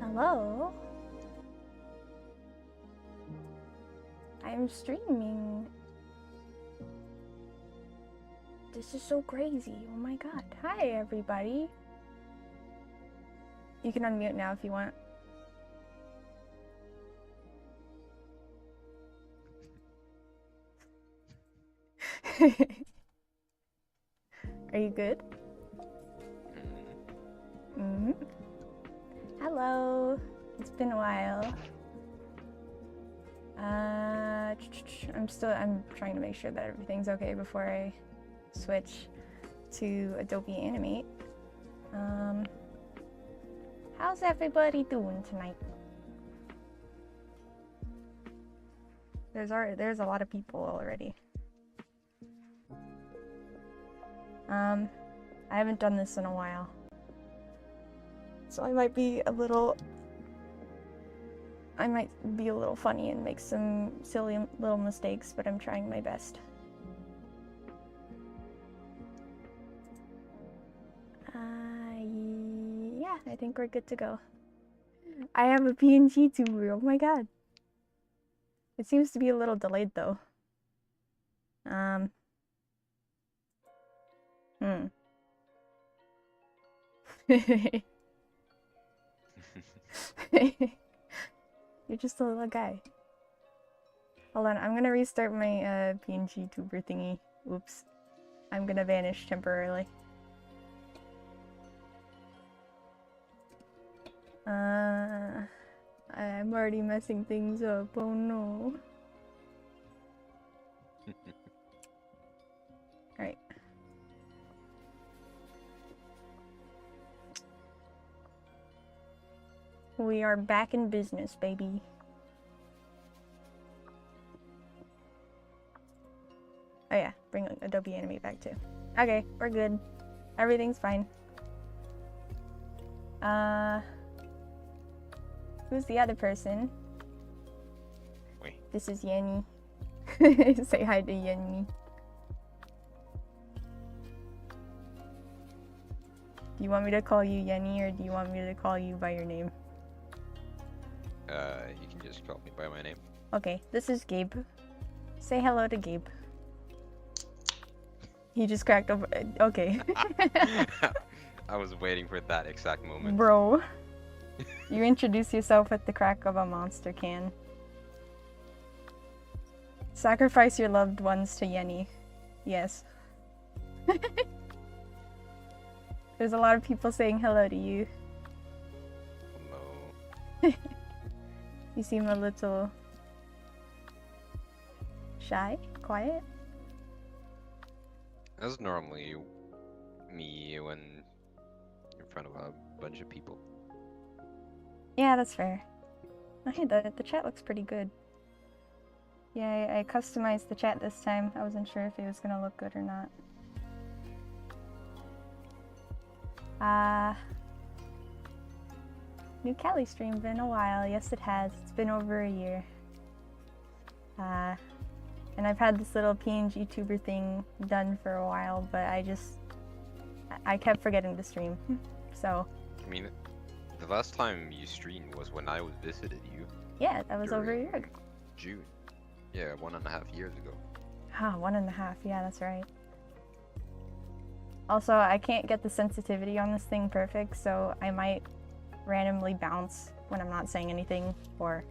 Hello? I'm streaming. This is so crazy. Oh my god. Hi, everybody. You can unmute now if you want. Are you good? Mm-hmm. Hello. It's been a while. I'm trying to make sure that everything's okay before I switch to Adobe Animate. How's everybody doing tonight? There's a lot of people already. I haven't done this in a while, so I might be a little funny and make some silly little mistakes, but I'm trying my best. Yeah, I think we're good to go. I have a PNG tuber, oh my god. It seems to be a little delayed though. You're just a little guy. Hold on, I'm gonna restart my PNG tuber thingy. Oops. I'm gonna vanish temporarily. I'm already messing things up, oh no. Alright. We are back in business, baby. Oh yeah, bring Adobe Animate back too. Okay, we're good. Everything's fine. Who's the other person? Wait. This is Yenny. Say hi to Yenny. Do you want me to call you Yenny or do you want me to call you by your name? You can just call me by my name. Okay, this is Gabe. Say hello to Gabe. He just cracked over. Okay. I was waiting for that exact moment. Bro. You introduce yourself with the crack of a monster can. Sacrifice your loved ones to Yenny. Yes. There's a lot of people saying hello to you. Hello. You seem a little shy, quiet. That's normally me when in front of a bunch of people. Yeah, that's fair. Okay, the chat looks pretty good. Yeah, I customized the chat this time. I wasn't sure if it was gonna look good or not. New Cali stream, been a while. Yes, it has. It's been over a year. And I've had this little PNG tuber thing done for a while, but I kept forgetting to stream. So. I mean, the last time you streamed was when I visited you. Yeah, that was over a year ago. June. Yeah, 1.5 years ago. Ah, 1.5. Yeah, that's right. Also, I can't get the sensitivity on this thing perfect, so I might randomly bounce when I'm not saying anything, or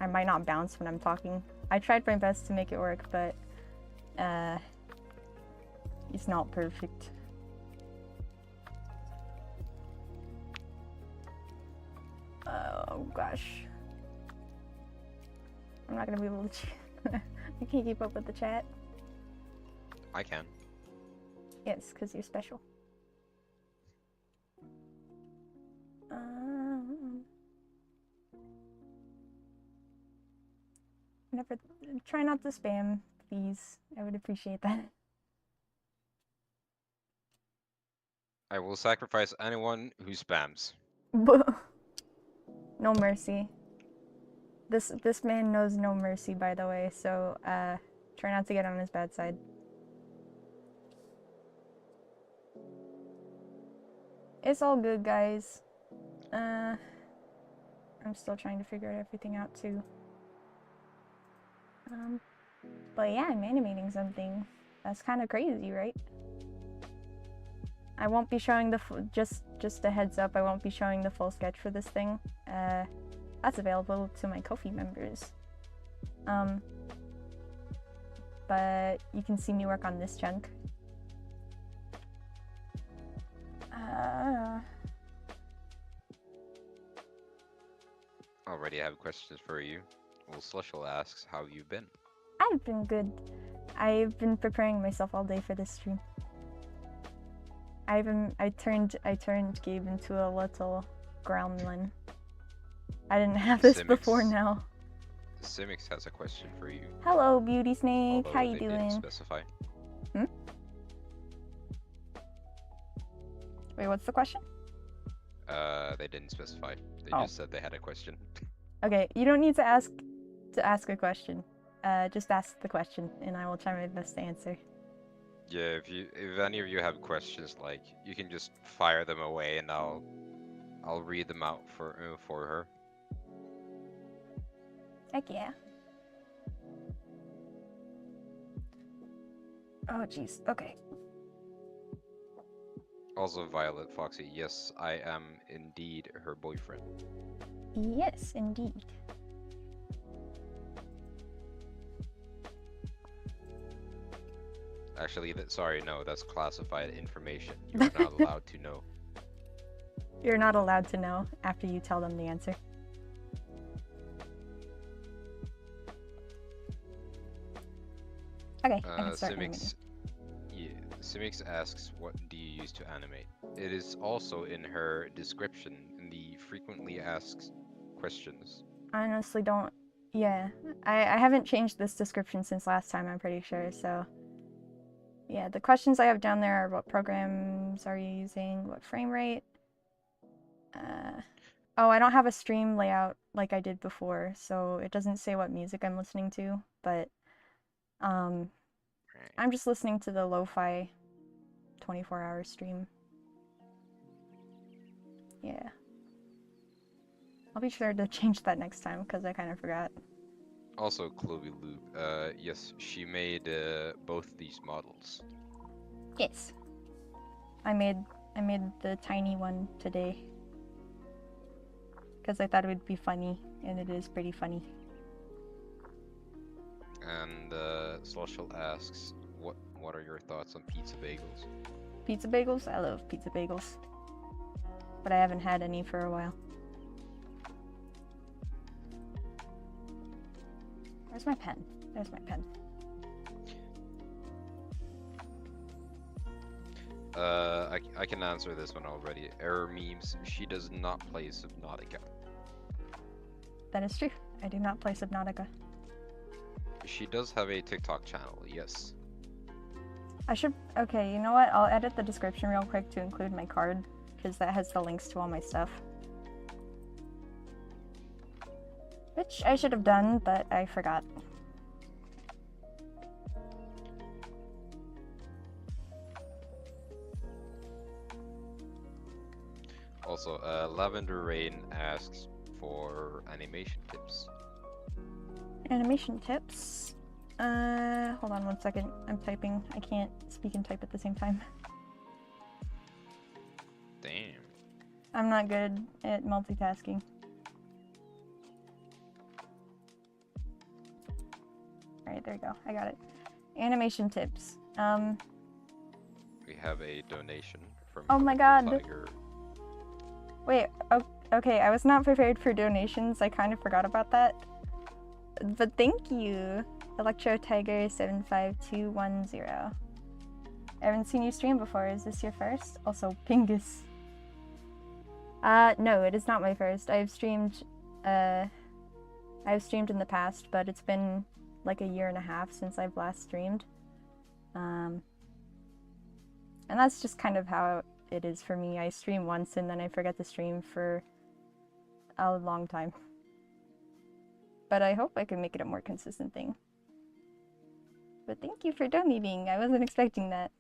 I might not bounce when I'm talking. I tried my best to make it work, but it's not perfect. Oh gosh. I'm not gonna be able to I can't keep up with the chat. I can. Yes, because you're special. Never try not to spam, please. I would appreciate that. I will sacrifice anyone who spams. No mercy. This man knows no mercy, by the way, so try not to get on his bad side. It's all good, guys. I'm still trying to figure everything out too. But yeah, I'm animating something. That's kind of crazy, right? I won't be showing the just a heads up. I won't be showing the full sketch for this thing. That's available to my Ko-fi members. But you can see me work on this chunk. Already have questions for you. Well, Slushel asks, how have you been? I've been good. I've been preparing myself all day for this stream. I turned Gabe into a little gremlin. I didn't have this before now. Simix has a question for you. Hello, Beauty Snake. Although How you they doing? didn't specify. Wait, what's the question? They didn't specify. They just said they had a question. Okay, you don't need to ask a question. Just ask the question, and I will try my best to answer. Yeah, if any of you have questions, like, you can just fire them away, and I'll read them out for her. Heck yeah. Oh jeez. Okay. Also, Violet Foxy, yes, I am indeed her boyfriend. Yes, indeed. Actually, sorry, no, that's classified information. You're not allowed to know. You're not allowed to know after you tell them the answer. Okay, I can start animating. Simix asks, what do you use to animate? It is also in her description in the frequently asked questions. I honestly don't... Yeah, I haven't changed this description since last time, I'm pretty sure, so... Yeah, the questions I have down there are what programs are you using, what frame rate? Oh, I don't have a stream layout like I did before, so it doesn't say what music I'm listening to, but I'm just listening to the lo-fi 24-hour stream. Yeah. I'll be sure to change that next time, because I kind of forgot. Also, Chloe Loop, yes, she made both these models. Yes. I made the tiny one today. Because I thought it would be funny, and it is pretty funny. And Social asks, what are your thoughts on pizza bagels? Pizza bagels? I love pizza bagels. But I haven't had any for a while. Where's my pen? There's my pen. I can answer this one already. Error memes, she does not play Subnautica. That is true. I do not play Subnautica. She does have a TikTok channel, yes. I should... Okay, you know what? I'll edit the description real quick to include my card, because that has the links to all my stuff. Which I should have done, but I forgot. Also, Lavender Rain asks for animation tips. Animation tips? Hold on 1 second. I'm typing. I can't speak and type at the same time. Damn. I'm not good at multitasking. Alright, there we go. I got it. Animation tips. We have a donation from Oh my god. Tiger. Wait, okay, I was not prepared for donations. I kind of forgot about that. But thank you, Electro Tiger 75210. I haven't seen you stream before. Is this your first? Also, Pingus. No, it is not my first. I've streamed in the past, but it's been like 1.5 years since I've last streamed. And that's just kind of how it is for me. I stream once and then I forget to stream for a long time. But I hope I can make it a more consistent thing. But thank you for donating. I wasn't expecting that.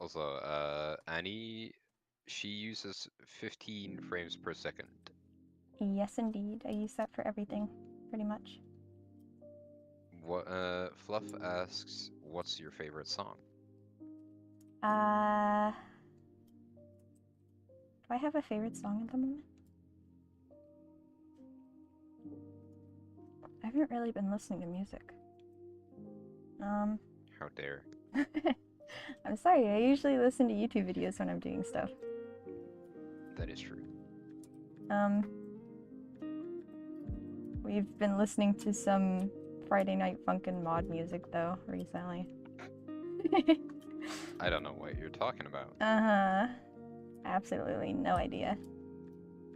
Also, Annie, she uses 15 frames per second. Yes, indeed. I use that for everything, pretty much. What, Fluff asks, what's your favorite song? Do I have a favorite song at the moment? I haven't really been listening to music. How dare. I'm sorry, I usually listen to YouTube videos when I'm doing stuff. That is true. We've been listening to some Friday Night Funkin' mod music, though, recently. I don't know what you're talking about. Uh-huh. Absolutely no idea.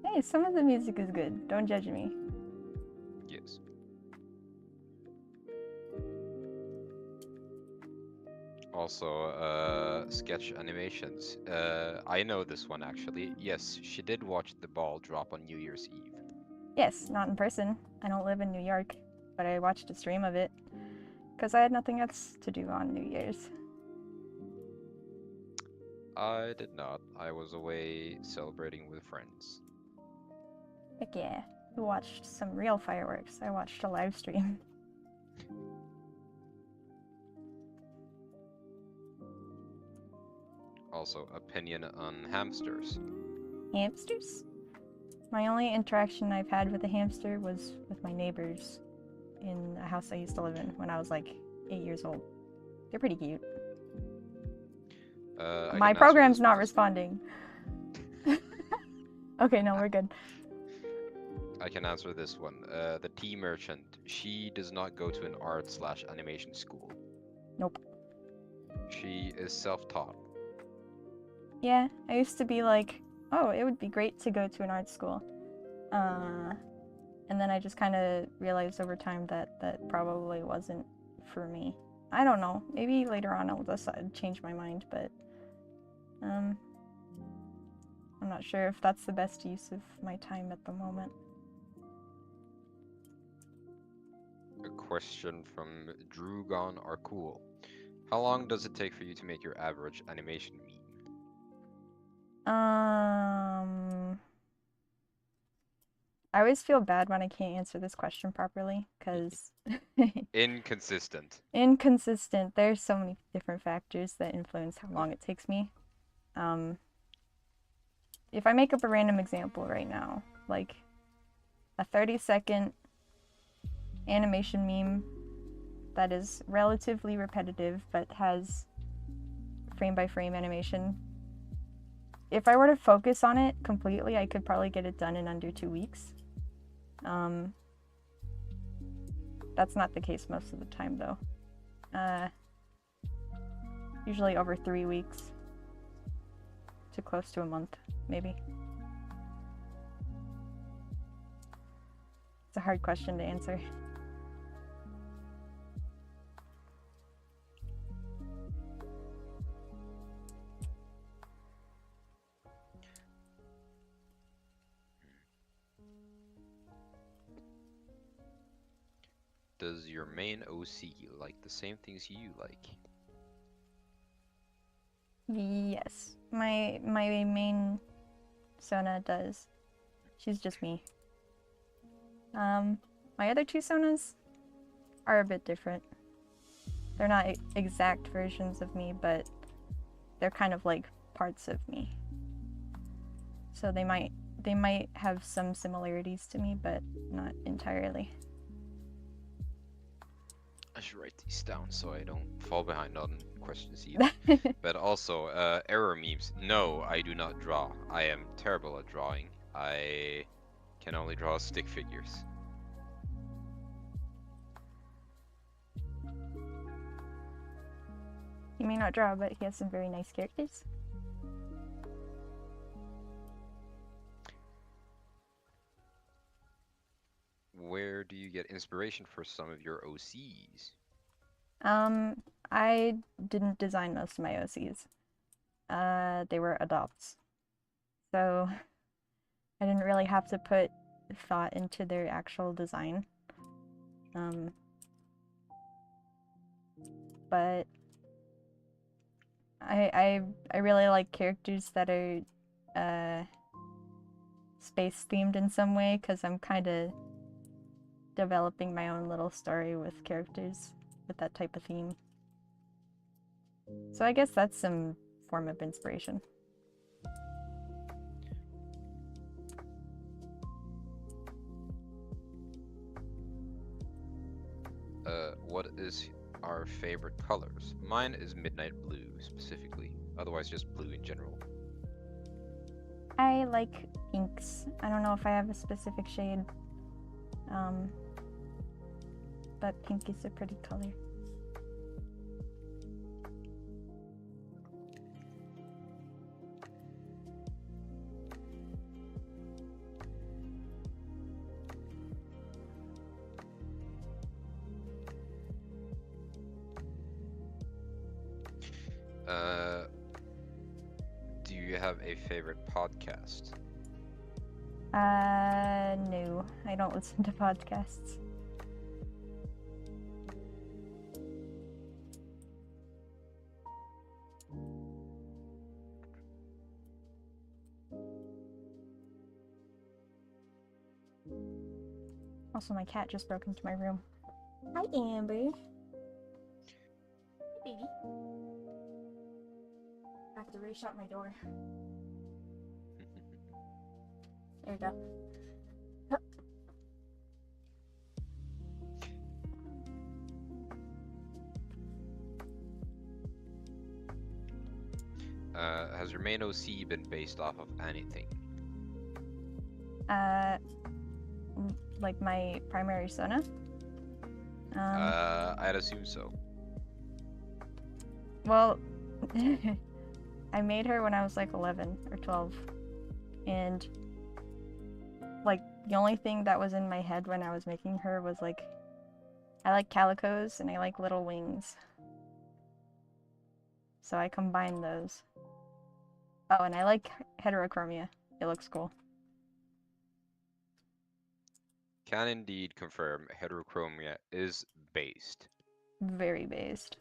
Hey, some of the music is good. Don't judge me. Yes. Also, sketch animations. I know this one actually. Yes, she did watch the ball drop on New Year's Eve. Yes, not in person. I don't live in New York, but I watched a stream of it because I had nothing else to do on New Year's. I did not. I was away celebrating with friends. Heck yeah. You watched some real fireworks. I watched a live stream. Also, opinion on hamsters. Hamsters? My only interaction I've had with a hamster was with my neighbors in a house I used to live in when I was like 8 years old. They're pretty cute. My program's not responding. Okay, no, we're good. I can answer this one. The tea merchant, she does not go to an art/animation school. Nope. She is self-taught. Yeah, I used to be like, oh, it would be great to go to an art school. And then I just kind of realized over time that that probably wasn't for me. I don't know. Maybe later on I'll decide to change my mind, but I'm not sure if that's the best use of my time at the moment. A question from Drugon Arcool. How long does it take for you to make your average animation meme? I always feel bad when I can't answer this question properly, because... Inconsistent. Inconsistent. There's so many different factors that influence how long it takes me. If I make up a random example right now, like a 30-second animation meme that is relatively repetitive but has frame-by-frame animation, if I were to focus on it completely, I could probably get it done in under 2 weeks. That's not the case most of the time, though. Usually over 3 weeks to close to a month, maybe. It's a hard question to answer. Does your main OC like the same things you like? Yes, my main Sona does. She's just me. My other two Sonas are a bit different. They're not exact versions of me, but they're kind of like parts of me. So they might have some similarities to me, but not entirely. I should write these down so I don't fall behind on questions either. But also, error memes. No, I do not draw. I am terrible at drawing. I can only draw stick figures. He may not draw, but he has some very nice characters. Where do you get inspiration for some of your OCs? I didn't design most of my OCs. They were adopts. So I didn't really have to put thought into their actual design. But I really like characters that are space themed in some way, because I'm kind of developing my own little story with characters with that type of theme. So I guess that's some form of inspiration. What is our favorite colors? Mine is midnight blue specifically, otherwise just blue in general. I like inks. I don't know if I have a specific shade, but pink is a pretty color. Do you have a favorite podcast? No, I don't listen to podcasts. Also, my cat just broke into my room. Hi, Amber. Hey, baby. I have to re-shut my door. There we go. Has your main OC been based off of anything? Like my primary Sona? I'd assume so. Well, I made her when I was like 11 or 12. And like the only thing that was in my head when I was making her was like, I like calicos and I like little wings. So I combined those. Oh, and I like heterochromia. It looks cool. Can indeed confirm heterochromia is based. Very based.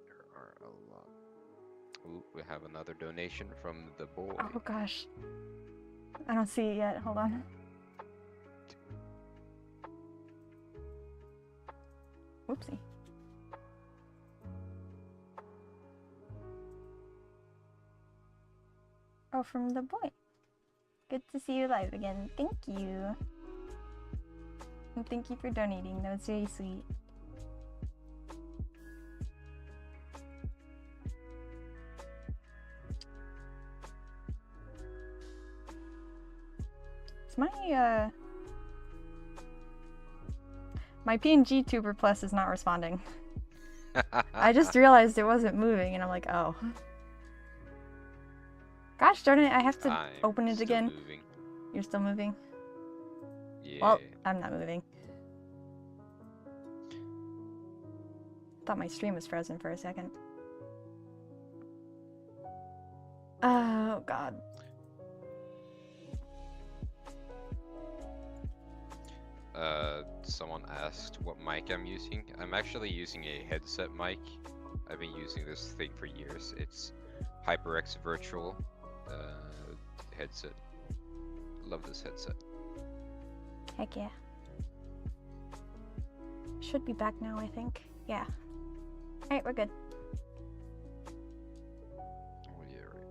There are a lot. Ooh, we have another donation from the boy. Oh gosh. I don't see it yet. Hold on. Whoopsie. Oh, from the boy. Good to see you live again. Thank you. And thank you for donating. That was very sweet. It's my PNG Tuber Plus is not responding. I just realized it wasn't moving and I'm like, oh. Gosh darn it, I have to open it again. Moving. You're still moving? Yeah. Well, I'm not moving. Thought my stream was frozen for a second. Oh god. Someone asked what mic I'm using. I'm actually using a headset mic. I've been using this thing for years. It's HyperX Virtual headset. Love this headset. Heck yeah. Should be back now, I think. Yeah. Alright, we're good. Oh yeah, right.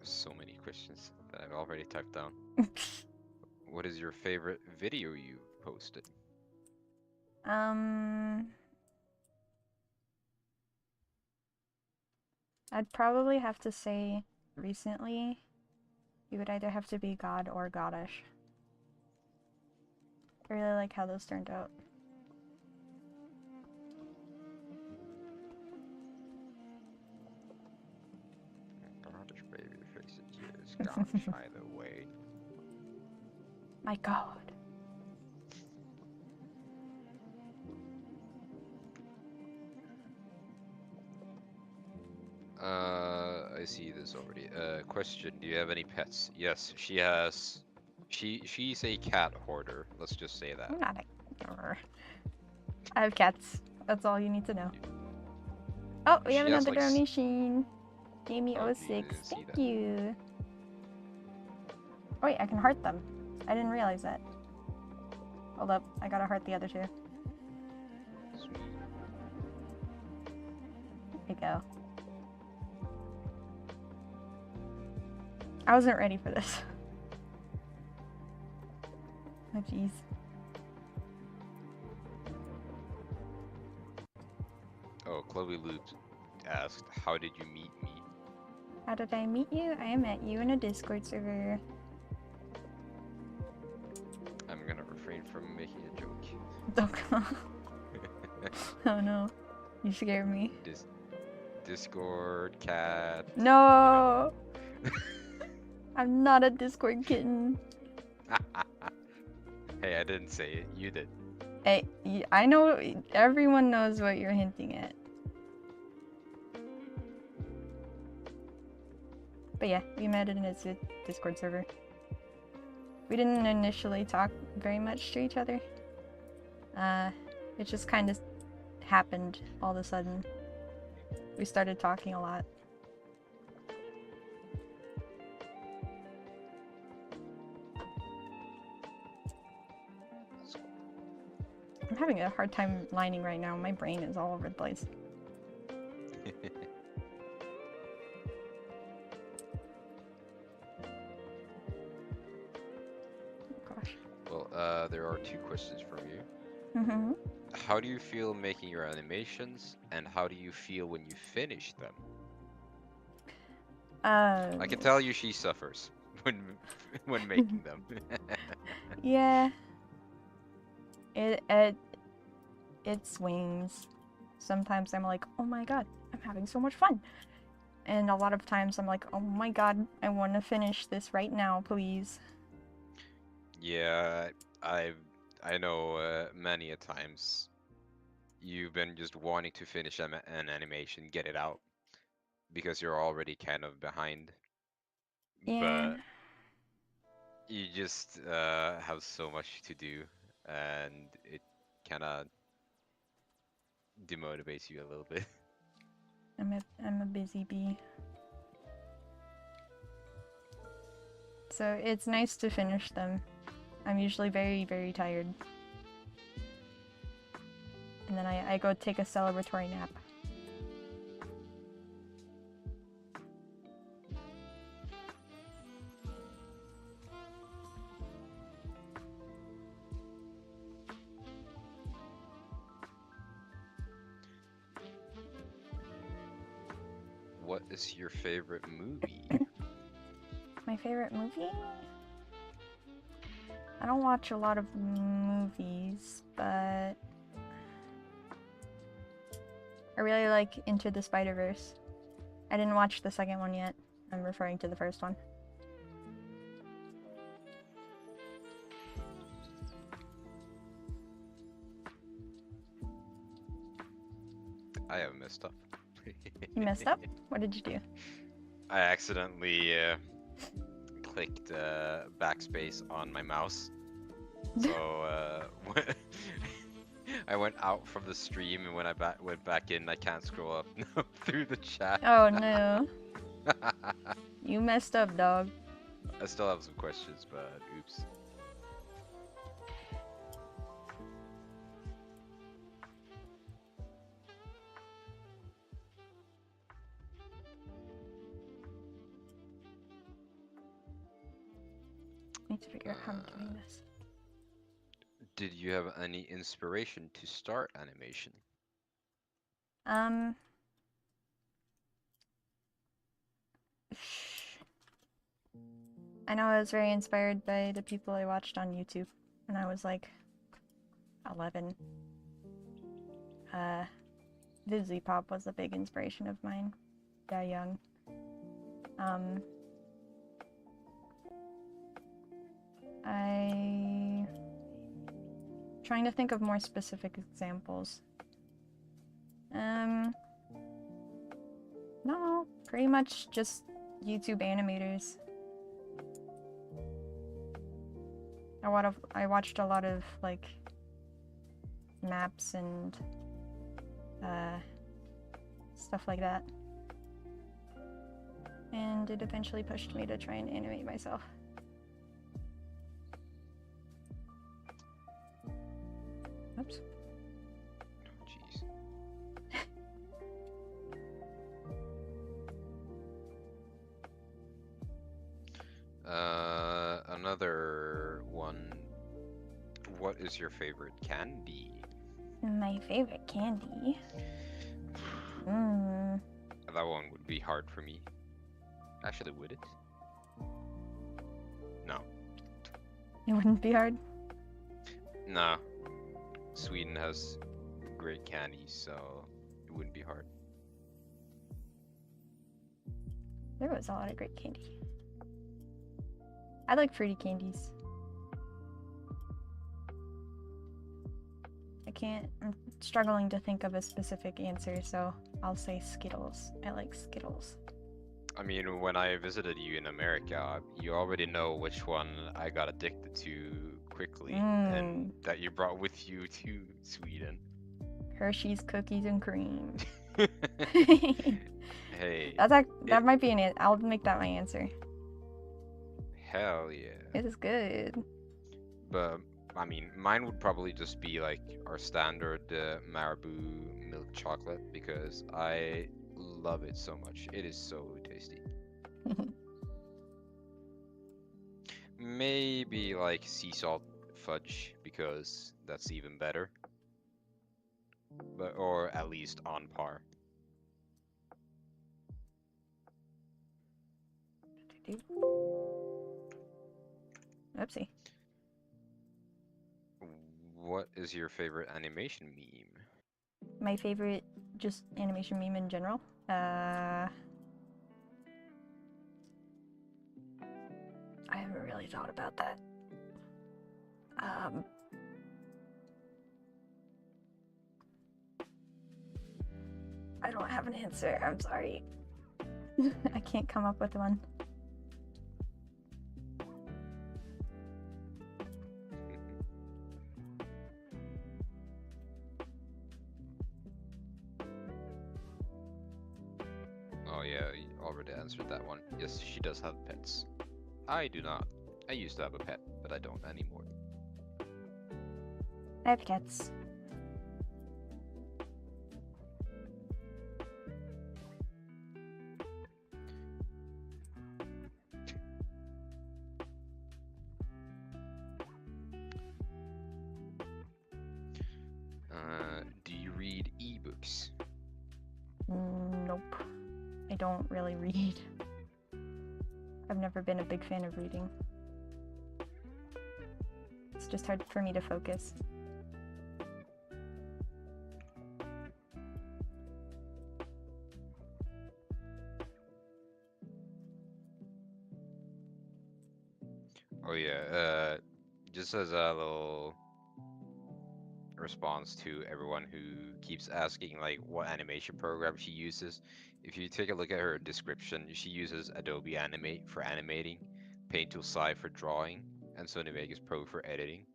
So many questions that I've already typed down. What is your favorite video you posted? I'd probably have to say recently, you would either have to be God or Goddish. I really like how those turned out. Goddish baby face it is Goddish either way. My God. I see this already. Question: do you have any pets? Yes, she has. She's a cat hoarder. Let's just say that. I'm not a... I have cats. That's all you need to know. Oh, we have She has, another like, donation. Oh, Jamie06, didn't see thank that. you. Oh, wait, I can heart them. I didn't realize that. Hold up, I gotta heart the other two. Sweet. There we go. I wasn't ready for this. Oh, jeez. Oh, Chloe Luke asked, "How did you meet me?" How did I meet you? I met you in a Discord server. I'm gonna refrain from making a joke. Oh, God. Oh no. You scared me. Discord cat. No! I'm not a Discord kitten. Hey, I didn't say it. You did. Hey, I know everyone knows what you're hinting at. But yeah, we met in a Discord server. We didn't initially talk very much to each other. It just kind of happened all of a sudden. We started talking a lot. I'm having a hard time lining right now. My brain is all over the place. Gosh. Well, there are 2 questions from you. Mm-hmm. How do you feel making your animations, and how do you feel when you finish them? I can tell you she suffers when making them. Yeah. It swings. Sometimes I'm like, oh my god, I'm having so much fun. And a lot of times I'm like, oh my god, I want to finish this right now, please. Yeah, I know many a times you've been just wanting to finish an animation, get it out, because you're already kind of behind. Yeah. But you just have so much to do, and it kind of demotivates you a little bit. I'm a busy bee. So it's nice to finish them. I'm usually very, very tired. And then I go take a celebratory nap. What is your favorite movie? My favorite movie? I don't watch a lot of movies, but I really like Into the Spider-Verse. I didn't watch the second one yet. I'm referring to the first one. I have messed up. You messed up? What did you do? I accidentally clicked backspace on my mouse. So I went out from the stream, and when I went back in, I can't scroll up through the chat. Oh no. You messed up, dog. I still have some questions, but oops. I need to figure out how I'm doing this. Did you have any inspiration to start animation? I know I was very inspired by the people I watched on YouTube when I was like 11. Vizzy Pop was a big inspiration of mine. Yeah, young. Trying to think of more specific examples. No, Pretty much just YouTube animators. I watched a lot of like maps and stuff like that. And it eventually pushed me to try and animate myself. Oops. Jeez. Another one. What is your favorite candy? My favorite candy? That one would be hard for me. Actually, would it? No. It wouldn't be hard? No. Sweden has great candy, so it wouldn't be hard. There was a lot of great candy. I like fruity candies. I'm struggling to think of a specific answer, so I'll say Skittles. I like Skittles. I mean, when I visited you in America, you already know which one I got addicted to quickly, and that you brought with you to Sweden. Hershey's Cookies and Cream. Hey. That might be I'll make that my answer. Hell yeah. It is good. But, I mean, mine would probably just be like our standard Marabou milk chocolate, because I love it so much. It is so tasty. Maybe like sea salt fudge, because that's even better. But, or at least on par. Oopsie. What is your favorite animation meme? My favorite just animation meme in general? I haven't really thought about that. I don't have an answer. I'm sorry. I can't come up with one. Oh yeah, you already answered that one. Yes, she does have pets. I do not. I used to have a pet, but I don't anymore. I have cats. Do you read ebooks? Nope. I don't really read. I've never been a big fan of reading. It's just hard for me to focus. Oh yeah, just as a little response to everyone who keeps asking like what animation program she uses. If you take a look at her description, she uses Adobe Animate for animating, Tool SAI for drawing, and Sony Vegas Pro for editing.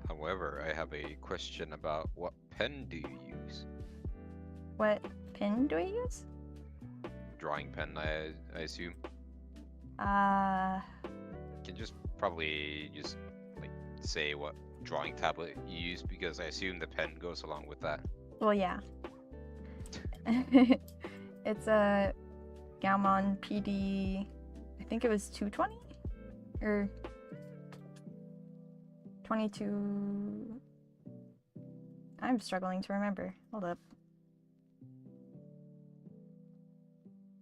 However, I have a question about what pen do you use? What pen do I use? Drawing pen, I assume. Can just probably just like say what drawing tablet you use, because I assume the pen goes along with that. Well, yeah. It's a Gaumon PD. I think it was 220 or 22. I'm struggling to remember. Hold up.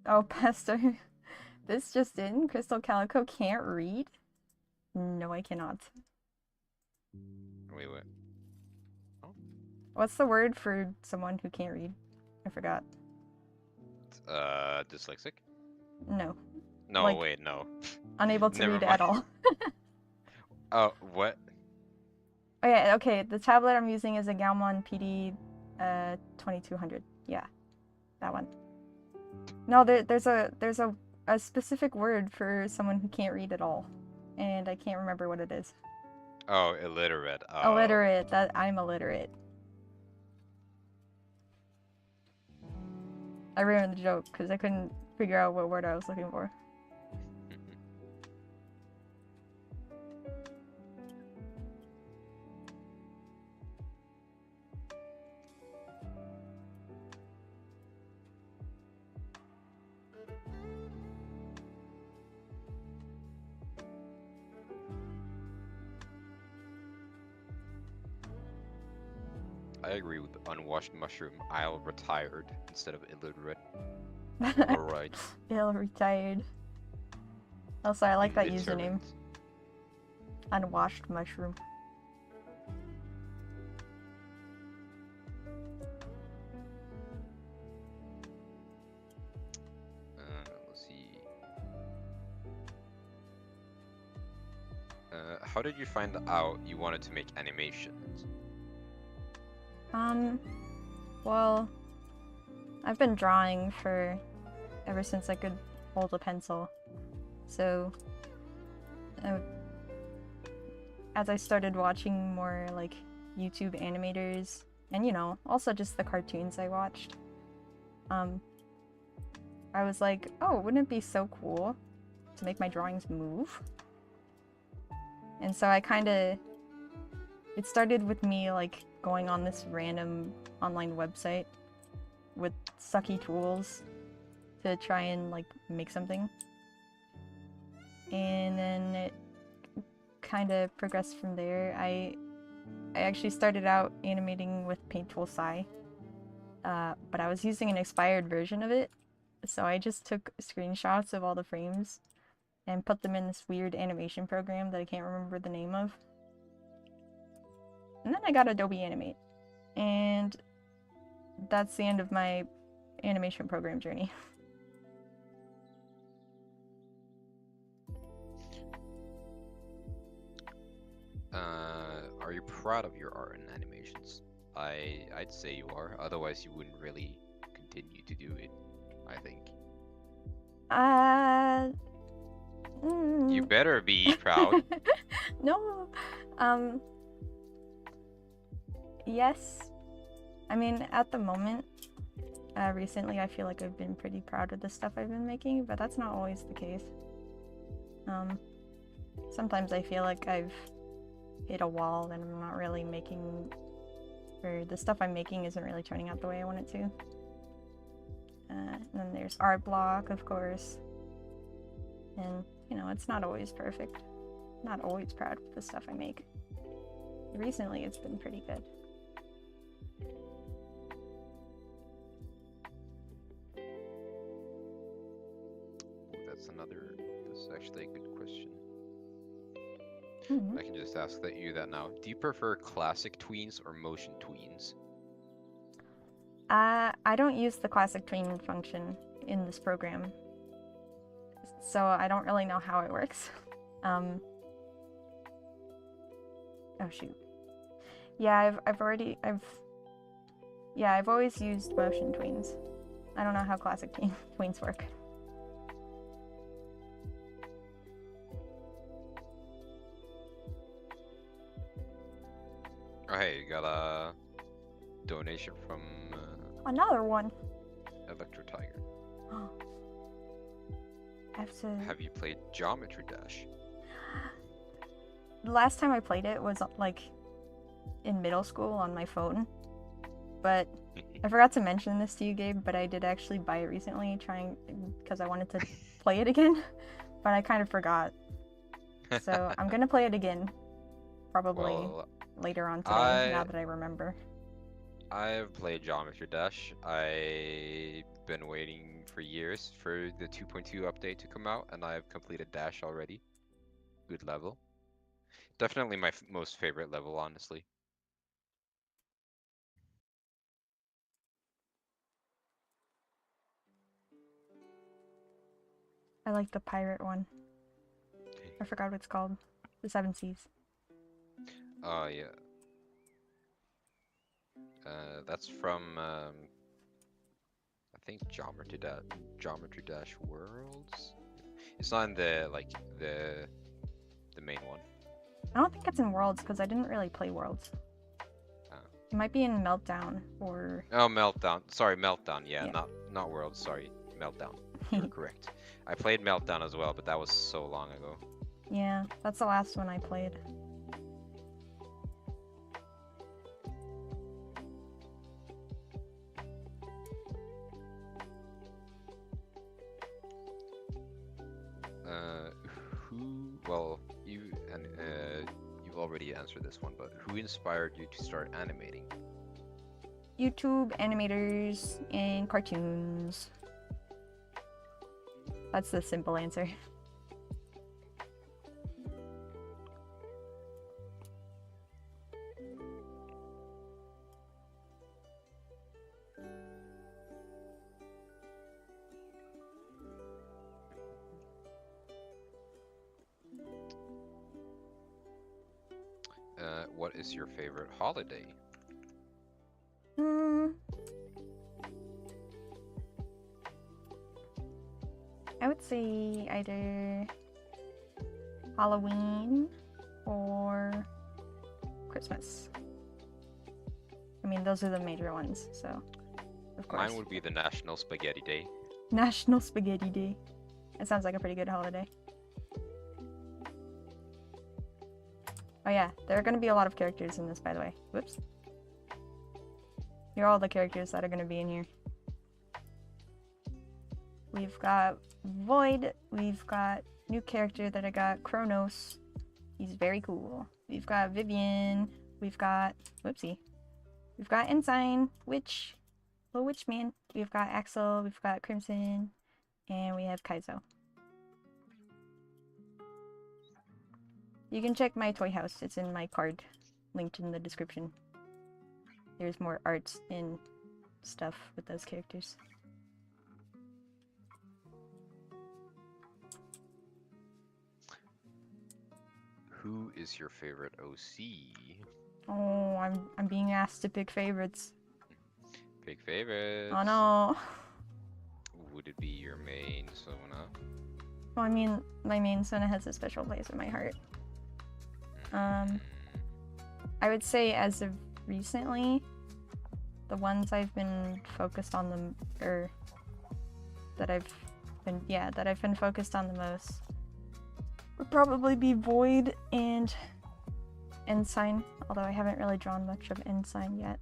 Oh, Pastor. This just in. Crystal Calico can't read? No, I cannot. Wait. Oh. What's the word for someone who can't read? I forgot. Dyslexic? No. No, Like, wait, no. unable to Never read mind. at all. Oh, what? Oh yeah, okay. The tablet I'm using is a Gaomon PD 2200. Yeah, that one. No, there's a specific word for someone who can't read at all, and I can't remember what it is. Oh, illiterate. Oh. Illiterate. That I'm illiterate. I ruined the joke because I couldn't figure out what word I was looking for. I agree with unwashed mushroom. I'll retired instead of illiterate. Alright. Ill retired. Also, I like that Illiterate. username. Unwashed mushroom. Let's see. How did you find out you wanted to make animations? Well, I've been drawing for ever since I could hold a pencil. So, as I started watching more like YouTube animators, and you know, also just the cartoons I watched, I was like, oh, wouldn't it be so cool to make my drawings move? And so it started with me like going on this random online website with sucky tools to try and like make something. And then it kind of progressed from there. I actually started out animating with Tool SAI, but I was using an expired version of it, so I just took screenshots of all the frames and put them in this weird animation program that I can't remember the name of. And then I got Adobe Animate, and that's the end of my animation program journey. Are you proud of your art and animations? I'd say you are. Otherwise, you wouldn't really continue to do it, I think. You better be proud. No. Yes. I mean, at the moment, recently I feel like I've been pretty proud of the stuff I've been making, but that's not always the case. Sometimes I feel like I've hit a wall and I'm not really making, or the stuff I'm making isn't really turning out the way I want it to. And then there's art block, of course. And, you know, it's not always perfect. Not always proud of the stuff I make. Recently, it's been pretty good. That's actually a good question. Mm-hmm. I can just ask you that now. Do you prefer classic tweens or motion tweens? I don't use the classic tween function in this program, so I don't really know how it works. Oh shoot. Yeah, I've always used motion tweens. I don't know how classic tweens work. Oh hey, you got a donation from Another one. Electro Tiger. Have you played Geometry Dash? The last time I played it was like in middle school on my phone, but I forgot to mention this to you, Gabe, but I did actually buy it recently, because I wanted to play it again, but I kind of forgot. So I'm gonna play it again, probably later on today, now that I remember. I've played Geometry Dash. I've been waiting for years for the 2.2 update to come out, and I've completed Dash already. Good level. Definitely my most favorite level, honestly. I like the pirate one. I forgot what it's called. The Seven Seas. Oh, yeah. That's from, I think Geometry Dash Worlds? It's not in the, like, the main one. I don't think it's in Worlds, because I didn't really play Worlds. Oh. It might be in Meltdown, or... Oh, Meltdown. Sorry, Meltdown. Yeah, Yeah. not Worlds. Sorry, Meltdown. You're correct. I played Meltdown as well, but that was so long ago. Yeah, that's the last one I played. Well, you've already answered this one, but who inspired you to start animating? YouTube, animators, and cartoons. That's the simple answer. What is your favorite holiday? I would say either Halloween or Christmas. I mean, those are the major ones, so of course. Mine would be the National Spaghetti Day. National Spaghetti Day. It sounds like a pretty good holiday. Oh yeah, there are going to be a lot of characters in this, by the way. Whoops. Here are all the characters that are going to be in here. We've got Void. We've got new character that I got, Kronos. He's very cool. We've got Vivian. We've got... Whoopsie. We've got Ensign, Witch. Little Witch Man. We've got Axel. We've got Crimson. And we have Kaizo. You can check my toy house. It's in my card, linked in the description. There's more arts and stuff with those characters. Who is your favorite OC? Oh, I'm being asked to pick favorites. Pick favorites. Oh no. Would it be your main Sona? Well, I mean, my main Sona has a special place in my heart. I would say as of recently, the ones I've been focused on them, or that I've been focused on the most would probably be Void and Ensign, although I haven't really drawn much of Ensign yet.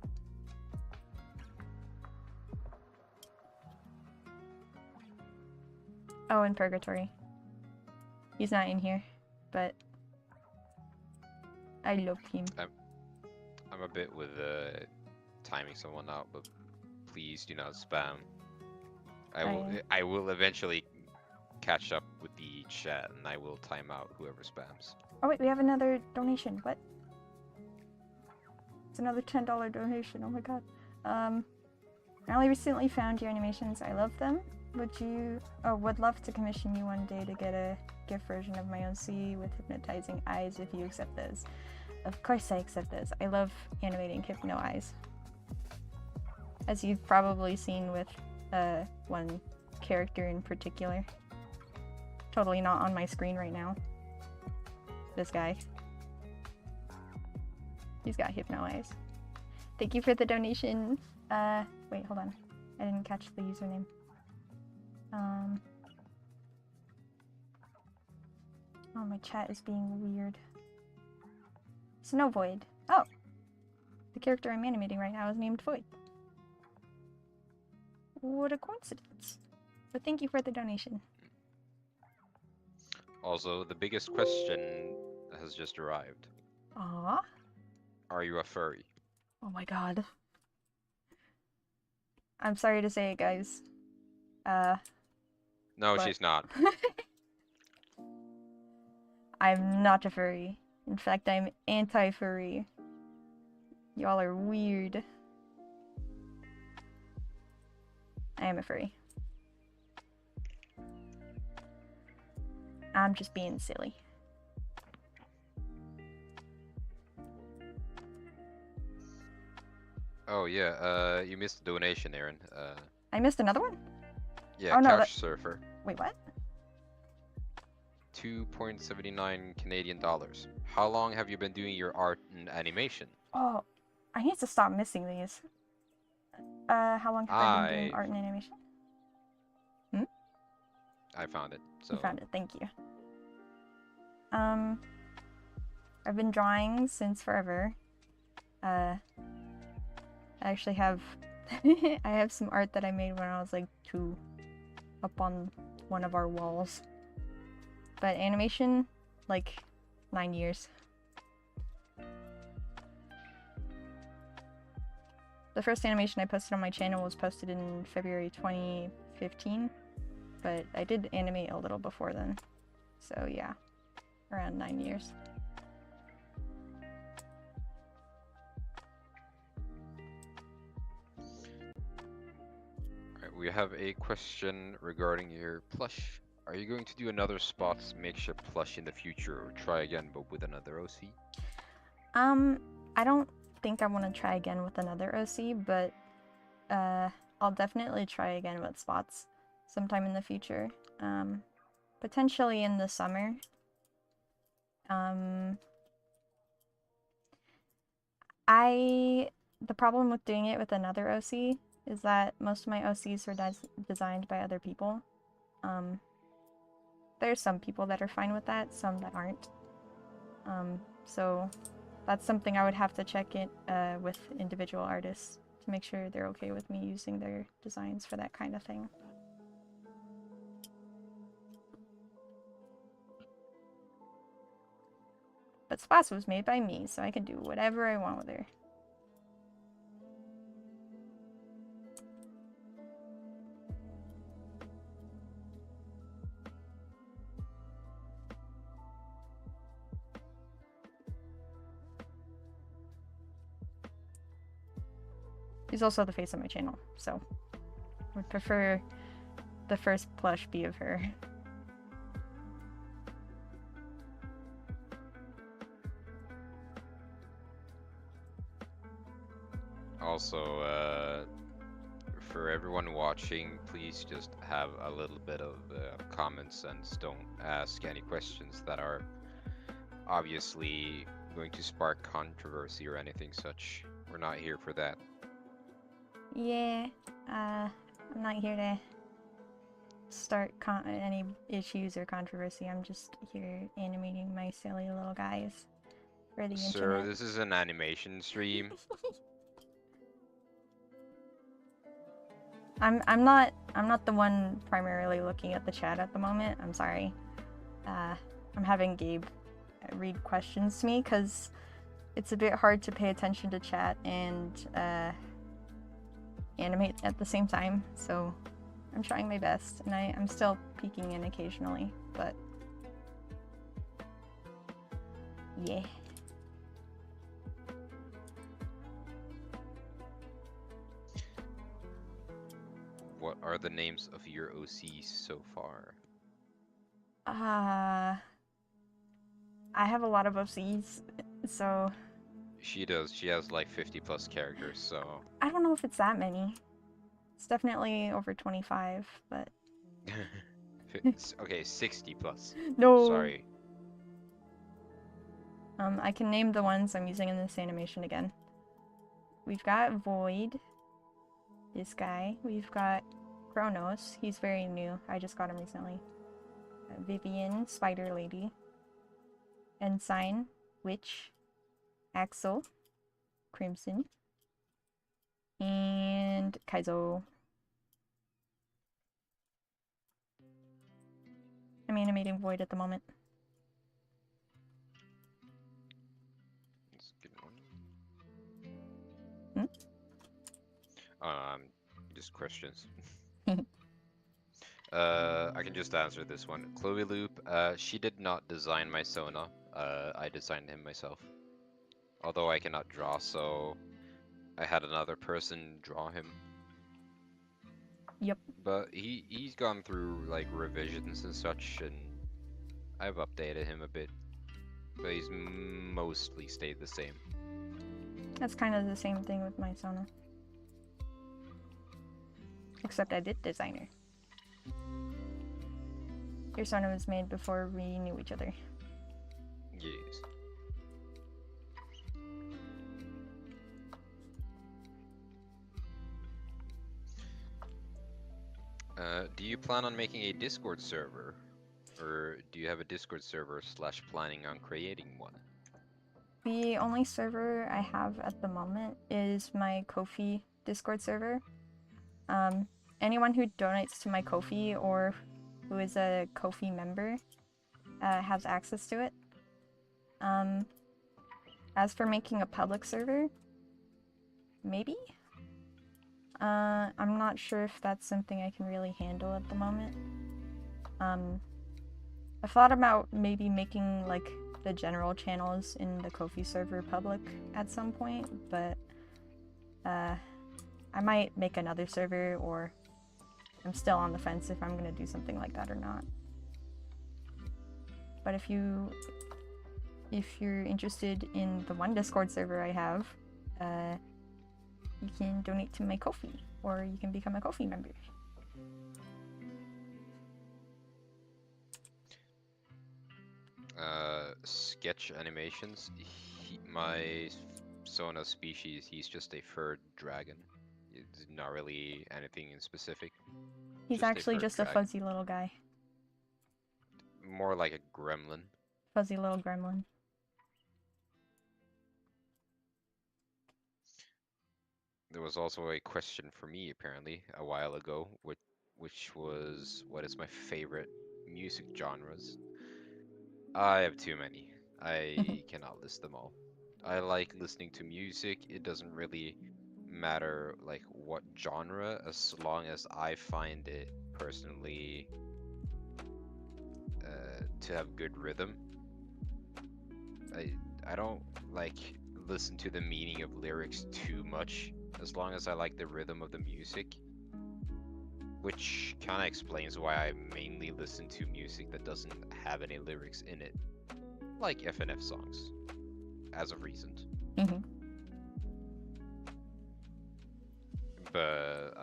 Oh, and Purgatory. He's not in here, but I love him. I'm a bit with timing someone out, but please do not spam. I will eventually catch up with the chat, and I will time out whoever spams. Oh wait, we have another donation. What? It's another $10 donation. Oh my god. I only recently found your animations. I love them. Would love to commission you one day to get a gift version of my OC with hypnotizing eyes if you accept those. Of course I accept those. I love animating hypno eyes. As you've probably seen with one character in particular. Totally not on my screen right now. This guy. He's got hypno eyes. Thank you for the donation. Wait, hold on. I didn't catch the username. Oh, my chat is being weird. Snow Void. Oh! The character I'm animating right now is named Void. What a coincidence. But thank you for the donation. Also, the biggest question has just arrived. Aww. Are you a furry? Oh my god. I'm sorry to say it, guys. No, she's not. I'm not a furry. In fact, I'm anti-furry. Y'all are weird. I am a furry. I'm just being silly. Oh yeah, you missed a donation, Aaron. I missed another one? Yeah, Oh, no, Couch Surfer. Wait, what? 2.79 Canadian dollars. How long have you been doing your art and animation? Oh, I need to stop missing these. How long have I been doing art and animation? I found it. So You found it, thank you. I've been drawing since forever. I actually have I have some art that I made when I was like 2 up on one of our walls. But animation, like 9 years. The first animation I posted on my channel was posted in February 2015, but I did animate a little before then. So yeah, around 9 years. Alright, we have a question regarding your plush. Are you going to do another Spots makeshift plush in the future, or try again but with another OC? I don't think I want to try again with another OC, but I'll definitely try again with Spots sometime in the future. Potentially in the summer. The problem with doing it with another OC is that most of my OCs are designed by other people. There's some people that are fine with that, some that aren't. So that's something I would have to check in with individual artists to make sure they're okay with me using their designs for that kind of thing. But Spots was made by me, so I can do whatever I want with her. She's also the face of my channel, so would prefer the first plush be of her. Also, for everyone watching, please just have a little bit of common sense. Don't ask any questions that are obviously going to spark controversy or anything such. We're not here for that. Yeah, I'm not here to start any issues or controversy. I'm just here animating my silly little guys for the internet. Sir, this is an animation stream. I'm not the one primarily looking at the chat at the moment. I'm sorry. I'm having Gabe read questions to me because it's a bit hard to pay attention to chat and animate at the same time. So I'm trying my best, and I'm still peeking in occasionally, but yeah. What are the names of your OCs so far? I have a lot of OCs, so... She does. She has like 50 plus characters, so... I don't know if it's that many. It's definitely over 25, but... Okay, 60 plus. No! Sorry. I can name the ones I'm using in this animation again. We've got Void. This guy. We've got Kronos. He's very new. I just got him recently. Vivian, Spider Lady. Ensign, Witch. Axel, Crimson. And Kaizo. I'm animating Void at the moment. That's a good one. Just questions. I can just answer this one. Chloe Loop, she did not design my Sona. I designed him myself. Although I cannot draw, so I had another person draw him. Yep. But he's gone through like revisions and such, and I've updated him a bit, but he's mostly stayed the same. That's kind of the same thing with my Sona. Except I did designer. Your Sona was made before we knew each other. Yes. Do you plan on making a Discord server? Or do you have a Discord server / planning on creating one? The only server I have at the moment is my Ko-fi Discord server. Anyone who donates to my Ko-fi or who is a Ko-fi member has access to it. As for making a public server, maybe? I'm not sure if that's something I can really handle at the moment. I've thought about maybe making like the general channels in the Ko-fi server public at some point, but I might make another server, or I'm still on the fence if I'm gonna do something like that or not. But if you're interested in the one Discord server I have, you can donate to my Ko-fi, or you can become a Ko-fi member. Sketch animations. My Sona species, he's just a furred dragon. It's not really anything in specific. He's actually just a fuzzy little guy. More like a gremlin. Fuzzy little gremlin. There was also a question for me, apparently, a while ago, which was, what is my favorite music genres? I have too many. I cannot list them all. I like listening to music. It doesn't really matter like what genre, as long as I find it personally to have good rhythm. I don't like listen to the meaning of lyrics too much, as long as I like the rhythm of the music, which kind of explains why I mainly listen to music that doesn't have any lyrics in it, like FNF songs, as of recent. But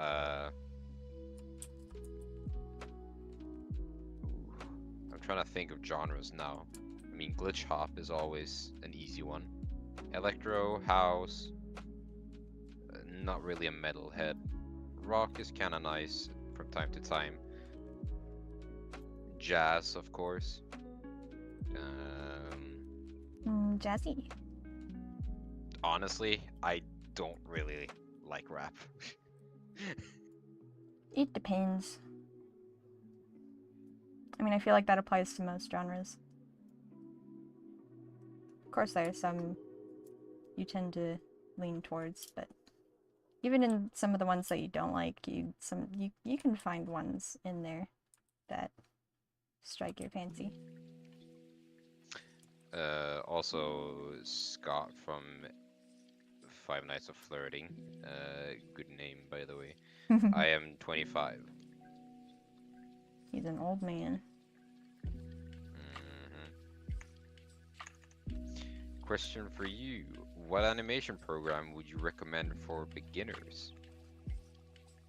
I'm trying to think of genres now. I mean, glitch hop is always an easy one. Electro, house, not really a metalhead. Rock is kind of nice from time to time. Jazz, of course. Jazzy. Honestly, I don't really like rap. It depends. I mean, I feel like that applies to most genres. Of course, there are some you tend to lean towards, but even in some of the ones that you don't like, you can find ones in there that strike your fancy. Also, Scott from Five Nights of Flirting. Good name, by the way. I am 25. He's an old man. Question for you. What animation program would you recommend for beginners?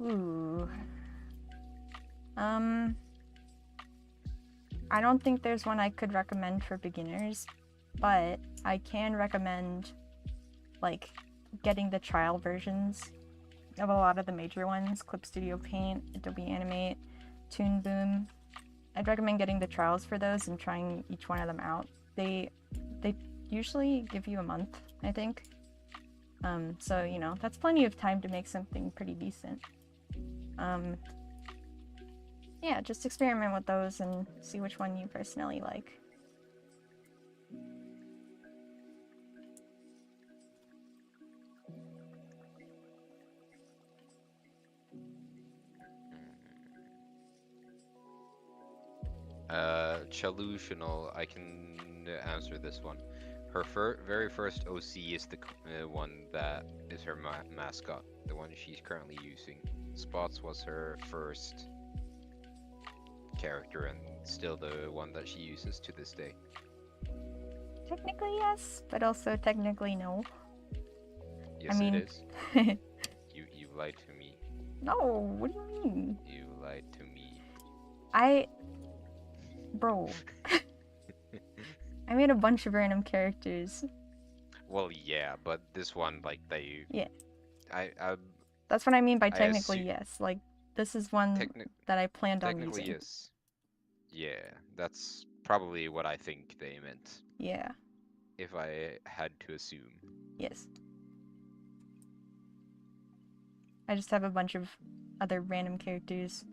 Ooh. I don't think there's one I could recommend for beginners, but I can recommend like getting the trial versions of a lot of the major ones: Clip Studio Paint, Adobe Animate, Toon Boom. I'd recommend getting the trials for those and trying each one of them out. They usually give you a month, I think. So you know, that's plenty of time to make something pretty decent. Yeah, just experiment with those and see which one you personally like. Chalutional, I can answer this one. Her very first OC is the one that is her mascot, the one she's currently using. Spots was her first character and still the one that she uses to this day. Technically yes, but also technically no. Yes, mean... it is. You lied to me. No, what do you mean? You lied to me. Bro. I made a bunch of random characters. Well, yeah, but this one, like, Yeah. I That's what I mean by technically yes. Like, this is one that I planned on using. Technically, yes. Yeah, that's probably what I think they meant. Yeah. If I had to assume. Yes. I just have a bunch of other random characters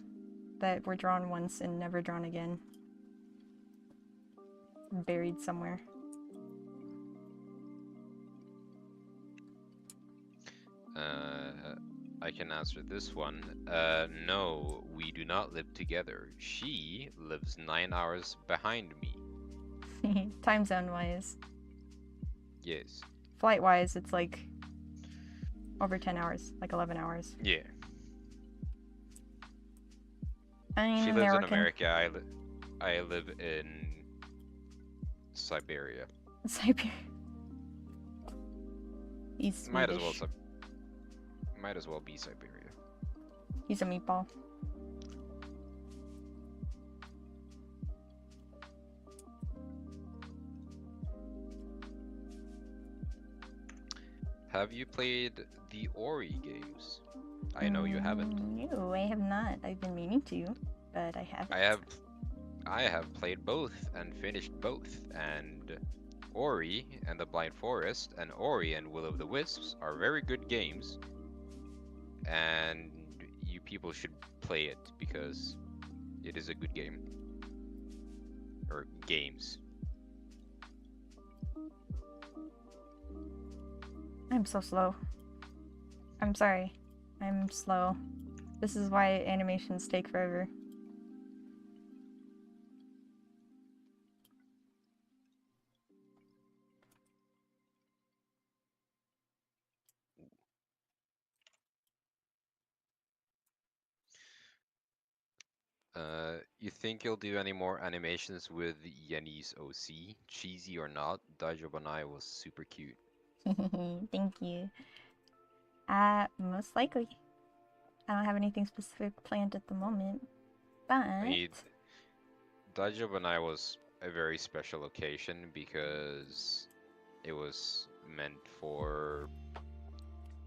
that were drawn once and never drawn again. Buried somewhere. I can answer this one. No, we do not live together. She lives 9 hours behind me. Time zone wise. Yes. Flight wise, it's like over 10 hours, like 11 hours. Yeah. I'm she American. lives in America. I live in Siberia. Siberia. He's Swedish. Might as well be Siberia. He's a meatball. Have you played the Ori games? I know you haven't. No, I have not. I've been meaning to, but I haven't. I have played both and finished both, and Ori and the Blind Forest and Ori and Will of the Wisps are very good games, and you people should play it because it is a good game. Or games. I'm so slow. I'm sorry. I'm slow. This is why animations take forever. You think you'll do any more animations with Yenny's OC? Cheesy or not, Daijobanai was super cute. Thank you. Most likely. I don't have anything specific planned at the moment, but... Daijobanai was a very special occasion because it was meant for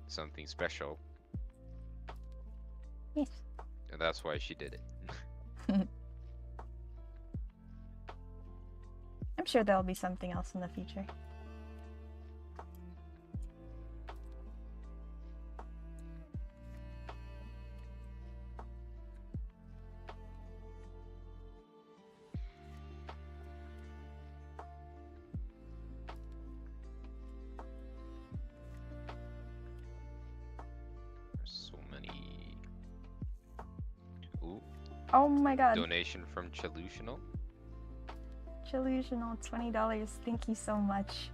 something special. Yes. And that's why she did it. I'm sure there'll be something else in the future. There's so many. Ooh. Oh my god. Donation from Chilusional. Chilusional, $20. Thank you so much.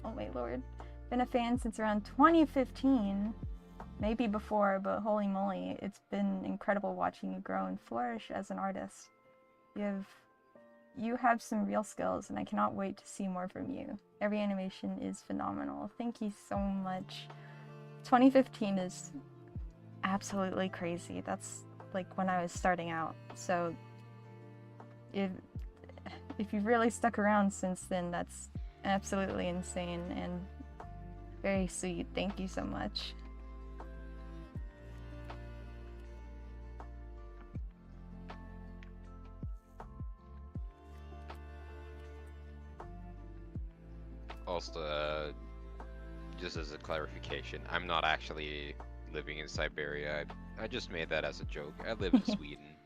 Oh my lord. Been a fan since around 2015. Maybe before, but holy moly, it's been incredible watching you grow and flourish as an artist. You have some real skills, and I cannot wait to see more from you. Every animation is phenomenal. Thank you so much. 2015 is absolutely crazy. That's like when I was starting out. So if you've really stuck around since then, that's absolutely insane and very sweet. Thank you so much. Also, just as a clarification, I'm not actually living in Siberia. I just made that as a joke. I live in Sweden.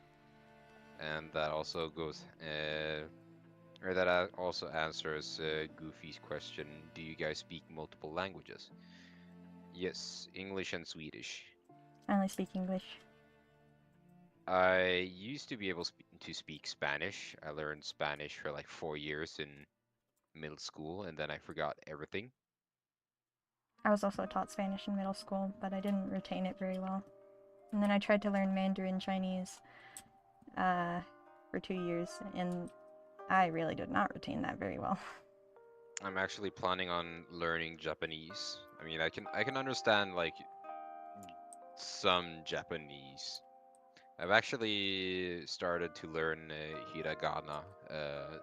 And that also goes, or that also answers Goofy's question, do you guys speak multiple languages? Yes, English and Swedish. I only speak English. I used to be able to speak Spanish. I learned Spanish for like 4 years in middle school, and then I forgot everything. I was also taught Spanish in middle school, but I didn't retain it very well. And then I tried to learn Mandarin Chinese for 2 years, and I really did not retain that very well. I'm actually planning on learning Japanese. I mean, I can understand like some Japanese. I've actually started to learn hiragana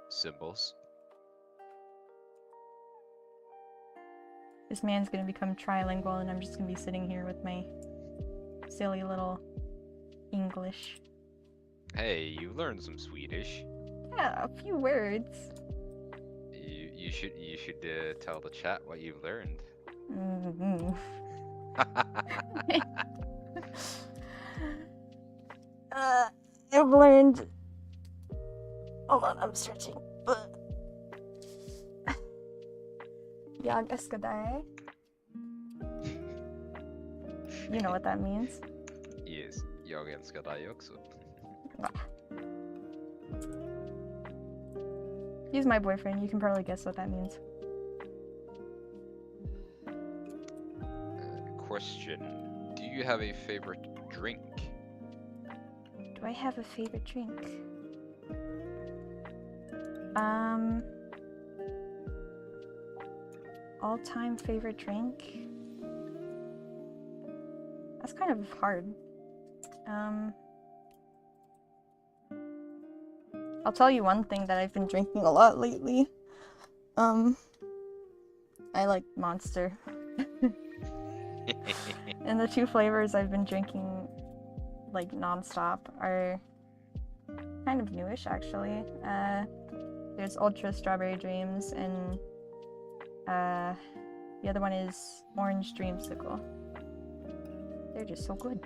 symbols. This man's gonna become trilingual, and I'm just gonna be sitting here with my silly little English. Hey, you learned some Swedish. Yeah, a few words. You should tell the chat what you've learned. Mm-hmm. I've learned. Hold on, I'm searching. Jag älskar dig. You know what that means? Yes, jag älskar dig också. He's my boyfriend. You can probably guess what that means. Question: do you have a favorite drink? Do I have a favorite drink? All-time favorite drink? That's kind of hard. I'll tell you one thing that I've been drinking a lot lately. I like Monster. And the 2 flavors I've been drinking like non-stop are kind of newish actually. There's Ultra Strawberry Dreams, and the other one is Orange Dreamsicle. They're just so good.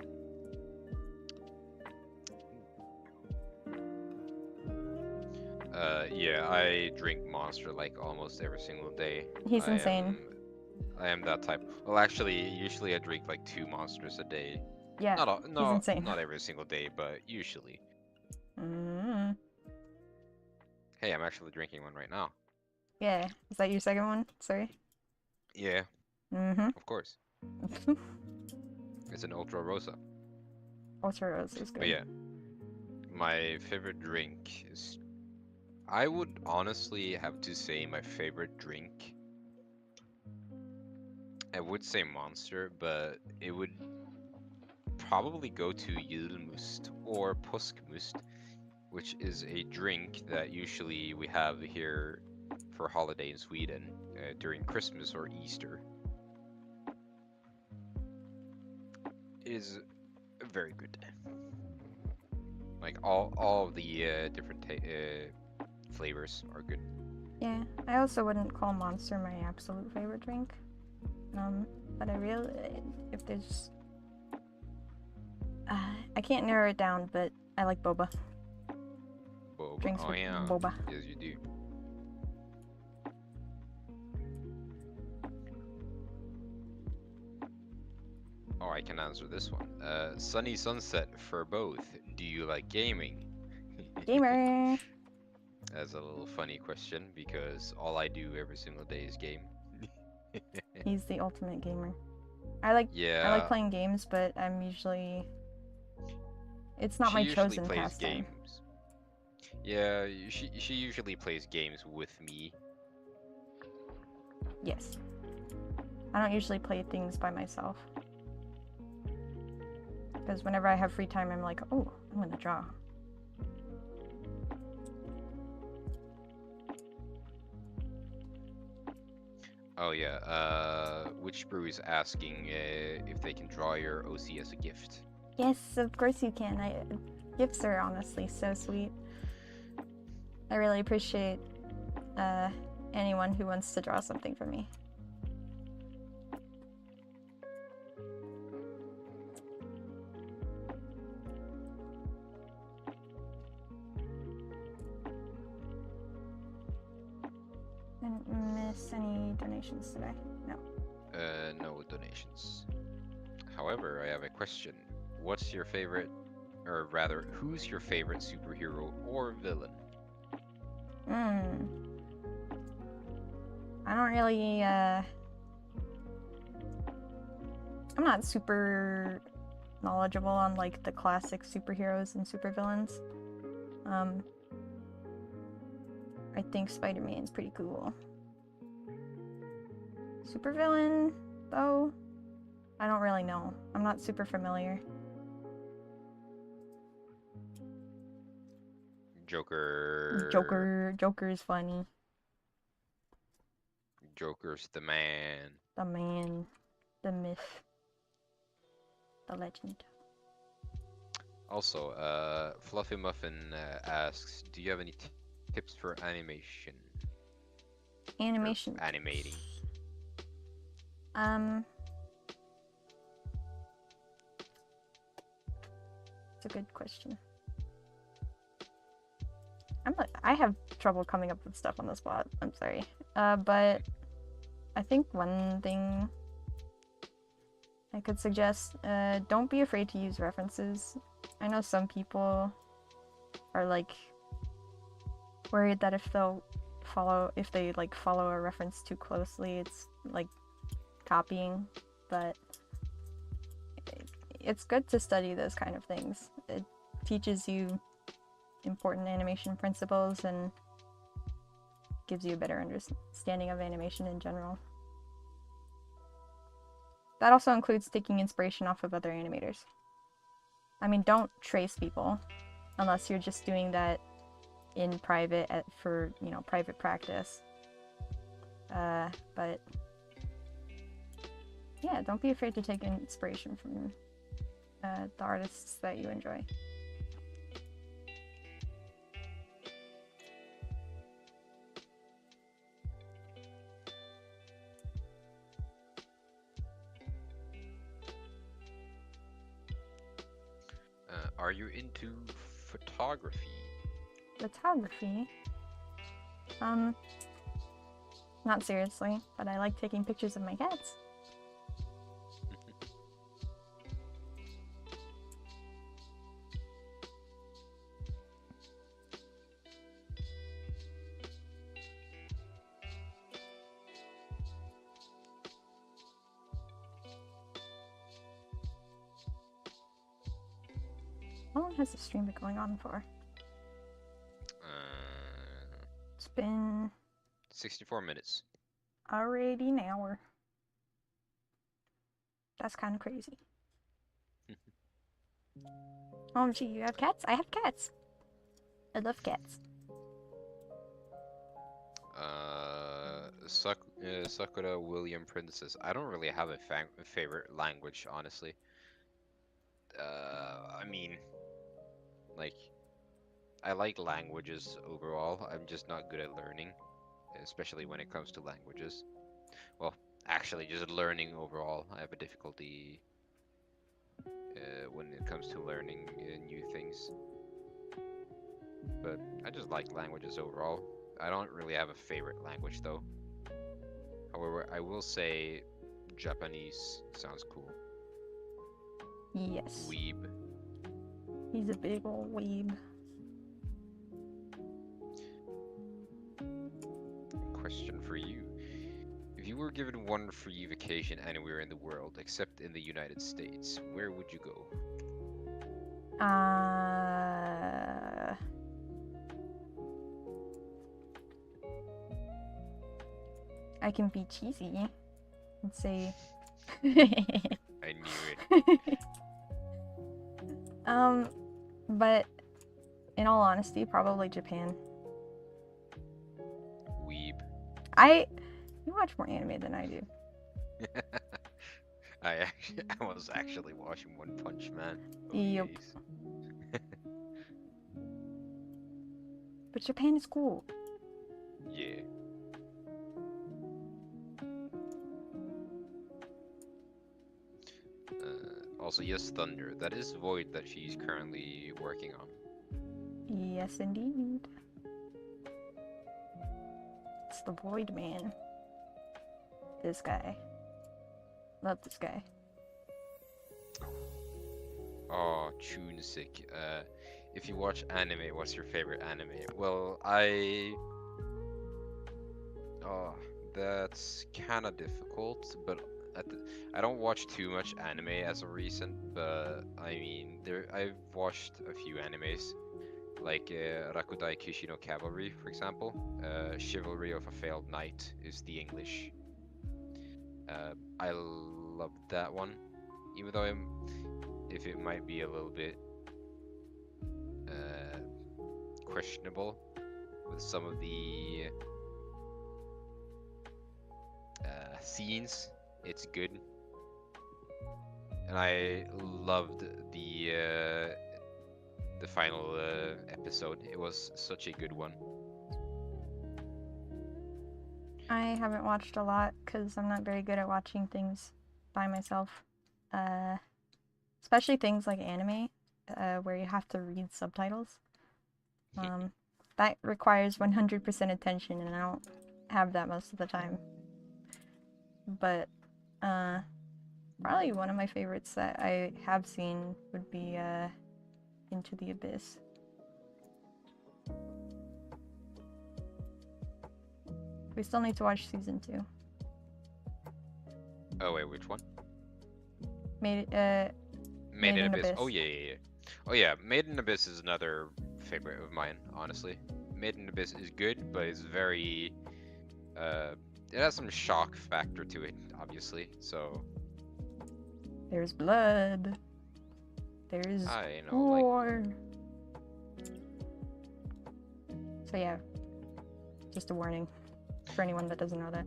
Yeah, I drink Monster like almost every single day. He's insane. I am that type. Well, actually, usually I drink like 2 Monsters a day. Yeah, he's insane. Not every single day, but usually. Mm-hmm. Hey, I'm actually drinking one right now. Yeah, is that your second one? Sorry. Yeah. Mm-hmm. Of course. It's an Ultra Rosa. Ultra Rosa is good. But yeah, my favorite drink is. I would honestly have to say my favorite drink. I would say Monster, but it would probably go to Julmust or Påskmust, which is a drink that usually we have here for holiday in Sweden during Christmas or Easter. It is very good. Like all of the different flavors are good. Yeah, I also wouldn't call Monster my absolute favorite drink. But I really, if there's, I can't narrow it down, but I like boba. Boba. Drinks Oh with yeah. boba. Yes, you do. Oh, I can answer this one. Sunny sunset for both. Do you like gaming? Gamer. That's a little funny question because all I do every single day is game. He's the ultimate gamer. I like playing games, but I'm usually it's not my chosen pastime. Games. Yeah, she usually plays games with me. Yes. I don't usually play things by myself. Because whenever I have free time, I'm like, oh, I'm gonna draw. Oh yeah, Witch Brew is asking if they can draw your OC as a gift. Yes, of course you can. Gifts are honestly so sweet. I really appreciate anyone who wants to draw something for me. Didn't miss any donations today? No. No donations. However, I have a question. What's your favorite, or rather, who's your favorite superhero or villain? I don't really, I'm not super knowledgeable on, like, the classic superheroes and supervillains. I think Spider-Man's pretty cool. Supervillain, though, I don't really know. I'm not super familiar. Joker. Joker is funny. Joker's the man. The man, the myth, the legend. Also, Fluffy Muffin asks, do you have any tips for animation? Animation. Or animating. It's a good question. I have trouble coming up with stuff on the spot. I'm sorry. But I think one thing I could suggest, don't be afraid to use references. I know some people are like worried that if they like follow a reference too closely, it's like copying, but it's good to study those kind of things. It teaches you important animation principles and gives you a better understanding of animation in general. That also includes taking inspiration off of other animators. I mean, don't trace people unless you're just doing that in private for, you know, private practice. But yeah, don't be afraid to take inspiration from the artists that you enjoy. Are you into photography? Photography? Not seriously, but I like taking pictures of my cats. How long has the stream been going on for? It's been 64 minutes. already an hour. That's kind of crazy. Oh, gee, you have cats? I have cats. I love cats. Sakura William Princess. I don't really have a favorite language, honestly. I mean, like, I like languages overall. I'm just not good at learning, especially when it comes to languages. Well, actually, just learning overall. I have a difficulty when it comes to learning new things. But I just like languages overall. I don't really have a favorite language though. However, I will say Japanese sounds cool. Yes. Weeb. He's a big old weeb. Question for you. If you were given one free vacation anywhere in the world except in the United States, where would you go? I can be cheesy and say I knew it. But in all honesty, probably Japan. Weeb. You watch more anime than I do. I was actually watching One Punch Man. Yep. But Japan is cool. Yeah. Also, yes, Thunder. That is Void that she's currently working on. Yes, indeed. It's the Void Man. This guy. Love this guy. Oh, Tunesic. If you watch anime, what's your favorite anime? Well, oh, that's kind of difficult, but I don't watch too much anime as of recent, but I mean, I've watched a few animes. Like Rakudai Kishino Cavalry, for example. Chivalry of a Failed Knight is the English. I love that one, even though if it might be a little bit questionable with some of the scenes, it's good. And I loved the final episode. It was such a good one. I haven't watched a lot because I'm not very good at watching things by myself. Especially things like anime, where you have to read subtitles. That requires 100% attention, and I don't have that most of the time. But probably one of my favorites that I have seen would be Into the Abyss. We still need to watch season 2. Oh wait, which one? Made in Abyss. Oh yeah. Oh yeah, Made in Abyss is another favorite of mine, honestly. Made in Abyss is good, but it's very it has some shock factor to it, obviously. So there's blood. There's war. So yeah, just a warning for anyone that doesn't know that.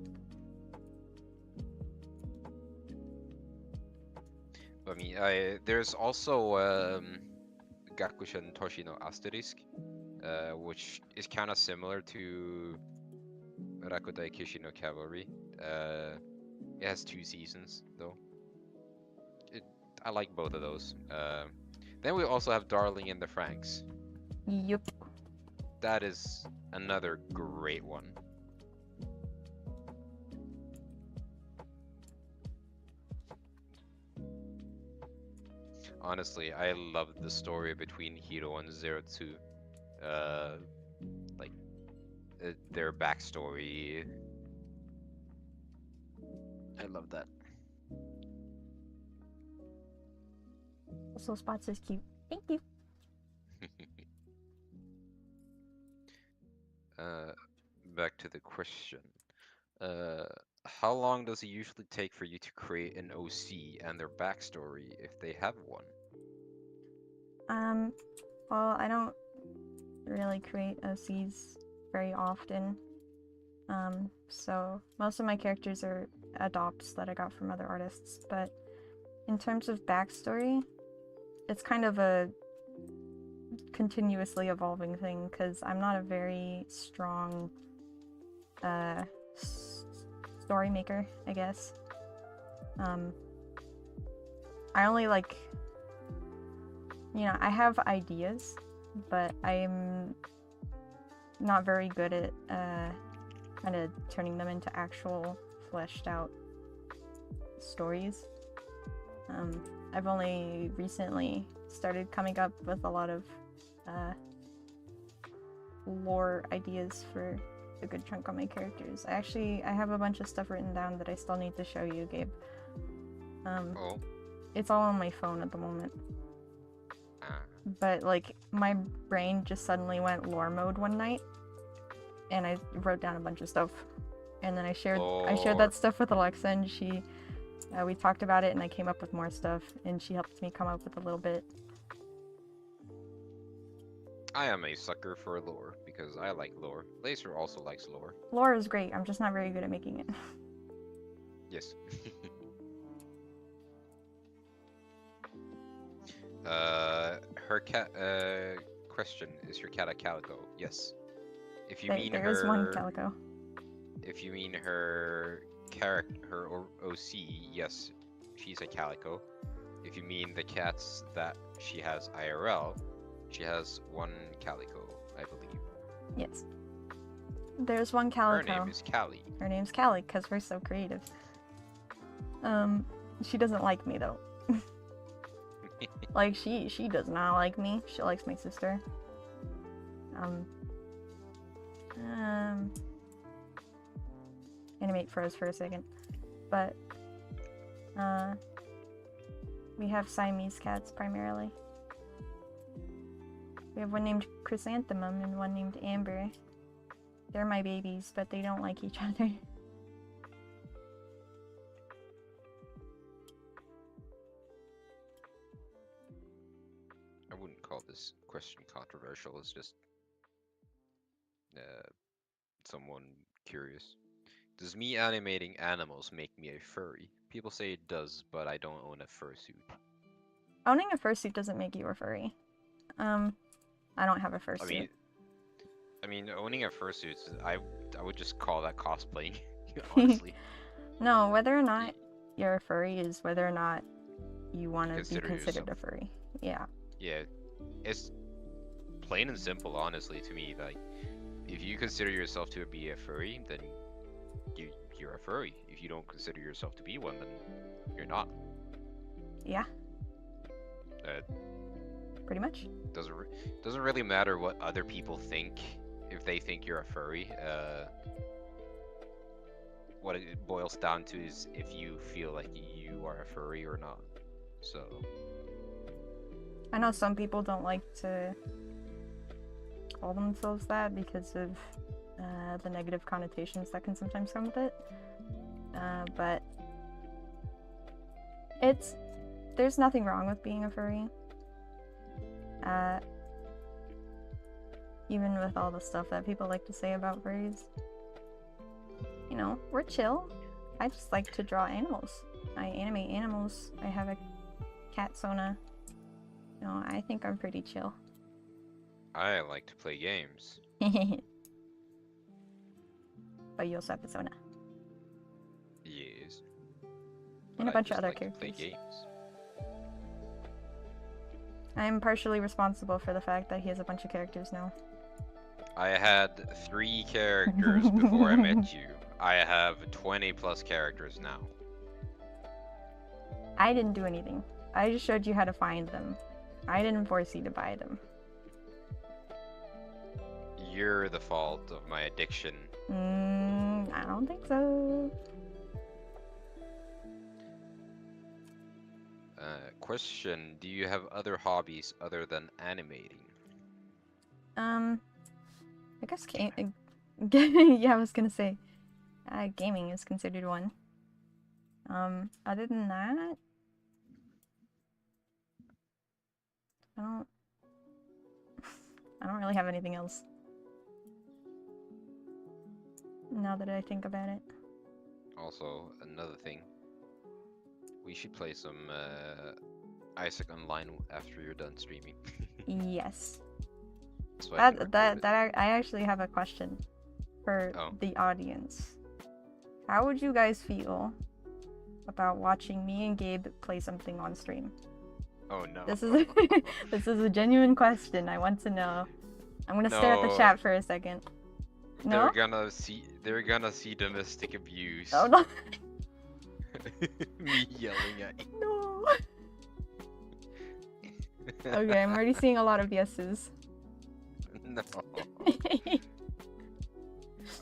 I mean, there's also Gakushan Toshi no Asterisk, which is kind of similar to Rakudai Kishi no Cavalry. It has 2 seasons, though. I like both of those. Then we also have Darling in the Franxx. Yup. That is another great one. Honestly, I loved the story between Hiro and Zero Two. Like their backstory. I love that. Also, Spots is cute. Thank you. Back to the question. How long does it usually take for you to create an OC and their backstory if they have one? Well, I don't really create OCs very often. So most of my characters are adopts that I got from other artists, but in terms of backstory, it's kind of a continuously evolving thing because I'm not a very strong story maker, I guess. I only I have ideas, but I'm not very good at kind of turning them into actual fleshed out stories. I've only recently started coming up with a lot of lore ideas for a good chunk of my characters. I have a bunch of stuff written down that I still need to show you, Gabe. It's all on my phone at the moment. But my brain just suddenly went lore mode one night, and I wrote down a bunch of stuff, and then I shared that stuff with Alexa, and we talked about it, and I came up with more stuff, and she helped me come up with a little bit. I am a sucker for lore because I like lore. Laser also likes lore. Lore is great. I'm just not very good at making it. Yes. Her cat. Question: is your cat a calico? Yes. If you mean there is one calico. If you mean her OC, yes, she's a calico. If you mean the cats that she has IRL, she has one calico, I believe. Yes. There's one calico. Her name is Callie. Her name's Callie, because we're so creative. She doesn't like me, though. She does not like me. She likes my sister. Animate froze for a second. But, we have Siamese cats, primarily. We have one named Chrysanthemum and one named Amber. They're my babies, but they don't like each other. I wouldn't call this question controversial. It's just someone curious. Does me animating animals make me a furry? People say it does, but I don't own a fursuit. Owning a fursuit doesn't make you a furry. I don't have a fursuit. I mean, owning a fursuit, I would just call that cosplaying, honestly. No, whether or not you're a furry is whether or not you want to be considered yourself a furry. Yeah. Yeah, it's plain and simple, honestly, to me. Like, if you consider yourself to be a furry, then you're a furry. If you don't consider yourself to be one, then you're not. Yeah. Pretty much. Doesn't really matter what other people think if they think you're a furry. What it boils down to is if you feel like you are a furry or not. So. I know some people don't like to call themselves that because of the negative connotations that can sometimes come with it. But there's nothing wrong with being a furry. Even with all the stuff that people like to say about furries. You know, we're chill. I just like to draw animals. I animate animals. I have a cat Sona. You know, I think I'm pretty chill. I like to play games. But you also have a Sona. Yes. And a bunch of other characters. Play games. I'm partially responsible for the fact that he has a bunch of characters now. I had 3 characters before I met you. I have 20 plus characters now. I didn't do anything. I just showed you how to find them. I didn't force you to buy them. You're the fault of my addiction. I don't think so. Question, do you have other hobbies other than animating? I guess yeah, I was gonna say, gaming is considered one. Other than that, I don't really have anything else. Now that I think about it. Also, another thing, we should play some Isaac Online after you're done streaming. Yes. So I actually have a question for the audience. How would you guys feel about watching me and Gabe play something on stream? Oh no. This is a genuine question. I want to know. I'm gonna stare at the chat for a second. No? They're gonna see domestic abuse. Oh no. Me yelling at you. No. Okay, I'm already seeing a lot of yeses. No.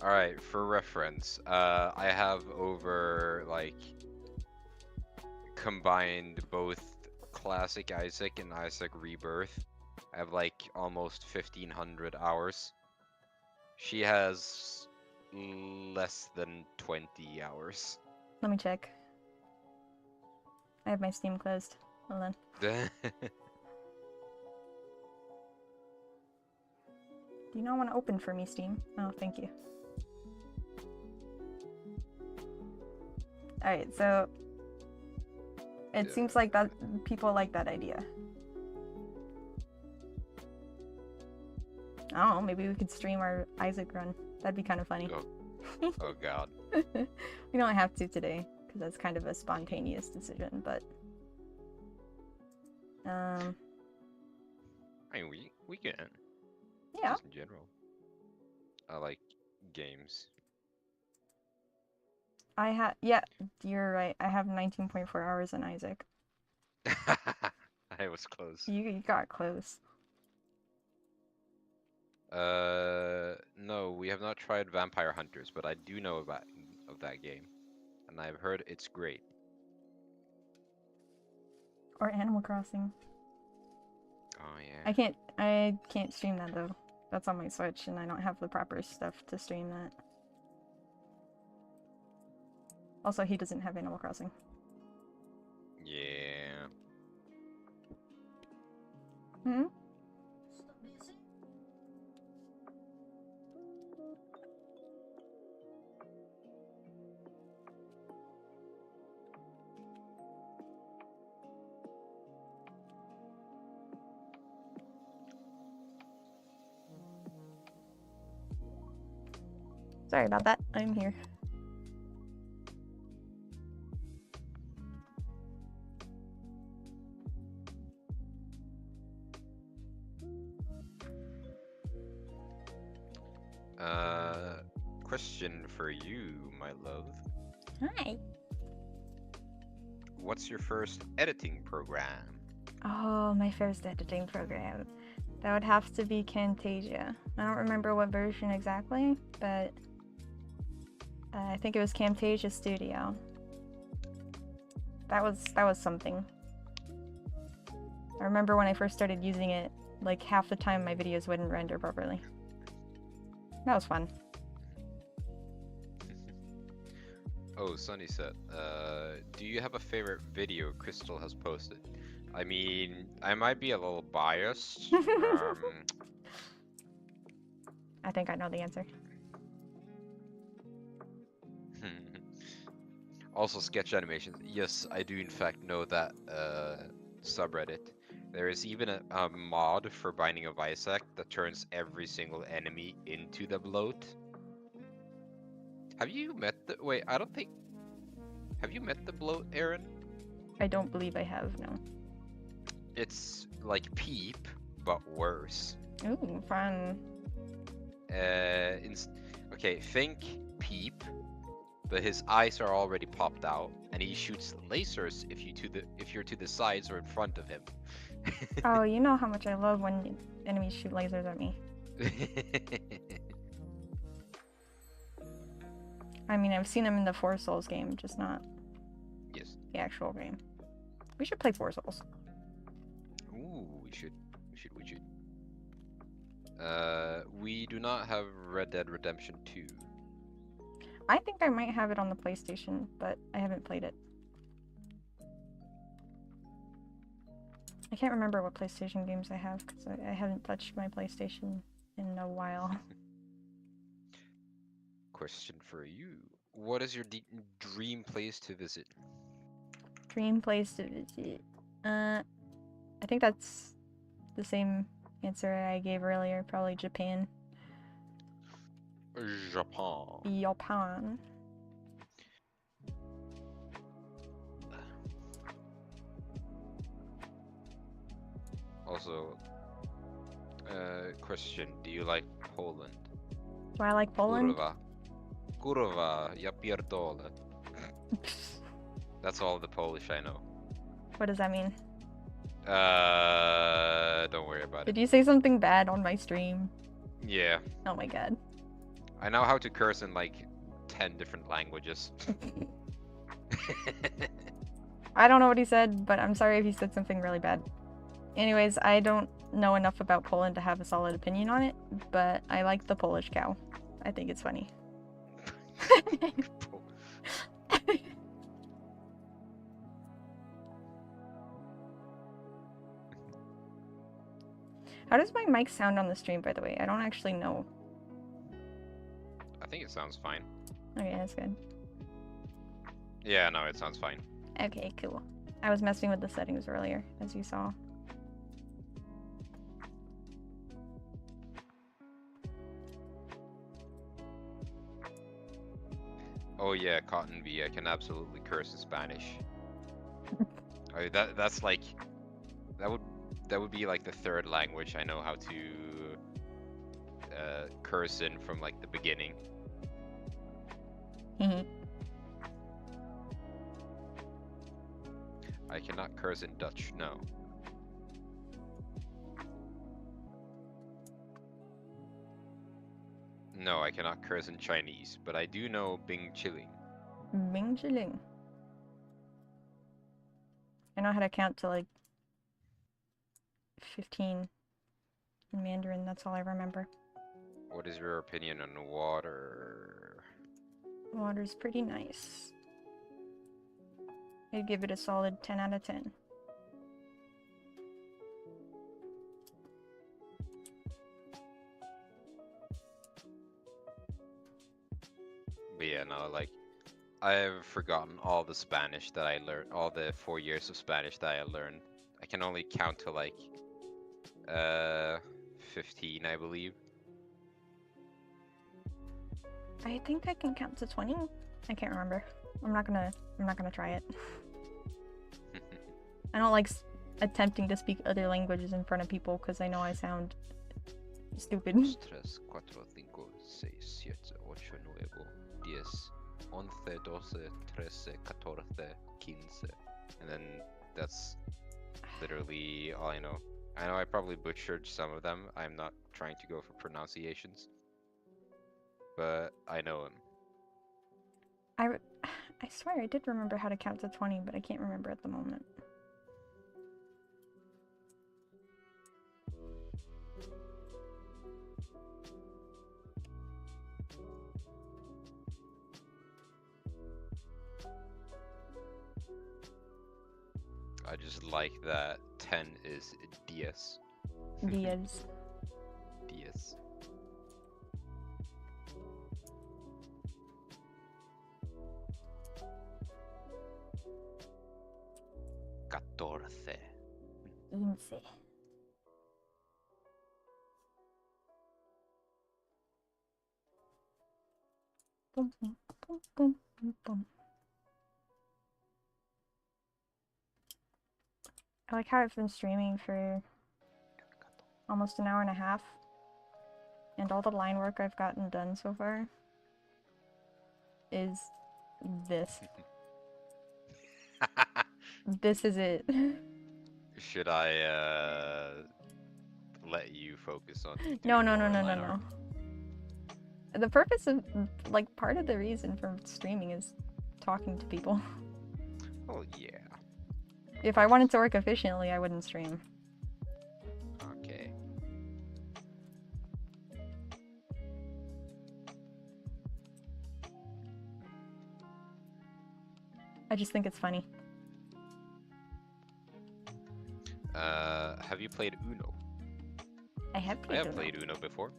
Alright, for reference, I have over, like, combined both Classic Isaac and Isaac Rebirth. I have, like, almost 1,500 hours. She has less than 20 hours. Let me check. I have my Steam closed. Hold on. Do you not want to open for me, Steam? Oh, thank you. Alright, so it seems like that people like that idea. I don't know, maybe we could stream our Isaac run. That'd be kind of funny. Oh god. We don't have to today, because that's kind of a spontaneous decision, but... I mean, we can. Yeah. Just in general. I like games. Yeah, you're right. I have 19.4 hours in Isaac. I was close. You got close. No, we have not tried Vampire Hunters, but I do know of that game, and I've heard it's great. Or Animal Crossing. Oh yeah. I can't stream that though. That's on my Switch and I don't have the proper stuff to stream that. Also, he doesn't have Animal Crossing. Yeah. Hmm? Sorry about that. I'm here. Question for you, my love. Hi. What's your first editing program? Oh, my first editing program. That would have to be Camtasia. I don't remember what version exactly, but I think it was Camtasia Studio. That was something. I remember when I first started using it, like half the time my videos wouldn't render properly. That was fun. Oh, Sunny said, do you have a favorite video Crystal has posted? I mean, I might be a little biased. I think I know the answer. Also, sketch animations. Yes, I do in fact know that subreddit. There is even a mod for Binding of Isaac that turns every single enemy into the bloat. Have you met the... Wait, I don't think... Have you met the bloat, Aaron? I don't believe I have, no. It's like Peep, but worse. Ooh, fun. Okay, think Peep, but his eyes are already popped out, and he shoots lasers if you're to the sides or in front of him. Oh, you know how much I love when enemies shoot lasers at me. I mean, I've seen him in the Four Souls game, just not Yes. the actual game. We should play Four Souls. Ooh, we should. We do not have Red Dead Redemption 2. I think I might have it on the PlayStation, but I haven't played it. I can't remember what PlayStation games I have, because I haven't touched my PlayStation in a while. Question for you. What is your dream place to visit? Dream place to visit. I think that's the same answer I gave earlier, probably Japan. Japan. Also, question, do you like Poland? Do I like Poland? Kurwa, ja pierdolę. That's all the Polish I know. What does that mean? Don't worry about it. Did you say something bad on my stream? Yeah. Oh my god. I know how to curse in like 10 different languages. I don't know what he said, but I'm sorry if he said something really bad. Anyways, I don't know enough about Poland to have a solid opinion on it, but I like the Polish cow. I think it's funny. How does my mic sound on the stream, by the way? I don't actually know. I think it sounds fine. Okay, that's good. Yeah, no, it sounds fine. Okay, cool. I was messing with the settings earlier, as you saw. Oh yeah, Cotton V, I can absolutely curse in Spanish. I mean, that's like that would be like the third language I know how to curse in from like the beginning. I cannot curse in Dutch, no. No, I cannot curse in Chinese, but I do know Bing Chilling. Bing Chilling. I know how to count to like 15 in Mandarin. That's all I remember. What is your opinion on water? Water's pretty nice. I'd give it a solid 10 out of 10. But yeah, no, like, I've forgotten all the Spanish that I learned, all the 4 years of Spanish that I learned. I can only count to like 15, I believe. I think I can count to 20. I can't remember. I'm not gonna try it. I don't like attempting to speak other languages in front of people because I know I sound stupid. 3, 4, 5, 6, 7, 8, 9, 10, 11, 12, 13, 14, 15. And then that's literally all I know. I know I probably butchered some of them. I'm not trying to go for pronunciations. But I know them. I swear I did remember how to count to 20, but I can't remember at the moment. I just like that 10 is diez. Diaz. Diez. Catorce. 15. Boom, boom, boom, boom, boom, boom. I like how I've been streaming for almost an hour and a half, and all the line work I've gotten done so far is this. This is it. Should I let you focus on No. doing more line art? The purpose of, like, part of the reason for streaming is talking to people. Oh yeah. If I wanted to work efficiently, I wouldn't stream. Okay. I just think it's funny. Have you played Uno? I have I played have Uno. played Uno before.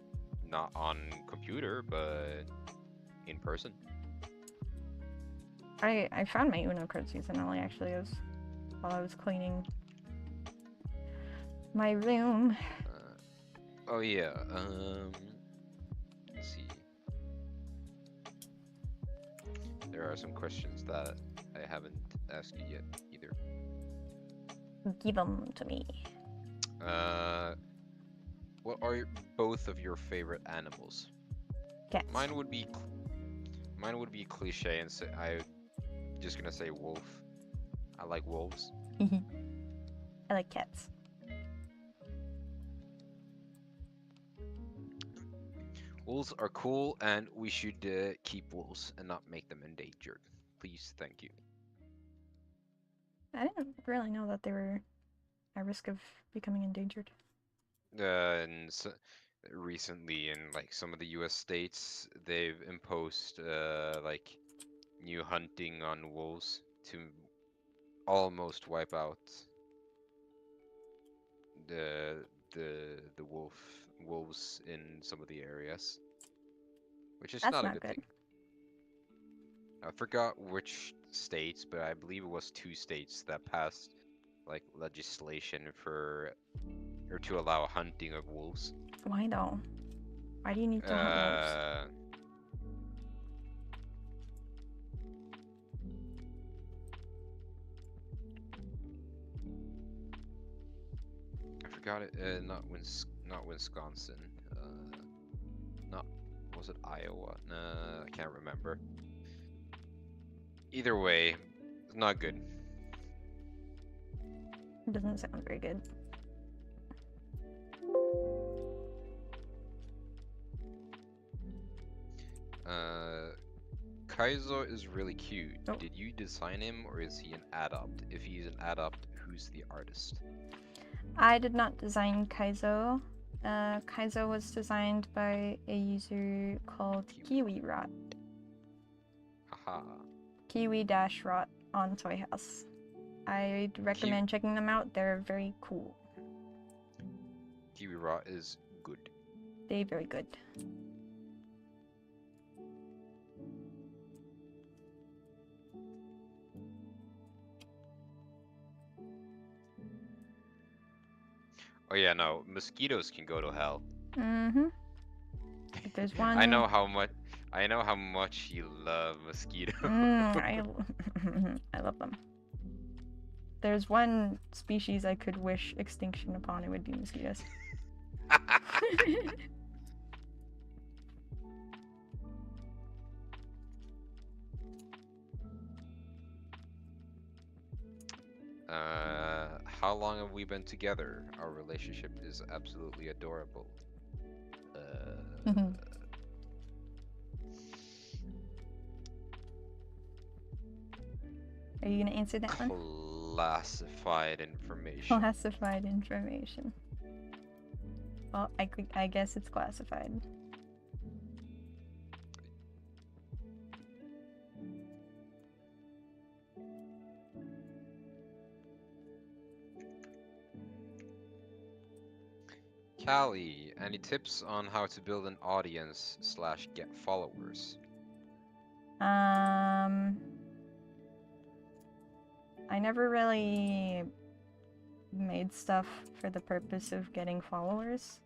Not on computer, but in person. I found my Uno card seasonally, actually. It was while I was cleaning my room. Oh yeah, let's see. There are some questions that I haven't asked you yet either. Give them to me. What are both of your favorite animals? Cats. Mine would be cliche and say I'm just gonna say wolf. I like wolves. I like cats. Wolves are cool, and we should keep wolves and not make them endangered. Please, thank you. I didn't really know that they were at risk of becoming endangered. And so, recently, in like some of the U.S. states, they've imposed like new hunting on wolves to almost wipe out the wolves in some of the areas, which is That's not a not good good. thing. I forgot which states, but I believe it was 2 states that passed like legislation for or to allow hunting of wolves. Why though? Why do you need to hunt wolves? I forgot it. Not Wisconsin. Was it Iowa? Nah, I can't remember. Either way, it's not good. It doesn't sound very good. Kaizo is really cute. Oh. Did you design him or is he an adopt? If he's an adopt, who's the artist? I did not design Kaizo. Kaizo was designed by a user called KiwiRot. Haha. Kiwi-Rot on Toy House. I'd recommend checking them out. They're very cool. KiwiRot is good. They're very good. Oh yeah, no, mosquitoes can go to hell. Mm-hmm. There's one. I know how much you love mosquitoes. I love them. There's one species I could wish extinction upon. It would be mosquitoes. How long have we been together? Our relationship is absolutely adorable. Are you gonna answer that one? Classified information. Classified information. Well, I guess it's classified. Callie, any tips on how to build an audience / get followers? I never really made stuff for the purpose of getting followers.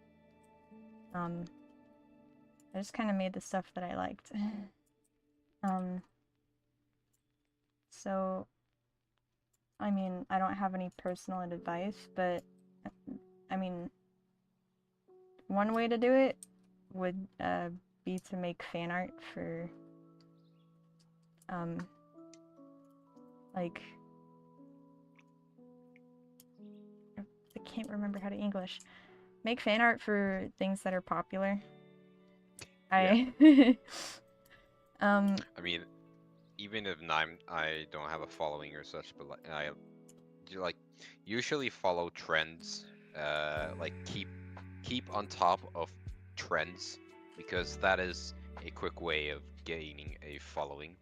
I just kind of made the stuff that I liked. So, I mean, I don't have any personal advice, but I mean, one way to do it would be to make fan art for like, I can't remember how to English. Make fan art for things that are popular. Yeah. I mean, even if I don't have a following or such, but like I usually follow trends. Like keep on top of trends, because that is a quick way of gaining a following.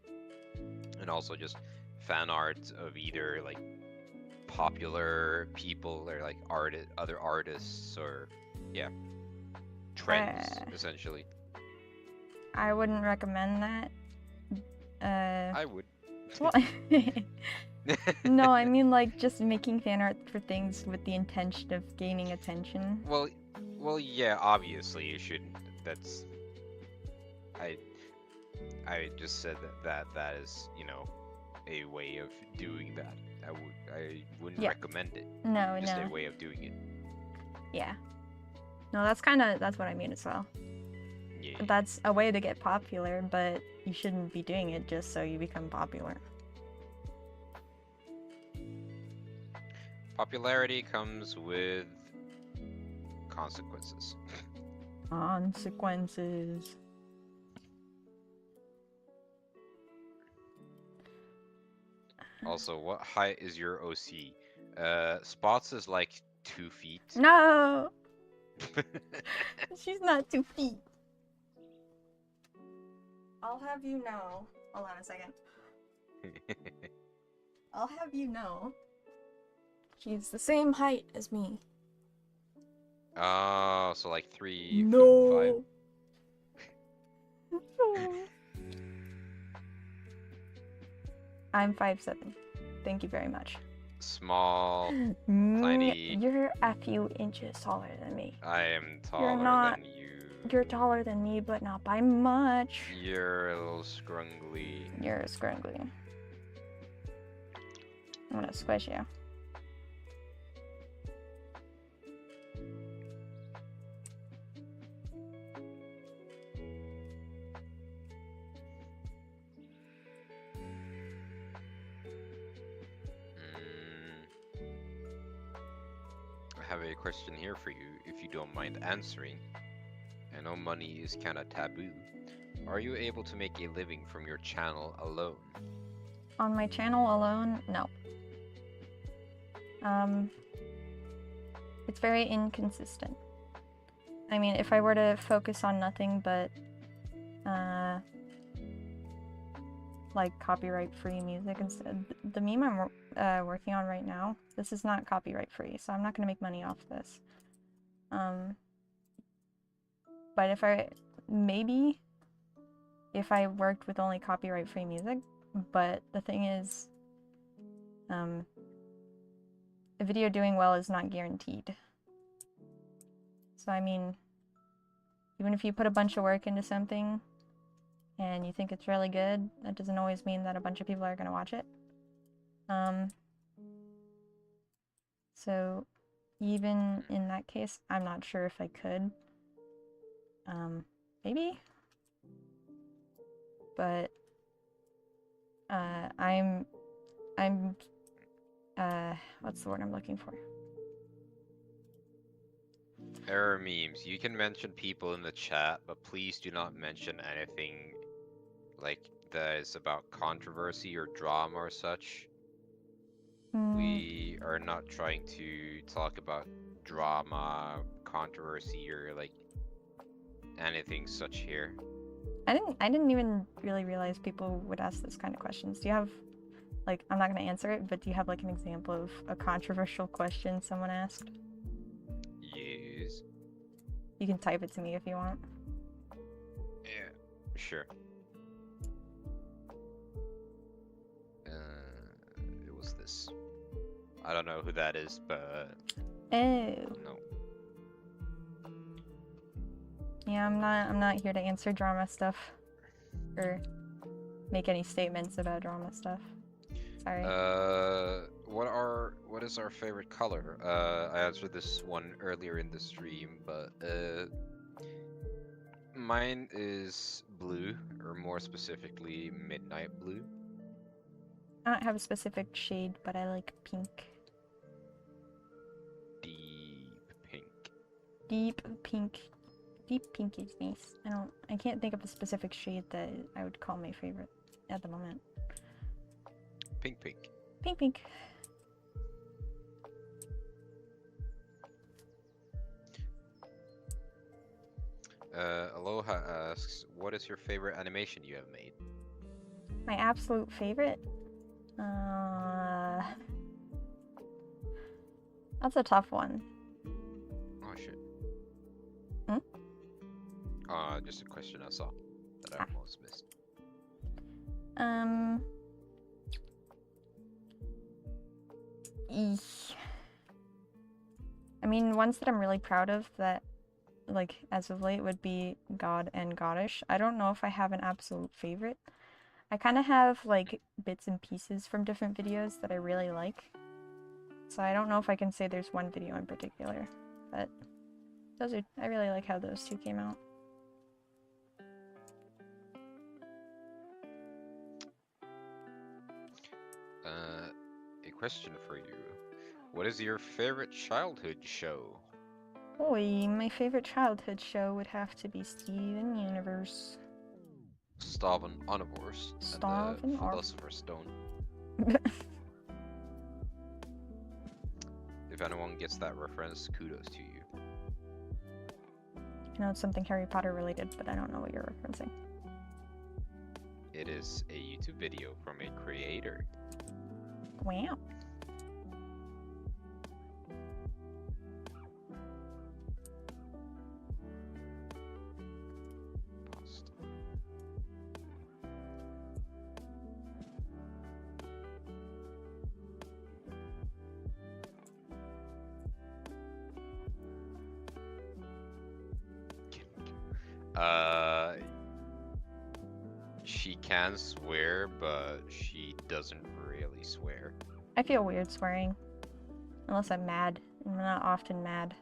And also just fan art of either like popular people or like other artists, or yeah, trends essentially. I wouldn't recommend that. I would. Well, no, I mean like just making fan art for things with the intention of gaining attention. Well, yeah, obviously you shouldn't. That's I just said that is, a way of doing that. I wouldn't recommend it. No, just no. a way of doing it. Yeah. No, that's what I mean as well. Yeah. That's a way to get popular, but you shouldn't be doing it just so you become popular. Popularity comes with consequences. Consequences. Also, what height is your OC? Spots is like 2 feet. No! She's not 2 feet. I'll have you know. Hold on a second. I'll have you know. She's the same height as me. Oh, so like 3 No. foot 5. I'm 5'7". Thank you very much. Small, tiny. You're a few inches taller than me. I am taller You're not. than you. You're taller than me, but not by much. You're a little scrungly. You're scrungly. I'm gonna squish you. I have a question here for you, if you don't mind answering. I know money is kinda taboo. Are you able to make a living from your channel alone? On my channel alone, no. It's very inconsistent. I mean, if I were to focus on nothing but like copyright-free music instead, the meme I'm working on right now, this is not copyright-free, so I'm not gonna make money off this. But if I worked with only copyright-free music, but the thing is, a video doing well is not guaranteed. So I mean, even if you put a bunch of work into something and you think it's really good, that doesn't always mean that a bunch of people are gonna watch it. So even in that case, I'm not sure if I could. Maybe? But what's the word I'm looking for? Error memes. You can mention people in the chat, but please do not mention anything like that is about controversy or drama or such. We are not trying to talk about drama, controversy, or like anything such here. I didn't even really realize people would ask this kind of questions. Do you have, like, I'm not gonna answer it, but do you have like an example of a controversial question someone asked? Yes. You can type it to me if you want. Yeah, sure. It was this. I don't know who that is, but no. Yeah, I'm not here to answer drama stuff or make any statements about drama stuff. Sorry. What is our favorite color? I answered this one earlier in the stream, but mine is blue, or more specifically midnight blue. I don't have a specific shade, but I like pink. Deep pink. Deep pink. Deep pink is nice. I can't think of a specific shade that I would call my favorite at the moment. Pink pink. Pink pink. Aloha asks, what is your favorite animation you have made? My absolute favorite? That's a tough one. Oh shit. Just a question I saw that I almost missed. I mean, ones that I'm really proud of that, like, as of late would be God and Goddish. I don't know if I have an absolute favorite. I kind of have, like, bits and pieces from different videos that I really like. So I don't know if I can say there's one video in particular, but I really like how those two came out. A question for you. What is your favorite childhood show? My favorite childhood show would have to be Steven Universe. Steven Universe and the Philosopher's Stone. If anyone gets that reference, kudos to you. I know it's something Harry Potter related, but I don't know what you're referencing. It is a YouTube video from a creator. Wow. She can swear, but she doesn't really swear. I feel weird swearing. Unless I'm mad. I'm not often mad.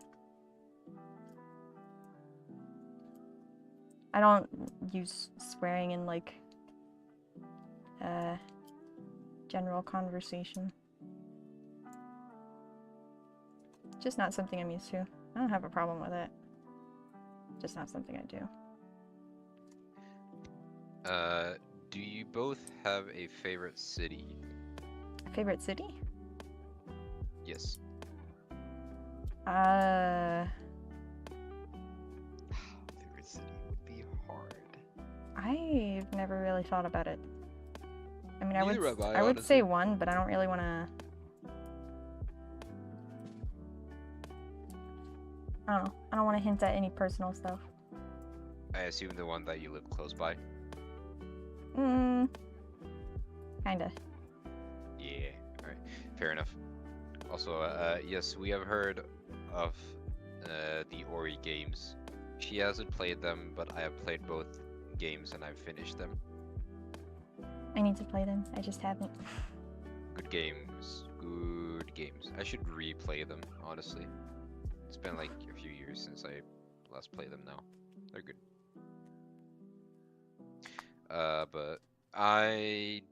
I don't use swearing in, like, general conversation. Just not something I'm used to. I don't have a problem with it. Just not something I do. Do you both have a favorite city? A favorite city? Yes. Favorite city would be hard. I've never really thought about it. I mean, Neither have I would honestly. say one, but I don't really want to. I don't know. I don't want to hint at any personal stuff. I assume the one that you live close by. Kinda. Yeah. All right. Fair enough. Also, yes, we have heard of the Ori games. She hasn't played them, but I have played both games and I've finished them. I need to play them. I just haven't. Good games. Good games. I should replay them, honestly. It's been like a few years since I last played them now. They're good. But I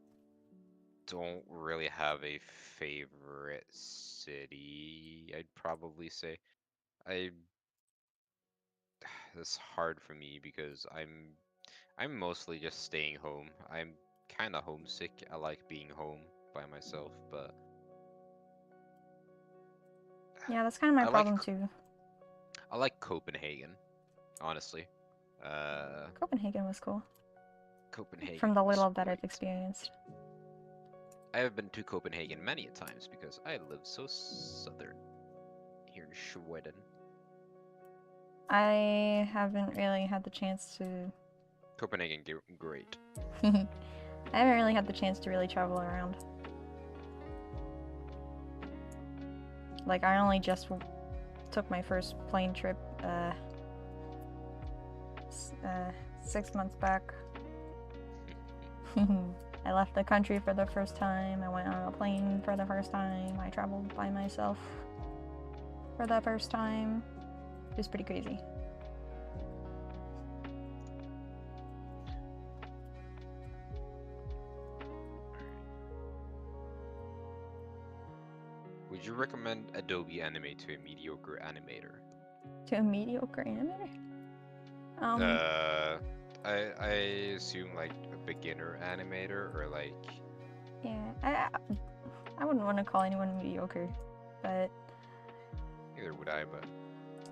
don't really have a favorite city, I'd probably say. It's hard for me because I'm mostly just staying home. I'm kind of homesick. I like being home by myself, but Yeah, that's kind of my problem too. I like Copenhagen, honestly. Copenhagen was cool. Copenhagen From the was little that great. I've experienced. I have been to Copenhagen many times because I live so southern here in Sweden. I haven't really had the chance to. Copenhagen, great. I haven't really had the chance to really travel around. Like, I only just took my first plane trip 6 months back. I left the country for the first time. I went on a plane for the first time. I traveled by myself for the first time. It was pretty crazy. Would you recommend Adobe Animate to a mediocre animator? To a mediocre animator? I assume like a beginner animator or like. Yeah, I wouldn't want to call anyone mediocre, but. Neither would I, but.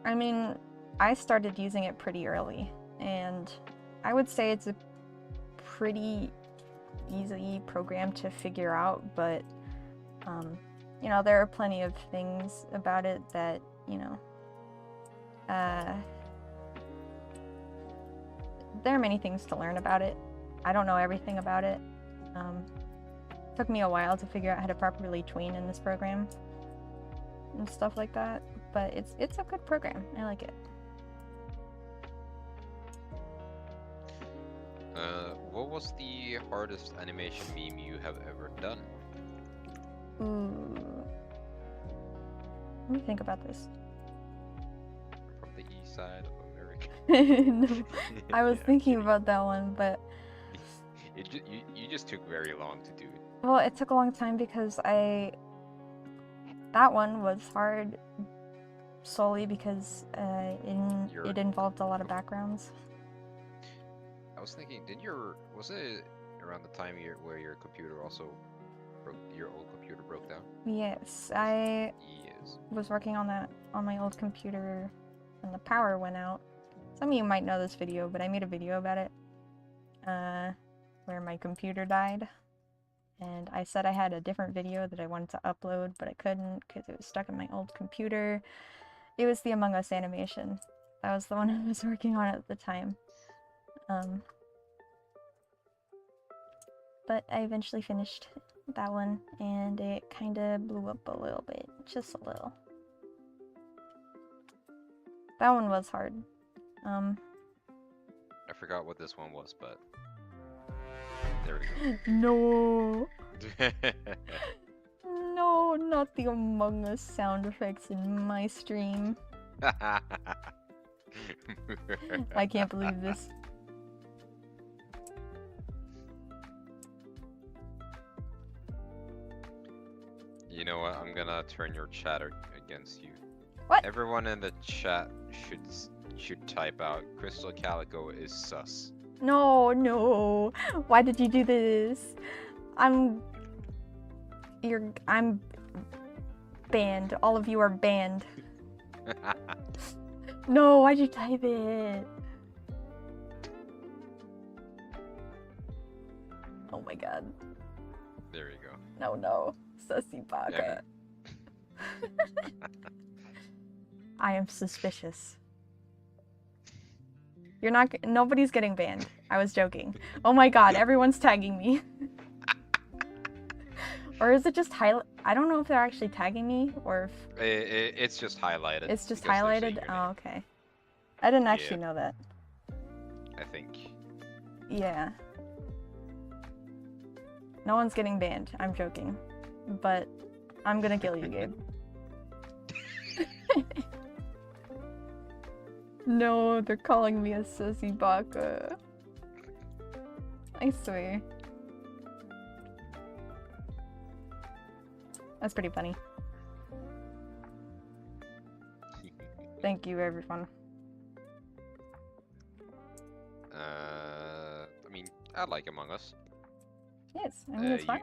I mean, I started using it pretty early, and I would say it's a pretty easy program to figure out, but you know, there are plenty of things about it that, you know, there are many things to learn about it. I don't know everything about it. Took me a while to figure out how to properly tween in this program and stuff like that, but it's a good program. I like it. What was the hardest animation meme you have ever done? Ooh. Let me think about this. From the east side of America. No, I was thinking about that one, but you just took very long to do it. Well, it took a long time because that one was hard solely because it involved a lot of backgrounds. I was thinking, was it around the time where your computer also your old computer broke down? Yes, I was working on that on my old computer and the power went out. Some of you might know this video, but I made a video about it where my computer died. And I said I had a different video that I wanted to upload, but I couldn't because it was stuck in my old computer. It was the Among Us animation. That was the one I was working on at the time. But I eventually finished that one, and it kind of blew up a little bit. Just a little. That one was hard. I forgot what this one was, but there we go. No. No, not the Among Us sound effects in my stream. I can't believe this. You know what? I'm gonna turn your chat against you. What? Everyone in the chat should type out Crystal Calico is sus. No. Why did you do this? I'm banned. All of you are banned. No, why'd you type it? Oh my god. There you go. No. Sussy baka. I am suspicious. You're not. Nobody's getting banned. I was joking. Oh my god, everyone's tagging me. Or is it just highlight? I don't know if they're actually tagging me or if It's just highlighted. it's just because they're highlighted. saying your Oh, name. okay. I didn't Yeah. actually know that. I think. Yeah. No one's getting banned. I'm joking. But I'm gonna kill you, Gabe. No, they're calling me a sissy baka. I swear. That's pretty funny. Thank you, everyone. I mean, I like Among Us. Yes, I mean it's fun.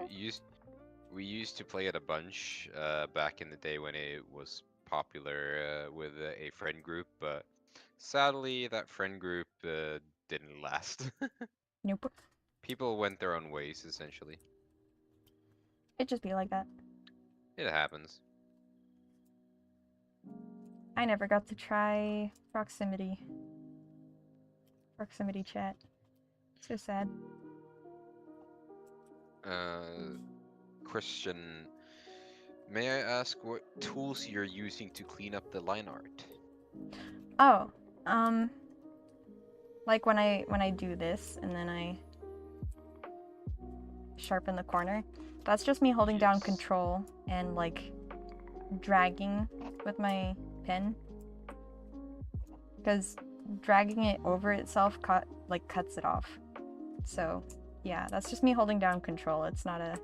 We used to play it a bunch back in the day when it was popular with a friend group, but sadly that friend group didn't last. Nope. People went their own ways, essentially. It just be like that. It happens. I never got to try proximity. Proximity chat. So sad. Christian, may I ask what tools you're using to clean up the line art? Oh, like when I do this and then I sharpen the corner, that's just me holding down Control and like dragging with my pen, because dragging it over itself cuts it off. So yeah, that's just me holding down Control. It's not a,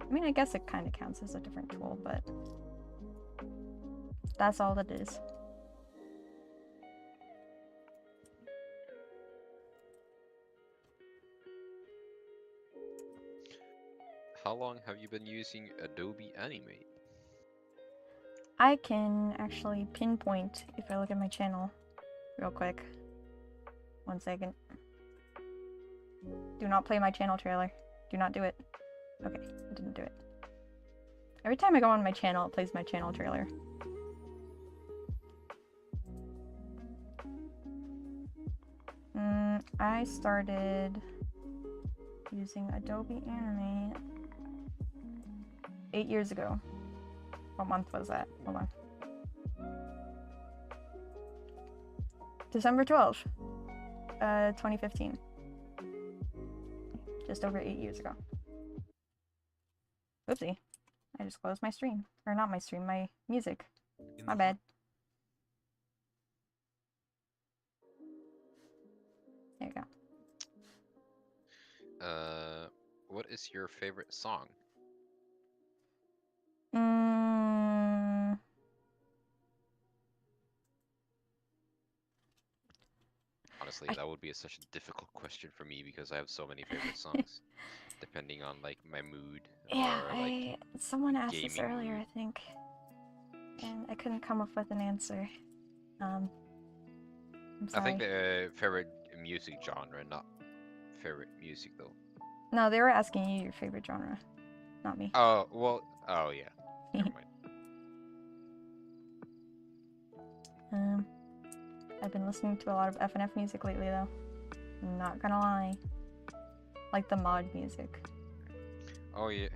I mean, I guess it kind of counts as a different tool, but that's all it is. How long have you been using Adobe Animate? I can actually pinpoint if I look at my channel real quick. 1 second. Do not play my channel trailer. Do not do it. Okay, I didn't do it. Every time I go on my channel, it plays my channel trailer. I started using Adobe Animate 8 years ago. What month was that? Hold on. December 12th, 2015. Just over 8 years ago. Oopsie. I just closed my stream. Or not my stream, my music. My bad. There you go. What is your favorite song? Honestly, that would be such a difficult question for me because I have so many favorite songs, depending on like my mood. Yeah, or, like, someone asked this gaming earlier, mood. I think, and I couldn't come up with an answer. I'm I think sorry. the favorite music genre, not favorite music though. No, they were asking you your favorite genre, not me. Oh well. Oh yeah. Never mind. I've been listening to a lot of FNF music lately, though. I'm not gonna lie. Like the mod music. Oh yeah.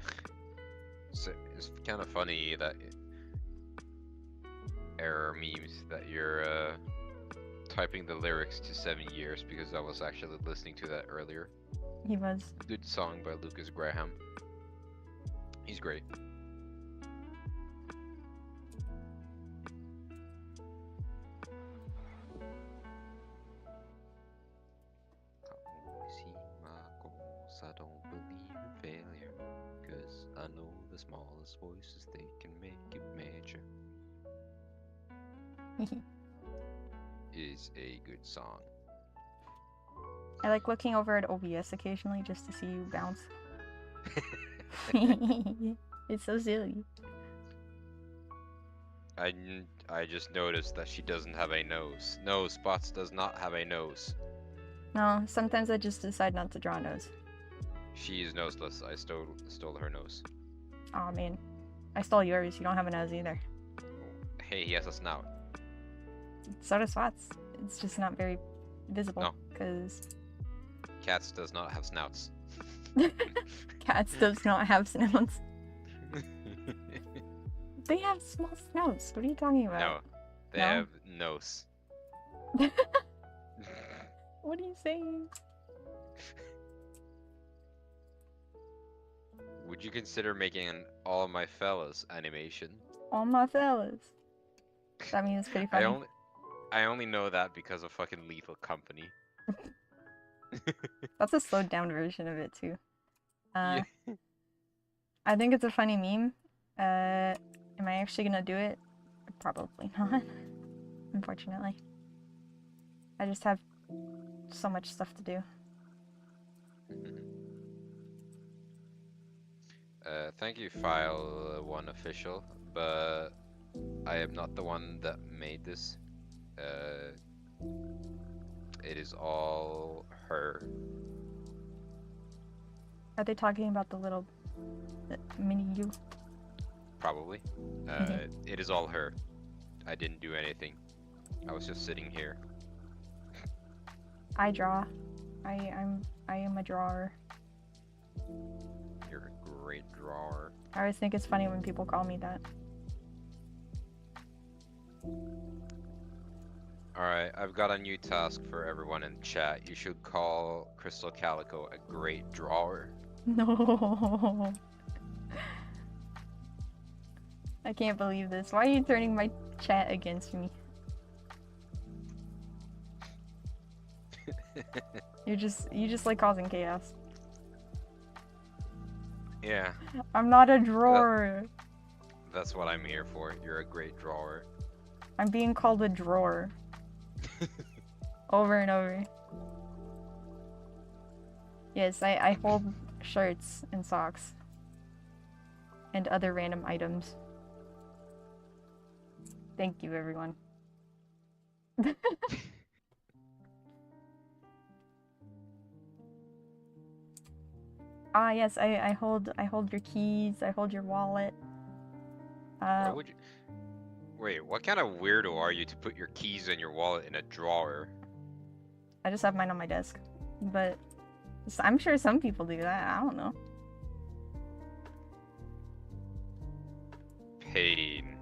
So it's kind of funny that error memes that you're typing the lyrics to 7 years, because I was actually listening to that earlier. He was. Good song by Lucas Graham. He's great. I don't believe in failure, 'cause I know the smallest voices, they can make it major. Is a good song. I like looking over at OBS occasionally just to see you bounce. It's so silly. I just noticed that she doesn't have a nose. No, Spots does not have a nose. No, sometimes I just decide not to draw a nose. She is noseless. I stole her nose. Aw, man. I stole yours. You don't have a nose either. Hey, he has a snout. So does Spots. It's just not very visible. No. Because Cats does not have snouts. cats does not have snouts. They have small snouts. What are you talking No, about? they No? have nose. What are you saying? Would you consider making an All My Fellas animation? All my fellas. That means pretty funny. I only know that because of fucking Lethal Company. That's a slowed down version of it too. Yeah. I think it's a funny meme. Am I actually gonna do it? Probably not. Unfortunately. I just have so much stuff to do. Thank you, File 1 official, but I am not the one that made this. It is all her. Are they talking about the little mini you? Probably. It is all her. I didn't do anything. I was just sitting here. I draw. I am a drawer. You're a great drawer. I always think it's funny when people call me that. Alright, I've got a new task for everyone in chat. You should call Crystal Calico a great drawer. No. I can't believe this. Why are you turning my chat against me? You just like causing chaos. Yeah. I'm not a drawer. That's what I'm here for. You're a great drawer. I'm being called a drawer. Over and over. Yes, I hold shirts and socks. And other random items. Thank you, everyone. Ah, yes, I hold your keys, I hold your wallet. Why would you... Wait, what kind of weirdo are you to put your keys and your wallet in a drawer? I just have mine on my desk. But I'm sure some people do that, I don't know. Pain.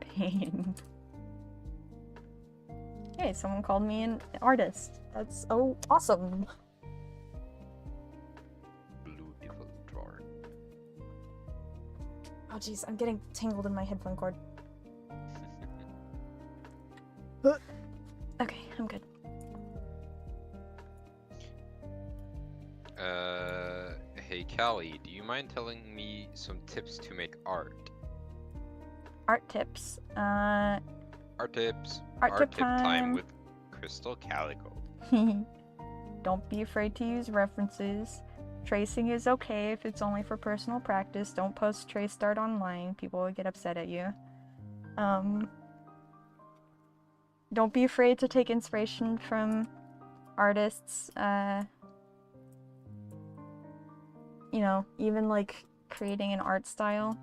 Pain. Hey, someone called me an artist. That's so awesome. Beautiful drawer. Oh jeez, I'm getting tangled in my headphone cord. Okay, I'm good. Hey Callie, do you mind telling me some tips to make art? Art tips. Art tips. Art tip tip time time. with Crystal Calico. Don't be afraid to use references. Tracing is okay if it's only for personal practice. Don't post trace art online. People will get upset at you. Don't be afraid to take inspiration from artists. You know, even like creating an art style.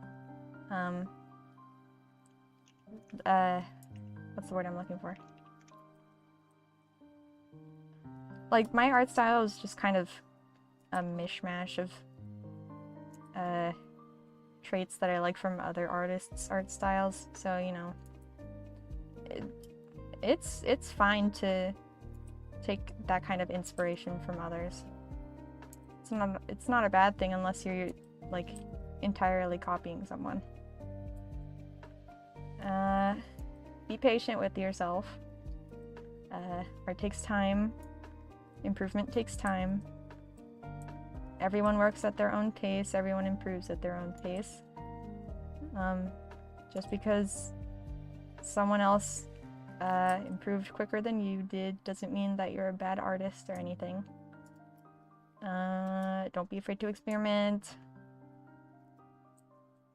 What's the word I'm looking for? Like, my art style is just kind of a mishmash of traits that I like from other artists' art styles. So, you know, it's fine to take that kind of inspiration from others. It's not a bad thing unless you're like entirely copying someone. Be patient with yourself. Art takes time. Improvement takes time. Everyone works at their own pace. Everyone improves at their own pace. Just because someone else improved quicker than you did doesn't mean that you're a bad artist or anything. Don't be afraid to experiment.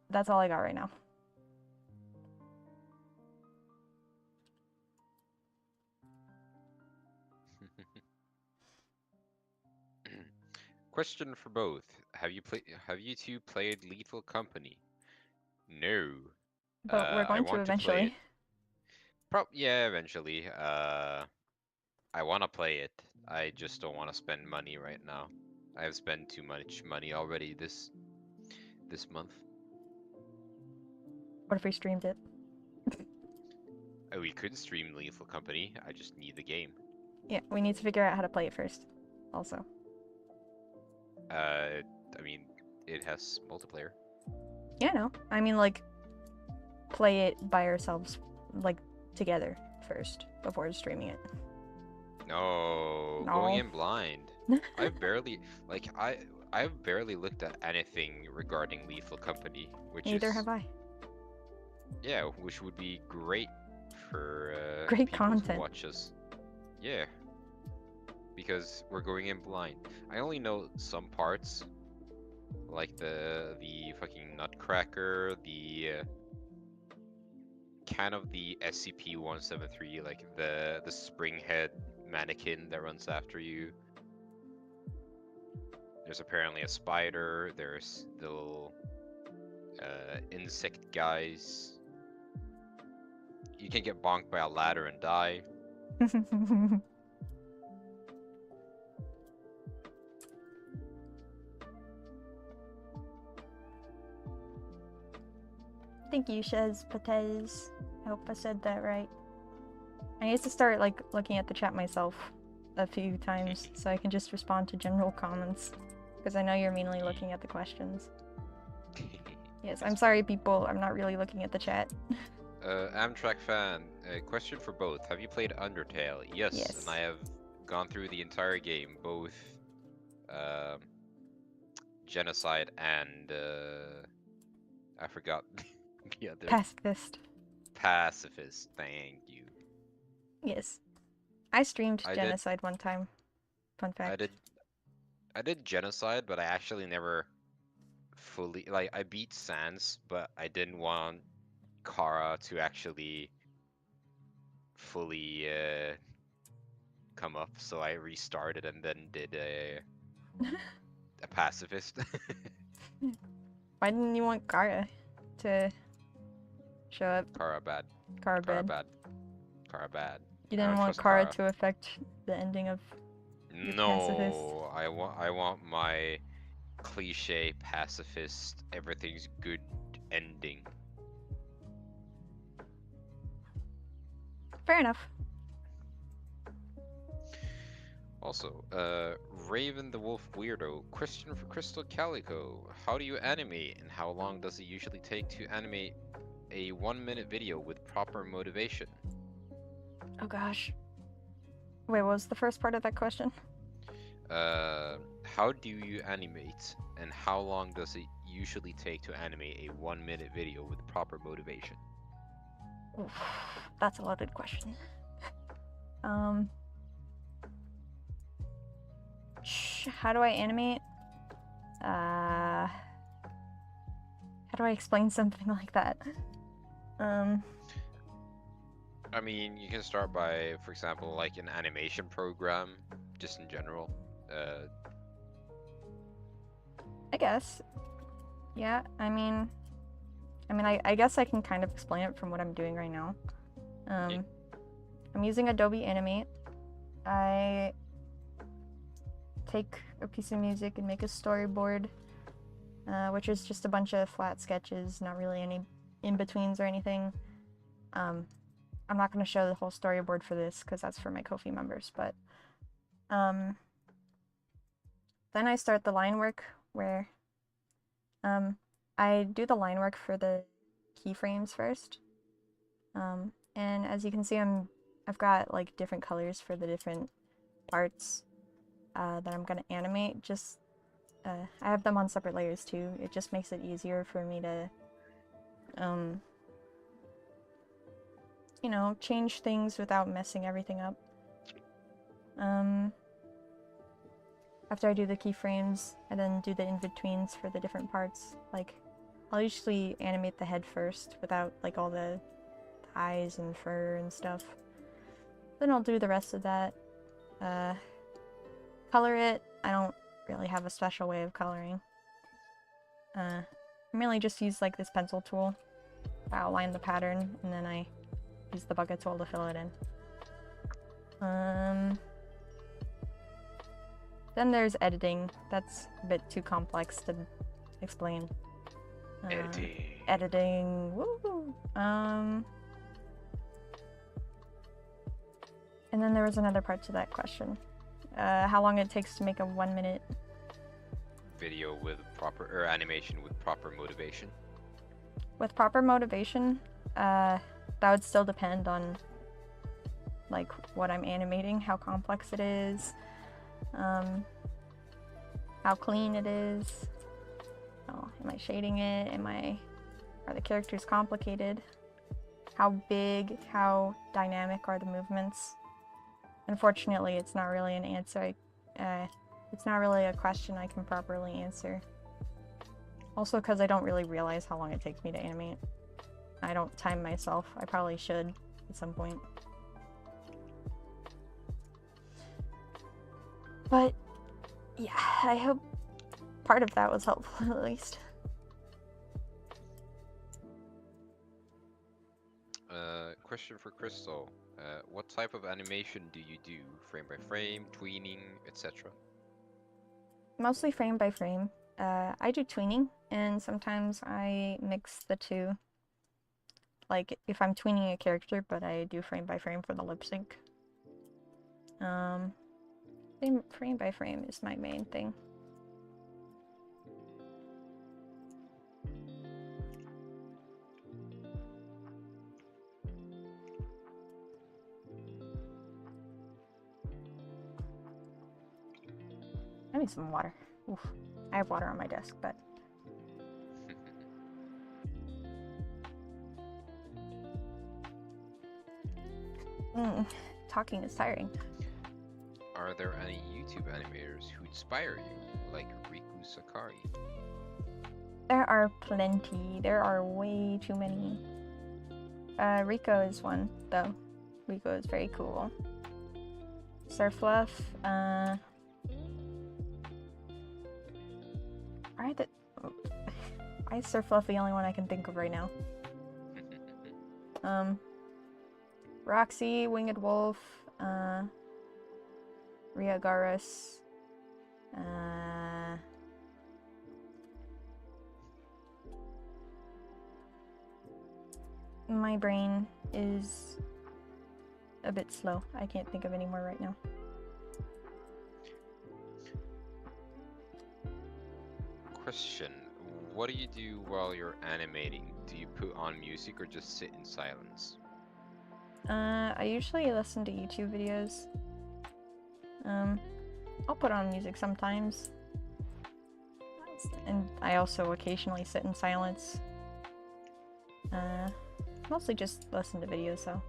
That's all I got right now. Question for both. Have you two played Lethal Company? No. But we're I going to want to play it. eventually. Yeah, eventually. I want to play it. I just don't want to spend money right now. I have spent too much money already this month. What if we streamed it? Oh, we could stream Lethal Company. I just need the game. Yeah, we need to figure out how to play it first. Also. I mean, it has multiplayer. Yeah, no. I mean, like, play it by ourselves, like, together first before streaming it. No, going in blind. I've barely looked at anything regarding Lethal Company, which Neither is have I. yeah, which would be great for Great people content. to watch us. Yeah, because we're going in blind. I only know some parts, like the fucking Nutcracker, the kind of the SCP-173, like the spring head mannequin that runs after you. There's apparently a spider. There's the little insect guys. You can get bonked by a ladder and die. Thank you, Shez Patez. I hope I said that right. I need to start, like, looking at the chat myself a few times so I can just respond to general comments. Because I know you're mainly looking at the questions. Yes, I'm sorry, people. I'm not really looking at the chat. Amtrak fan, a question for both. Have you played Undertale? Yes. And I have gone through the entire game, both Genocide and I forgot the other. Pacifist. Pacifist, thank you. Yes. I streamed Genocide one time. Fun fact. I did Genocide, but I actually never fully, like, I beat Sans, but I didn't want Kara to actually fully come up, so I restarted and then did a pacifist. Why didn't you want Kara to show up? Kara bad. Kara Kara bad. bad. Kara bad. You didn't want Kara to affect the ending of your pacifist? No, I want my cliche pacifist, everything's good ending. Fair enough. Also, Raven the Wolf Weirdo, question for Crystal Calico. How do you animate, and how long does it usually take to animate a 1-minute video with proper motivation? Oh gosh. Wait, what was the first part of that question? How do you animate, and how long does it usually take to animate a 1-minute video with proper motivation? Oof, that's a loaded question. How do I animate? How do I explain something like that? I mean, you can start by, for example, like an animation program, just in general. I guess. Yeah, I mean, I guess I can kind of explain it from what I'm doing right now. I'm using Adobe Animate. I take a piece of music and make a storyboard, which is just a bunch of flat sketches, not really any in-betweens or anything. I'm not going to show the whole storyboard for this because that's for my Ko-fi members, but then I start the line work where I do the line work for the keyframes first. And as you can see, I've got like different colors for the different parts that I'm gonna animate. Just I have them on separate layers too. It just makes it easier for me to you know, change things without messing everything up. After I do the keyframes, I then do the in-betweens for the different parts. Like, I'll usually animate the head first without like all the eyes and fur and stuff. Then I'll do the rest of that. Color it. I don't really have a special way of coloring. I mainly just use like this pencil tool to outline the pattern, and then I use the bucket tool to fill it in. Then there's editing. That's a bit too complex to explain. Editing. Woo! And then there was another part to that question. How long it takes to make a 1 minute video with proper, or animation with proper motivation? With proper motivation, that would still depend on like what I'm animating, how complex it is, how clean it is. Oh, am I shading it? Are the characters complicated? How big, how dynamic are the movements? Unfortunately, it's not really an answer. It's not really a question I can properly answer. Also because I don't really realize how long it takes me to animate. I don't time myself. I probably should at some point. But yeah, I hope part of that was helpful at least. Question for Crystal. What type of animation do you do? Frame by frame, tweening, etc.? Mostly frame by frame. I do tweening, and sometimes I mix the two. Like if I'm tweening a character, but I do frame by frame for the lip sync. Frame by frame is my main thing. I need some water. Oof. I have water on my desk, but... Talking is tiring. Are there any YouTube animators who inspire you, like Riku Sakari? There are plenty. There are way too many. Rico is one, though. Rico is very cool. Surfluff, why is Surfluff the only one I can think of right now? Roxy, Winged Wolf, Ria Garus, my brain is a bit slow. I can't think of any more right now. Question. What do you do while you're animating? Do you put on music or just sit in silence? I usually listen to YouTube videos. I'll put on music sometimes. And I also occasionally sit in silence. Mostly just listen to videos, though.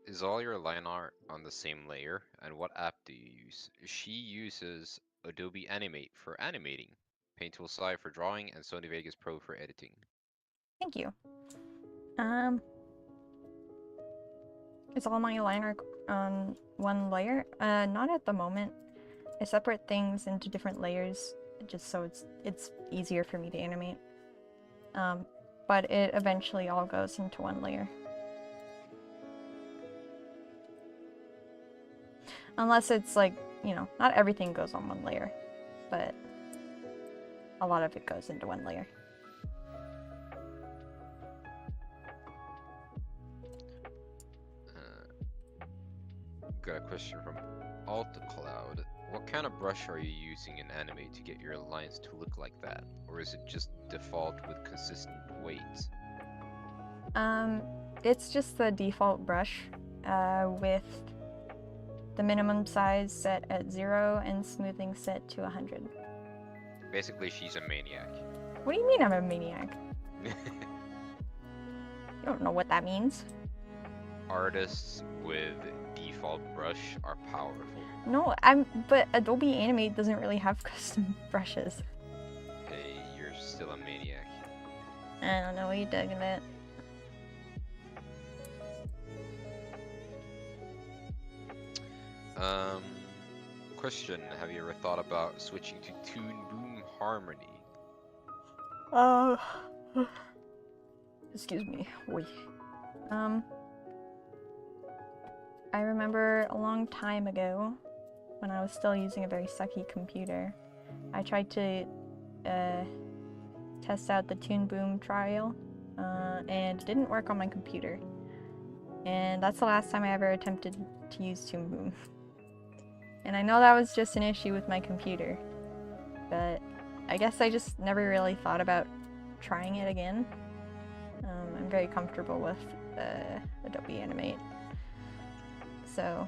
Is all your line art on the same layer? And what app do you use? She uses Adobe Animate for animating, Tool SAI for drawing, and Sony Vegas Pro for editing. Thank you. Is all my line art on one layer? Not at the moment. I separate things into different layers just so it's easier for me to animate. But it eventually all goes into one layer. Unless it's like, you know, not everything goes on one layer, but a lot of it goes into one layer. Got a question from AltaCloud. What kind of brush are you using in Animate to get your lines to look like that? Or is it just default with consistent weights? It's just the default brush with the minimum size set at 0 and smoothing set to 100. Basically, she's a maniac. What do you mean I'm a maniac? You don't know what that means. artists with default brush are powerful. No, but Adobe Animate doesn't really have custom brushes. Hey, you're still a maniac. I don't know what you're talking about. Question, have you ever thought about switching to Toon Boom Harmony? Excuse me. Wait. I remember a long time ago, when I was still using a very sucky computer, I tried to test out the Toon Boom trial, and it didn't work on my computer. And that's the last time I ever attempted to use Toon Boom. And I know that was just an issue with my computer, but I guess I just never really thought about trying it again. I'm very comfortable with Adobe Animate. So,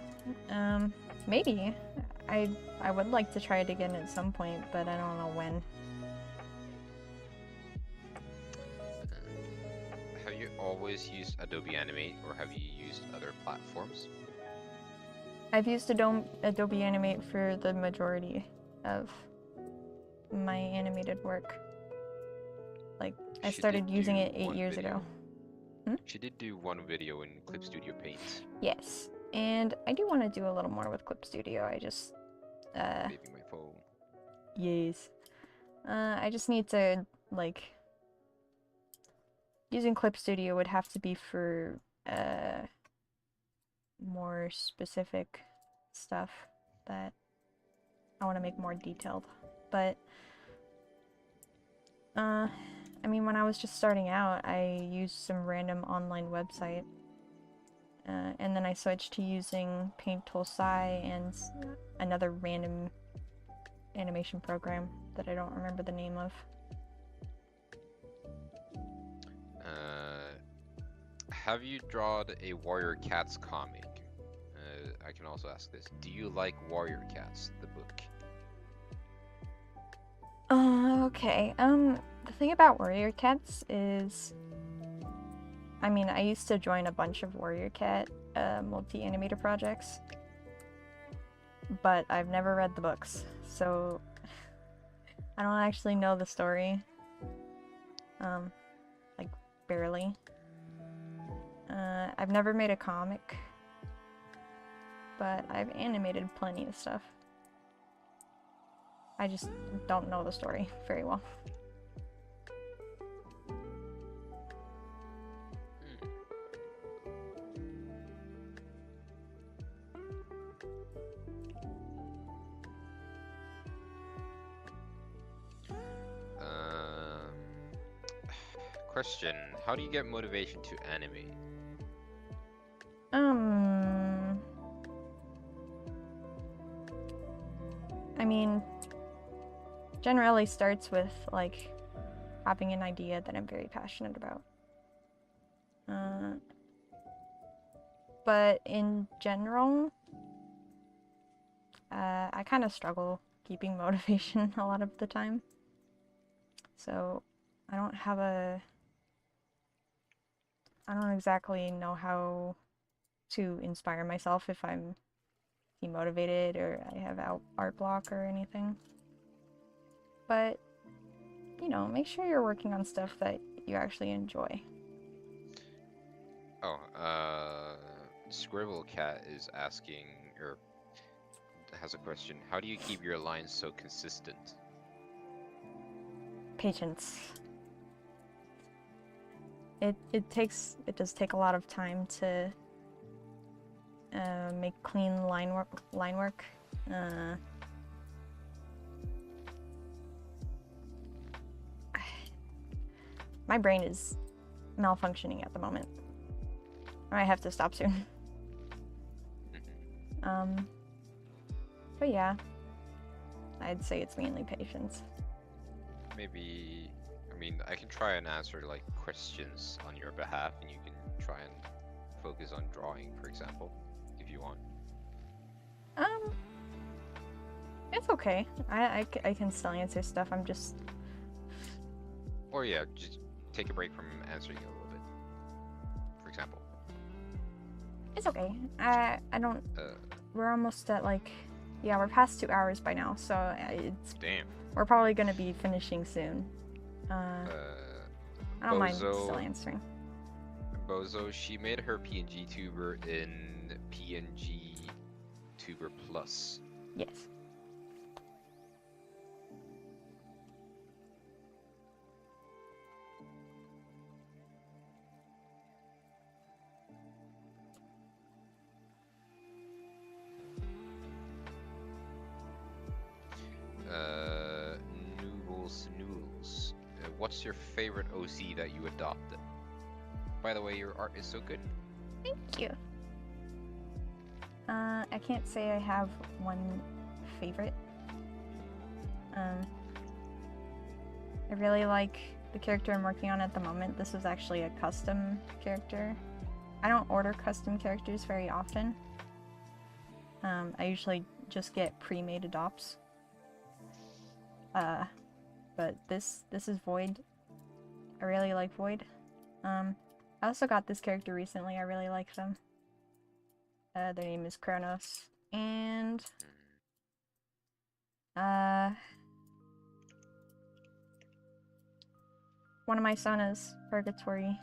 maybe. I would like to try it again at some point, but I don't know when. Have you always used Adobe Animate, or have you used other platforms? I've used Adobe Animate for the majority of my animated work. Like, I started using it 8 years ago. She did do one video in Clip Studio Paint. Yes, and I do want to do a little more with Clip Studio. I just Maybe my phone. Yes. I just need to, like, using Clip Studio would have to be for more specific stuff that I want to make more detailed. But I mean, when I was just starting out, I used some random online website, and then I switched to using Tool SAI and another random animation program that I don't remember the name of. Have you drawn a Warrior Cats comic? I can also ask this. Do you like Warrior Cats, the book? Okay. The thing about Warrior Cats is, I mean, I used to join a bunch of Warrior Cat multi-animator projects, but I've never read the books, so I don't actually know the story. Like, barely. I've never made a comic, but I've animated plenty of stuff. I just don't know the story very well. Question, how do you get motivation to animate? I mean, generally starts with, like, having an idea that I'm very passionate about. But in general, I kind of struggle keeping motivation a lot of the time. So I don't exactly know how to inspire myself if I'm demotivated or I have art block or anything. But, you know, make sure you're working on stuff that you actually enjoy. Oh, Scribble Cat is asking, or has a question. How do you keep your lines so consistent? Patience. It does take a lot of time to make clean line work. My brain is malfunctioning at the moment. I might have to stop soon. But yeah, I'd say it's mainly patience. Maybe, I mean, I can try and answer like questions on your behalf, and you can try and focus on drawing, for example, if you want. It's okay. I can still answer stuff. I'm just... Or yeah, just take a break from answering it a little bit, for example. It's okay. I don't. We're almost at like, yeah, we're past 2 hours by now, so it's. Damn. We're probably gonna be finishing soon. I don't mind still answering. Bozo, she made her PNG tuber in PNG Tuber Plus. Yes. Noodles. What's your favorite OC that you adopted? By the way, your art is so good. Thank you. I can't say I have one favorite. I really like the character I'm working on at the moment. This is actually a custom character. I don't order custom characters very often. I usually just get pre-made adopts. But this is Void. I really like Void. I also got this character recently. I really like them. Their name is Kronos. And one of my sonas, Purgatory,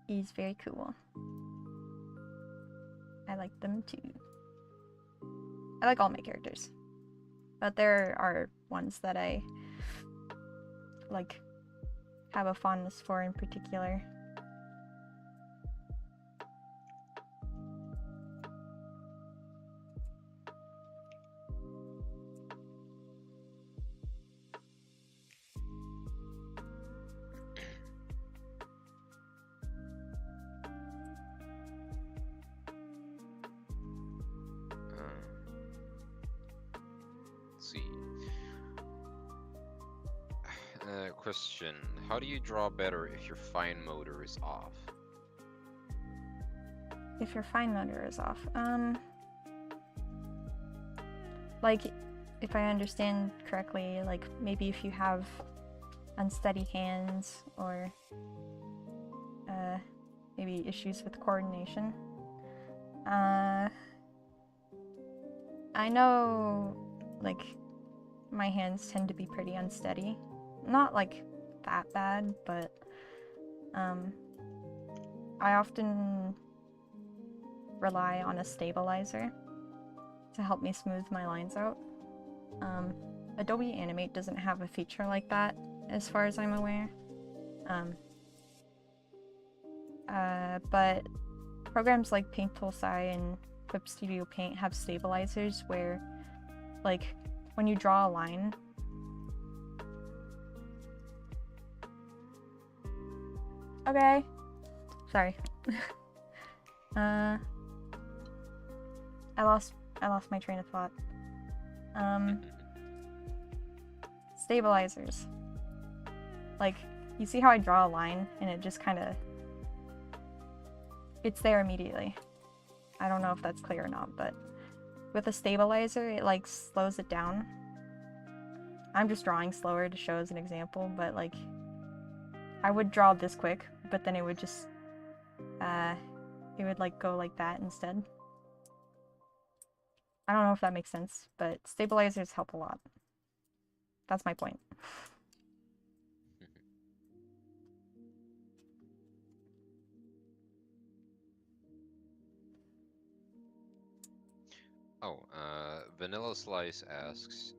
is very cool. I like them too. I like all my characters. But there are ones that I like have a fondness for in particular. Question: how do you draw better if your fine motor is off? If your fine motor is off, like, if I understand correctly, like maybe if you have unsteady hands or maybe issues with coordination. I know, like, my hands tend to be pretty unsteady. Not like that bad, but I often rely on a stabilizer to help me smooth my lines out. Adobe Animate doesn't have a feature like that, as far as I'm aware. But programs like Tool SAI and Clip Studio Paint have stabilizers where, like, when you draw a line, okay, sorry. I lost my train of thought. Stabilizers. Like, you see how I draw a line and it just kind of, it's there immediately. I don't know if that's clear or not, but with a stabilizer, it like slows it down. I'm just drawing slower to show as an example, but like, I would draw this quick, but then it would just, it would like go like that instead. I don't know if that makes sense, but stabilizers help a lot. That's my point. Vanilla Slice asks,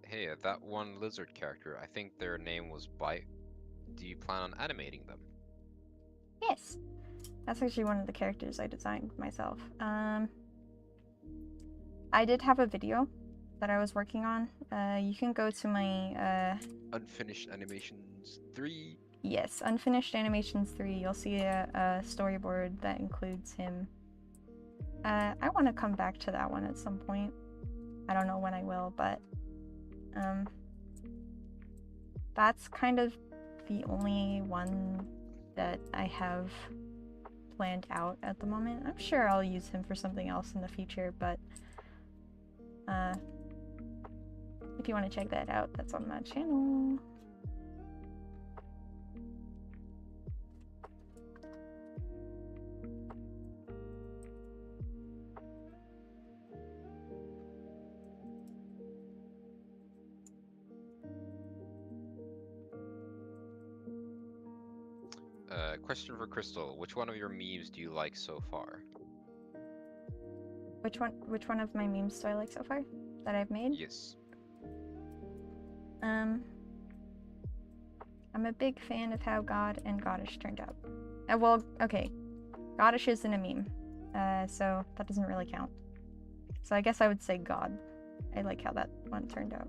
hey, that one lizard character, I think their name was Bite. Do you plan on animating them? Yes. That's actually one of the characters I designed myself. I did have a video that I was working on. You can go to my Unfinished Animations 3. Yes, Unfinished Animations 3. You'll see a storyboard that includes him. I want to come back to that one at some point. I don't know when I will, but that's kind of the only one that I have planned out at the moment. I'm sure I'll use him for something else in the future, but if you want to check that out, that's on my channel. Question for Crystal. Which one of your memes do you like so far? Which one of my memes do I like so far that I've made? Yes. I'm a big fan of how God and Goddish turned out. Well, okay. Goddish isn't a meme, so that doesn't really count. So I guess I would say God. I like how that one turned out.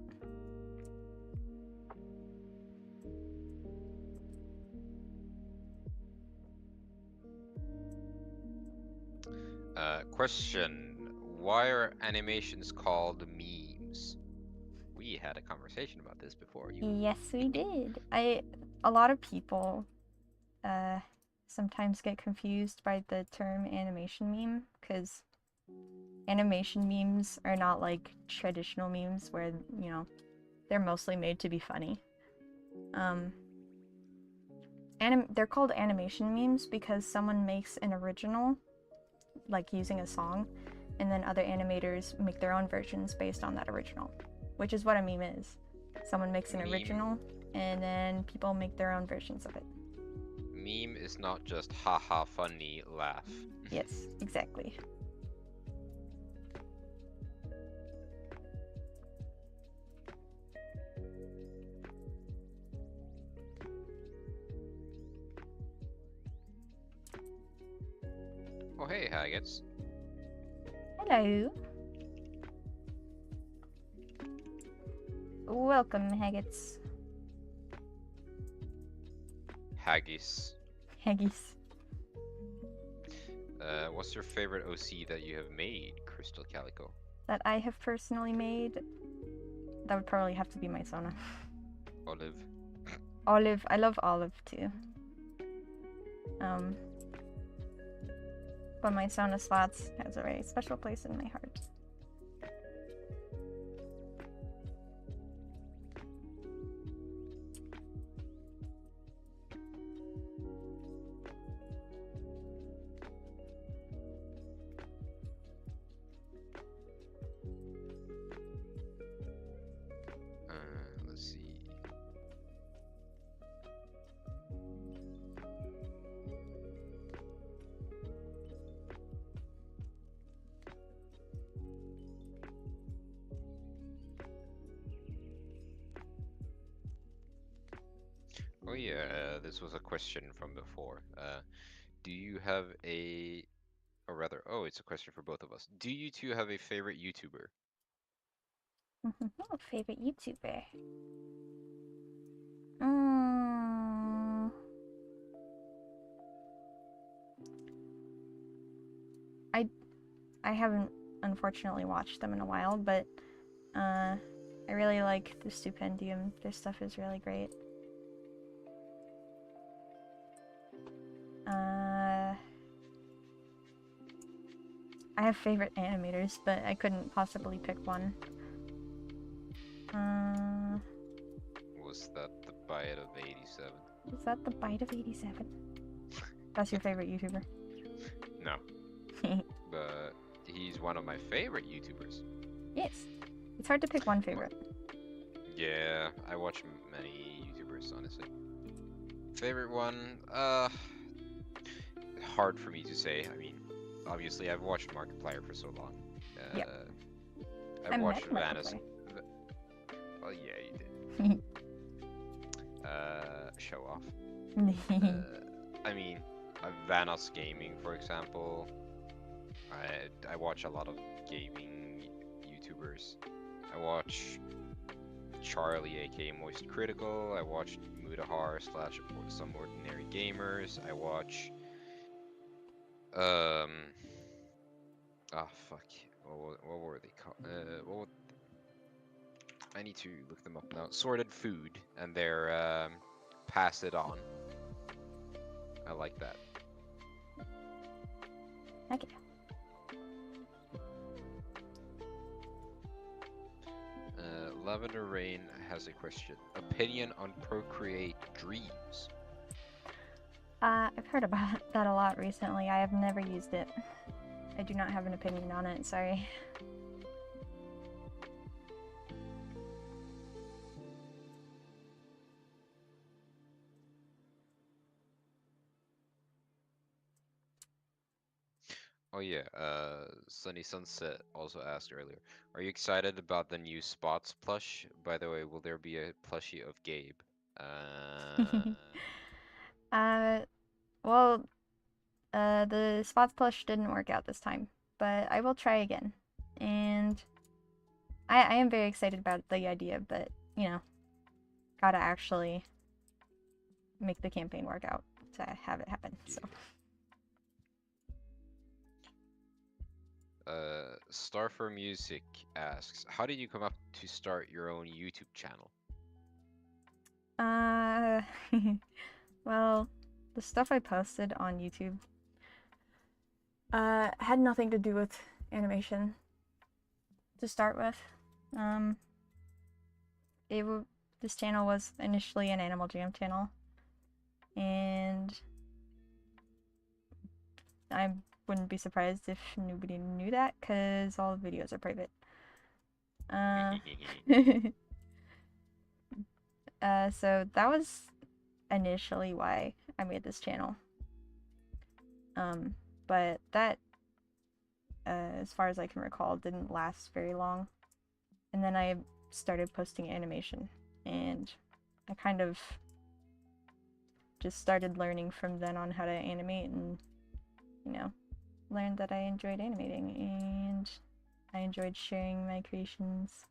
Question. Why are animations called memes? We had a conversation about this before. Yes, we did. A lot of people sometimes get confused by the term animation meme, because animation memes are not like traditional memes where, you know, they're mostly made to be funny. They're called animation memes because someone makes an original, like using a song, and then other animators make their own versions based on that original, which is what a meme is. Someone makes an original, and then people make their own versions of it. Meme is not just haha funny laugh. Yes, exactly. Oh hey, Haggets. Hello. Welcome, Haggis. Haggis. Haggis. What's your favorite OC that you have made, Crystal Calico? That I have personally made? That would probably have to be my Sona. Olive. Olive. I love Olive too. But my Sona Slots has a very special place in my heart. Let's see. Oh yeah, this was a question from before. Do you have a, or rather, oh, it's a question for both of us. Do you two have a favorite YouTuber? Favorite YouTuber? Mm. I haven't unfortunately watched them in a while, but I really like the Stupendium. Their stuff is really great. I have favorite animators, but I couldn't possibly pick one. Was that the Bite of 87? Is that the Bite of 87? That's your favorite YouTuber? No. But he's one of my favorite YouTubers. Yes. It's hard to pick one favorite. Yeah, I watch many YouTubers, honestly. Favorite one? Hard for me to say. I mean, obviously I've watched Markiplier for so long. Yep. I've watched Vanis. Well, yeah, you did. Show off. I mean, Vanos Gaming, for example. I watch a lot of gaming YouTubers. I watch Charlie, aka Moist Critical. I watch Mudahar / Some Ordinary Gamers. I watch fuck. What were they called? I need to look them up now. Sorted Food and their Pass It On. I like that. Okay. Lavender Rain has a question. Opinion on Procreate Dreams? I've heard about that a lot recently. I have never used it. I do not have an opinion on it, sorry. yeah, Sunny Sunset also asked earlier, are you excited about the new Spots plush? By the way, will there be a plushie of Gabe? uh, well, the spots plush didn't work out this time, but I will try again. And I am very excited about the idea, but, you know, gotta actually make the campaign work out to have it happen, so. Star for Music asks, how did you come up to start your own YouTube channel? Well, the stuff I posted on YouTube had nothing to do with animation to start with. This channel was initially an Animal Jam channel, and I wouldn't be surprised if nobody knew that, because all the videos are private. So that was initially why I made this channel. But that, as far as I can recall, didn't last very long. And then I started posting animation, and I kind of just started learning from then on how to animate, and, you know, learned that I enjoyed animating, and I enjoyed sharing my creations.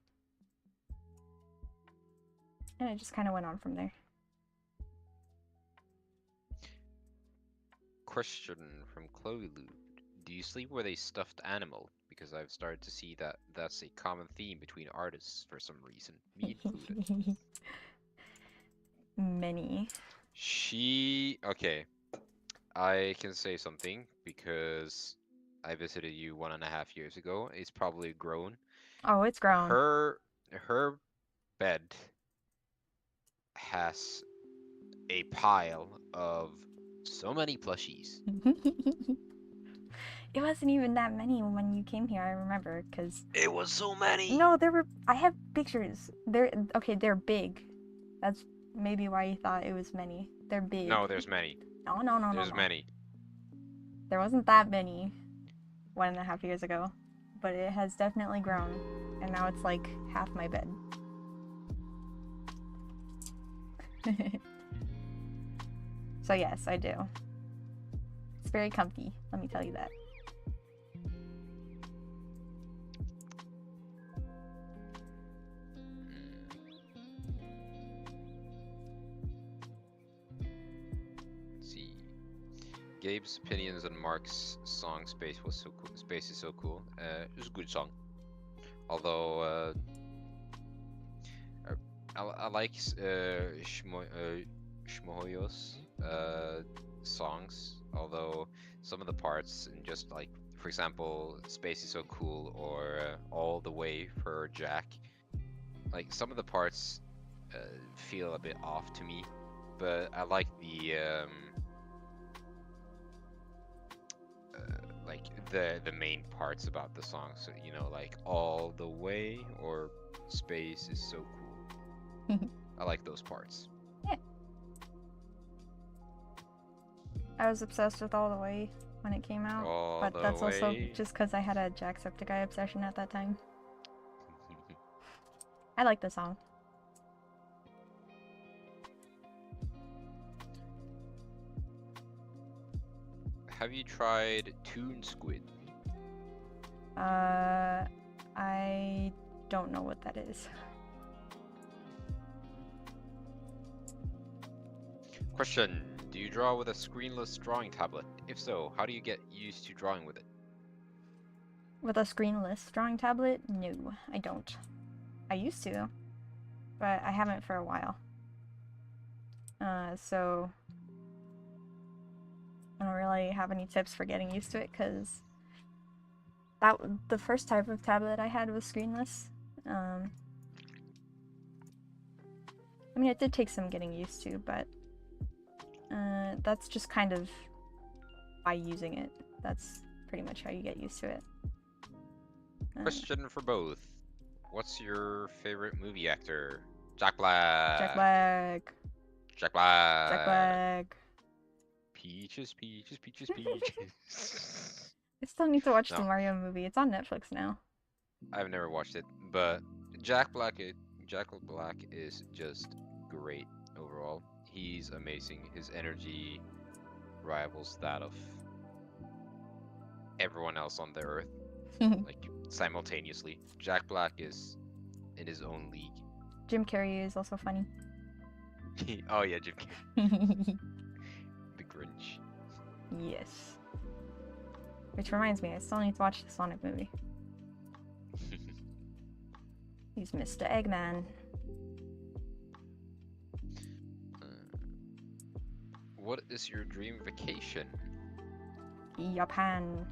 And it just kind of went on from there. Question from Chloe Lou. Do you sleep with a stuffed animal? Because I've started to see that that's a common theme between artists for some reason, me included. Many. Okay, I can say something because I visited you 1.5 years ago. It's probably grown. Oh, it's grown. Her bed has a pile of so many plushies. It wasn't even that many when you came here, I remember, because... It was so many! No, there were... I have pictures. Okay, they're big. That's maybe why you thought it was many. They're big. No, there's many. No. There's many. There wasn't that many 1.5 years ago, but it has definitely grown, and now it's like half my bed. So yes, I do. It's very comfy, let me tell you that. Let's see. Gabe's opinions on Mark's song "Space" was so cool. "Space" is so cool. It was a good song. Although I like Shmohoyo's songs. Although some of the parts, and just like, for example, "Space" is so cool, or "All the Way" for Jack. Like, some of the parts feel a bit off to me, but I like the like the main parts about the song. So, you know, like "All the Way" or "Space" is so cool. I like those parts. Yeah. I was obsessed with "All the Way" when it came out, but that's also just because I had a Jacksepticeye obsession at that time. I like the song. Have you tried Toon Squid? I don't know what that is. Question: do you draw with a screenless drawing tablet? If so, how do you get used to drawing with it? With a screenless drawing tablet? No, I don't. I used to, but I haven't for a while. So I don't really have any tips for getting used to it, because the first type of tablet I had was screenless. I mean, it did take some getting used to, but that's just kind of by using it. That's pretty much how you get used to it. Question for both. What's your favorite movie actor? Jack Black. Jack Black. Jack Black. Jack Black. Peaches, peaches, peaches, peaches. I still need to watch the No. Mario movie. It's on Netflix now. I've never watched it, but Jack Black is just great overall. He's amazing. His energy rivals that of everyone else on the earth, like simultaneously. Jack Black is in his own league. Jim Carrey is also funny. Oh yeah, Jim Carrey. The Grinch. Yes. Which reminds me, I still need to watch the Sonic movie. He's Mr. Eggman. What is your dream vacation? Japan.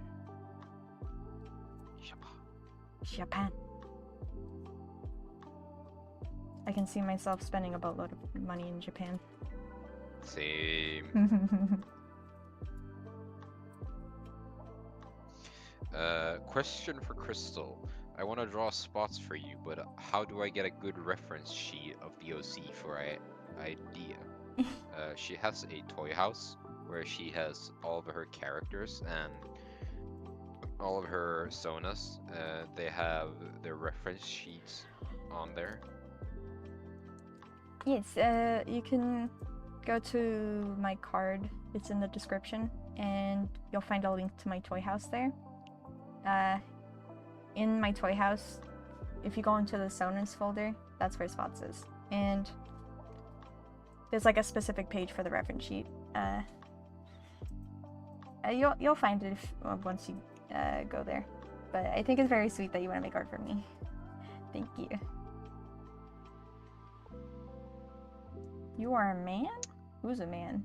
Japan. I can see myself spending a boatload of money in Japan. Same. Question for Crystal. I want to draw spots for you, but how do I get a good reference sheet of the OC for an idea? She has a toy house where she has all of her characters and all of her sonas. They have their reference sheets on there. Yes, you can go to my card. It's in the description, and you'll find a link to my toy house there. In my toy house, if you go into the Sonas folder, that's where Spots is. And there's like a specific page for the reference sheet. You'll find it once you go there. But I think it's very sweet that you want to make art for me. Thank you. You are a man? Who's a man?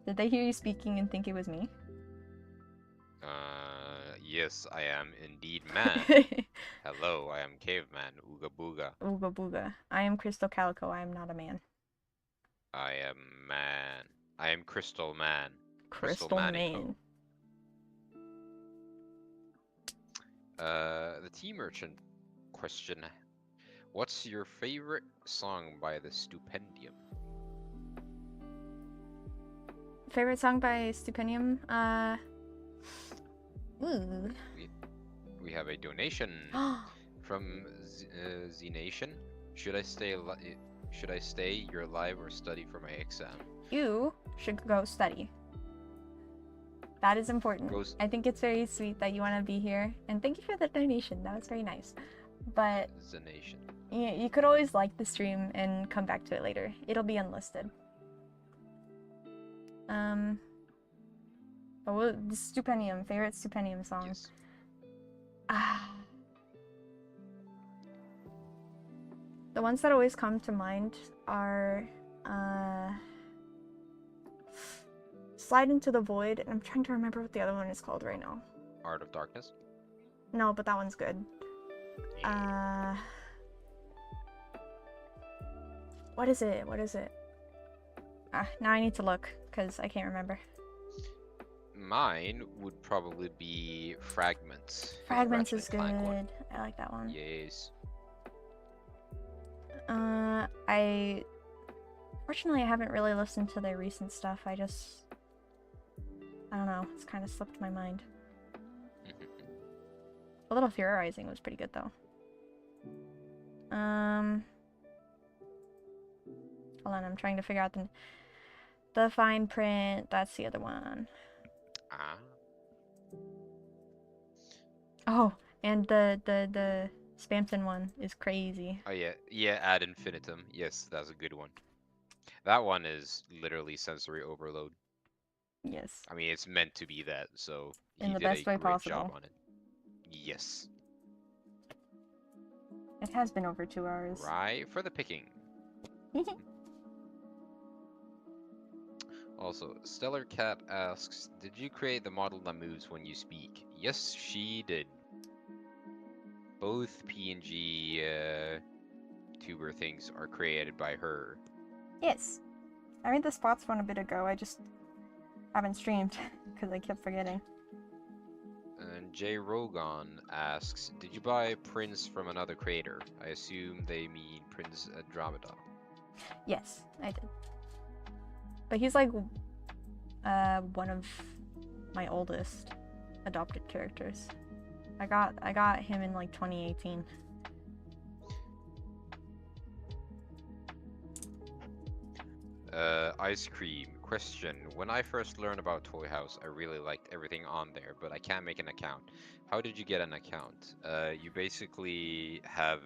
Did they hear you speaking and think it was me? Yes, I am indeed man. Hello, I am caveman. Ooga booga. Ooga booga. I am Crystal Calico. I am not a man. I am man. I am Crystal Man. Crystal Manico. Man. The Tea Merchant question. What's your favorite song by the Stupendium? Favorite song by Stupendium? Ooh. We have a donation from Z Nation. Should I stay your live or study for my exam? You should go study. That is important. I think it's very sweet that you want to be here, and thank you for the donation. That was very nice. But Z Nation. Yeah, you could always like the stream and come back to it later. It'll be unlisted. Oh, the Stupendium, favorite Stupendium song. Yes. The ones that always come to mind are Slide Into the Void, and I'm trying to remember what the other one is called right now. Art of Darkness? No, but that one's good. Yeah. What is it? Now I need to look, because I can't remember. Mine would probably be Fragments. Fragments is good. I like that one. Yes. Fortunately, I haven't really listened to their recent stuff. I don't know. It's kind of slipped my mind. A Little Theorizing was pretty good, though. Hold on, I'm trying to figure out the fine print. That's the other one. Oh, and the Spamton one is crazy. Oh yeah, Ad Infinitum. Yes, that's a good one. That one is literally sensory overload. Yes. I mean, it's meant to be that, so he in the did best way a great possible. job on it. Yes. It has been over 2 hours. Right for the picking. Also, Stellar Cat asks, did you create the model that moves when you speak? Yes, she did. Both PNG tuber things are created by her. Yes. I made the spots one a bit ago. I just haven't streamed because I kept forgetting. And Jay Rogon asks, did you buy prints from another creator? I assume they mean Prince Andromeda. Yes, I did. But he's like one of my oldest adopted characters. I got him in like 2018. Ice cream. Question. When I first learned about Toy House, I really liked everything on there, but I can't make an account. How did you get an account? You basically have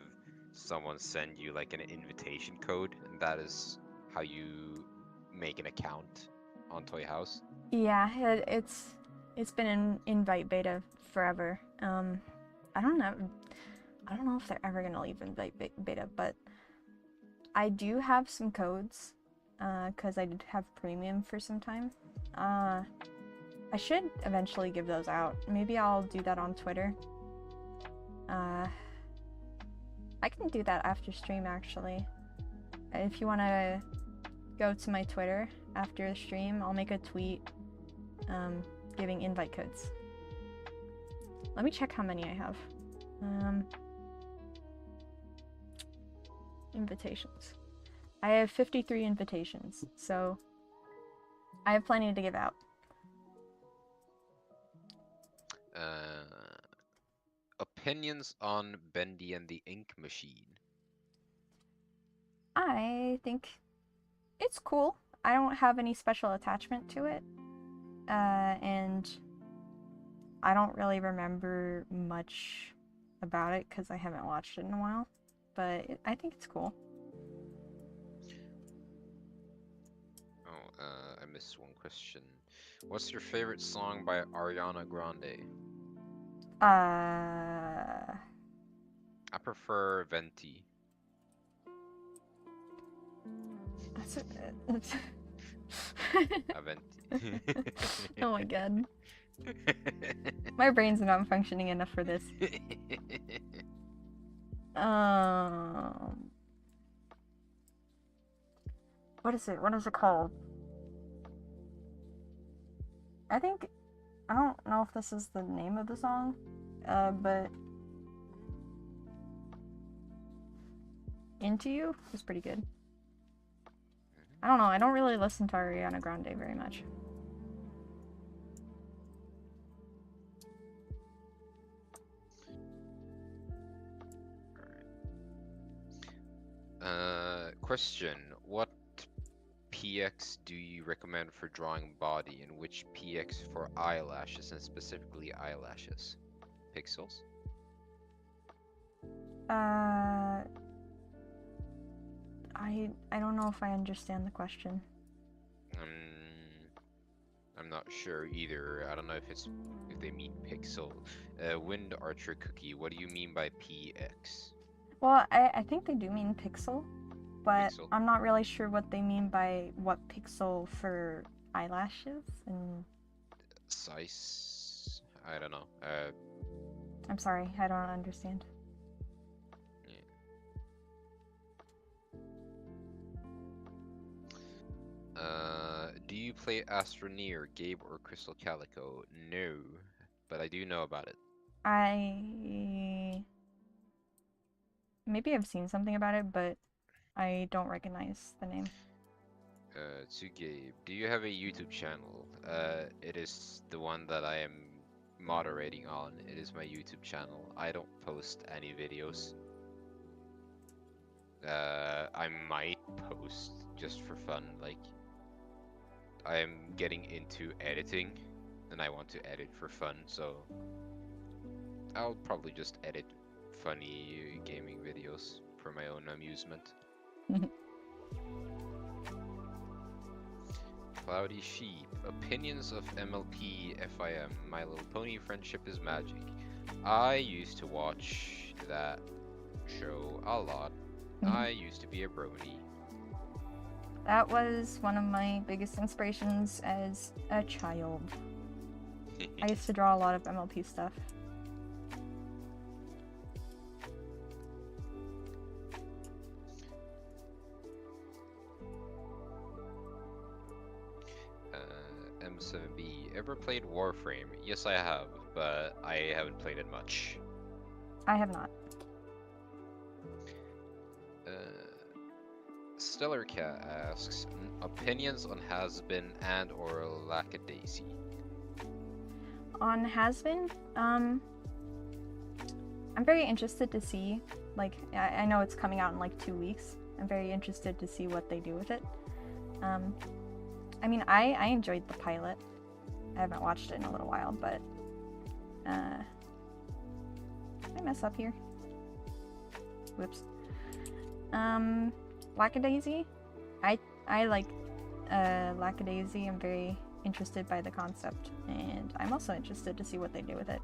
someone send you like an invitation code, and that is how you make an account on Toy House. Yeah, it's been in invite beta forever. I don't know if they're ever gonna leave invite beta, but I do have some codes, because I did have premium for some time. I should eventually give those out. Maybe I'll do that on Twitter. I can do that after stream, actually. If you want to go to my Twitter after the stream, I'll make a tweet giving invite codes. Let me check how many I have. Invitations. I have 53 invitations, so I have plenty to give out. Opinions on Bendy and the Ink Machine. I think it's cool. I don't have any special attachment to it, and I don't really remember much about it because I haven't watched it in a while, but I think it's cool. I missed one question. What's your favorite song by Ariana Grande? I prefer Venti. That's Venti. Oh my god. My brain's not functioning enough for this. What is it? What is it called? I don't know if this is the name of the song, but Into You is pretty good. I don't know, I don't really listen to Ariana Grande very much. Question. What PX do you recommend for drawing body, and which PX for eyelashes, and specifically eyelashes? Pixels? I don't know if I understand the question. I'm not sure either. I don't know if they mean pixel. Wind Archer Cookie, what do you mean by PX? Well, I think they do mean pixel, but Pixel. I'm not really sure what they mean by what pixel for eyelashes and Size? I don't know. I'm sorry, I don't understand. Do you play Astroneer, Gabe, or Crystal Calico? No, but I do know about it. Maybe I've seen something about it, but I don't recognize the name. To Gabe, do you have a YouTube channel? It is the one that I am moderating on. It is my YouTube channel. I don't post any videos. I might post just for fun, like I am getting into editing and I want to edit for fun, so I'll probably just edit funny gaming videos for my own amusement. Cloudy Sheep, opinions of MLP FIM, My Little Pony Friendship is Magic. I used to watch that show a lot. I used to be a brony. That was one of my biggest inspirations as a child. I used to draw a lot of MLP stuff. M7B, ever played Warframe? Yes, I have, but I haven't played it much. I have not. Stellar Cat asks, opinions on Has-Been and or Lackadaisy? On Has-Been, I'm very interested to see, like, I know it's coming out in like 2 weeks. I'm very interested to see what they do with it. I mean, I enjoyed the pilot. I haven't watched it in a little while, but did I mess up here? Whoops. Lackadaisy? I like Lackadaisy. I'm very interested by the concept, and I'm also interested to see what they do with it.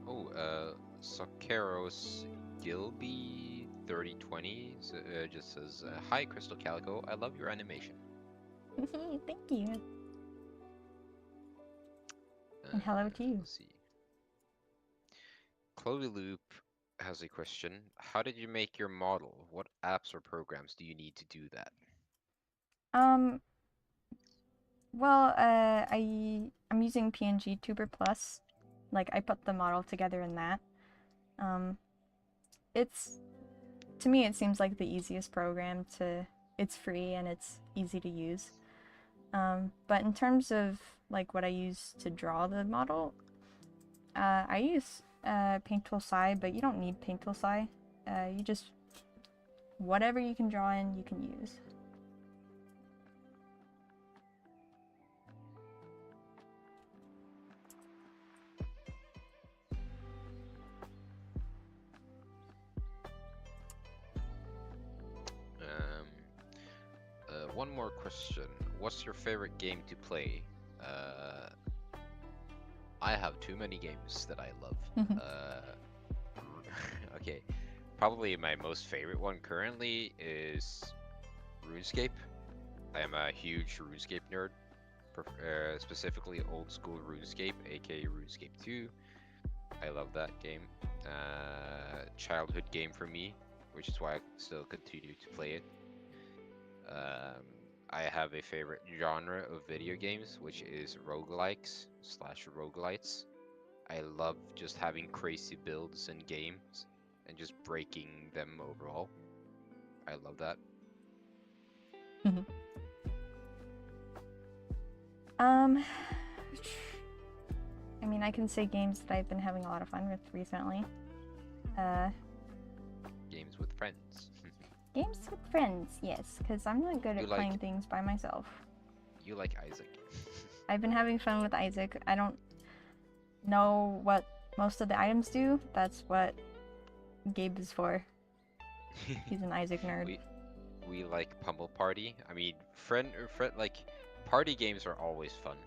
Oh, Sokeros Gilby 3020 just says, "Hi Crystal Calico, I love your animation." Thank you. And hello to you. Let's see. Chloe Loop has a question. How did you make your model? What apps or programs do you need to do that? Well, I'm using PNG Tuber Plus. Like, I put the model together in that. To me, it seems like the easiest program to, it's free and it's easy to use. But in terms of like what I use to draw the model, I use Paint Tool SAI, but you don't need Paint Tool SAI. You just, whatever you can draw in, you can use. One more question. What's your favorite game to play? I have too many games that I love. Okay, probably my most favorite one currently is RuneScape. I am a huge RuneScape nerd, specifically old school RuneScape, aka RuneScape 2. I love that game. Childhood game for me, which is why I still continue to play it. I have a favorite genre of video games, which is roguelikes / roguelites. I love just having crazy builds in games and just breaking them overall. I love that. I mean, I can say games that I've been having a lot of fun with recently. Games with friends. Games with friends, yes, because I'm not good at playing things by myself. You like Isaac. I've been having fun with Isaac. I don't know what most of the items do. That's what Gabe is for. He's an Isaac nerd. We like Pummel Party. I mean, friend like party games are always fun.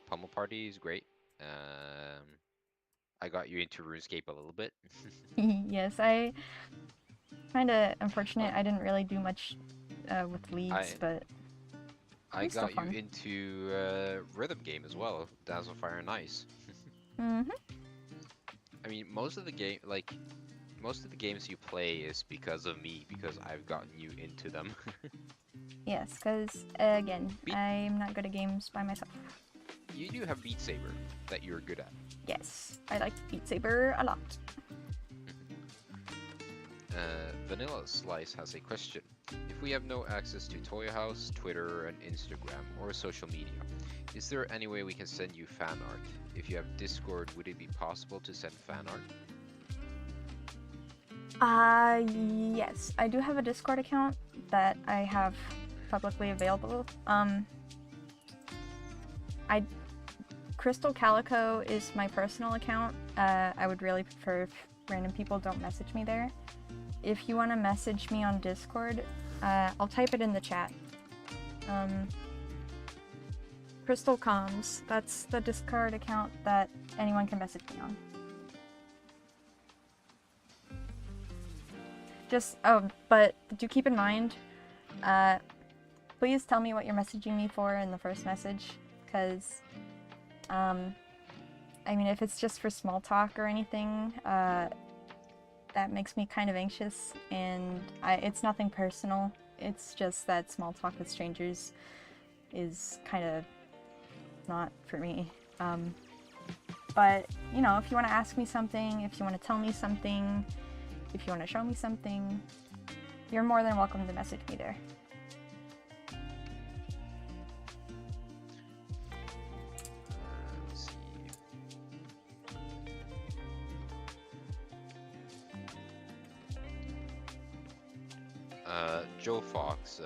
Pummel Party is great. I got you into RuneScape a little bit. Yes, I kind of unfortunate. I didn't really do much with leads, but I got you into rhythm game as well, Dazzle Fire and Ice. I mean, most of the games you play is because of me, because I've gotten you into them. Yes, because again, I'm not good at games by myself. You do have Beat Saber that you're good at. Yes, I like Beat Saber a lot. Vanilla Slice has a question. If we have no access to Toy House, Twitter, and Instagram, or social media, is there any way we can send you fan art? If you have Discord, would it be possible to send fan art? Yes, I do have a Discord account that I have publicly available. Crystal Calico is my personal account. I would really prefer if random people don't message me there. If you want to message me on Discord, I'll type it in the chat. Crystal Comms, that's the Discord account that anyone can message me on. But do keep in mind, please tell me what you're messaging me for in the first message, because I mean, if it's just for small talk or anything, that makes me kind of anxious, and it's nothing personal. It's just that small talk with strangers is kind of not for me. But, you know, if you want to ask me something, if you want to tell me something, if you want to show me something, you're more than welcome to message me there. Let's see. Joe Fox,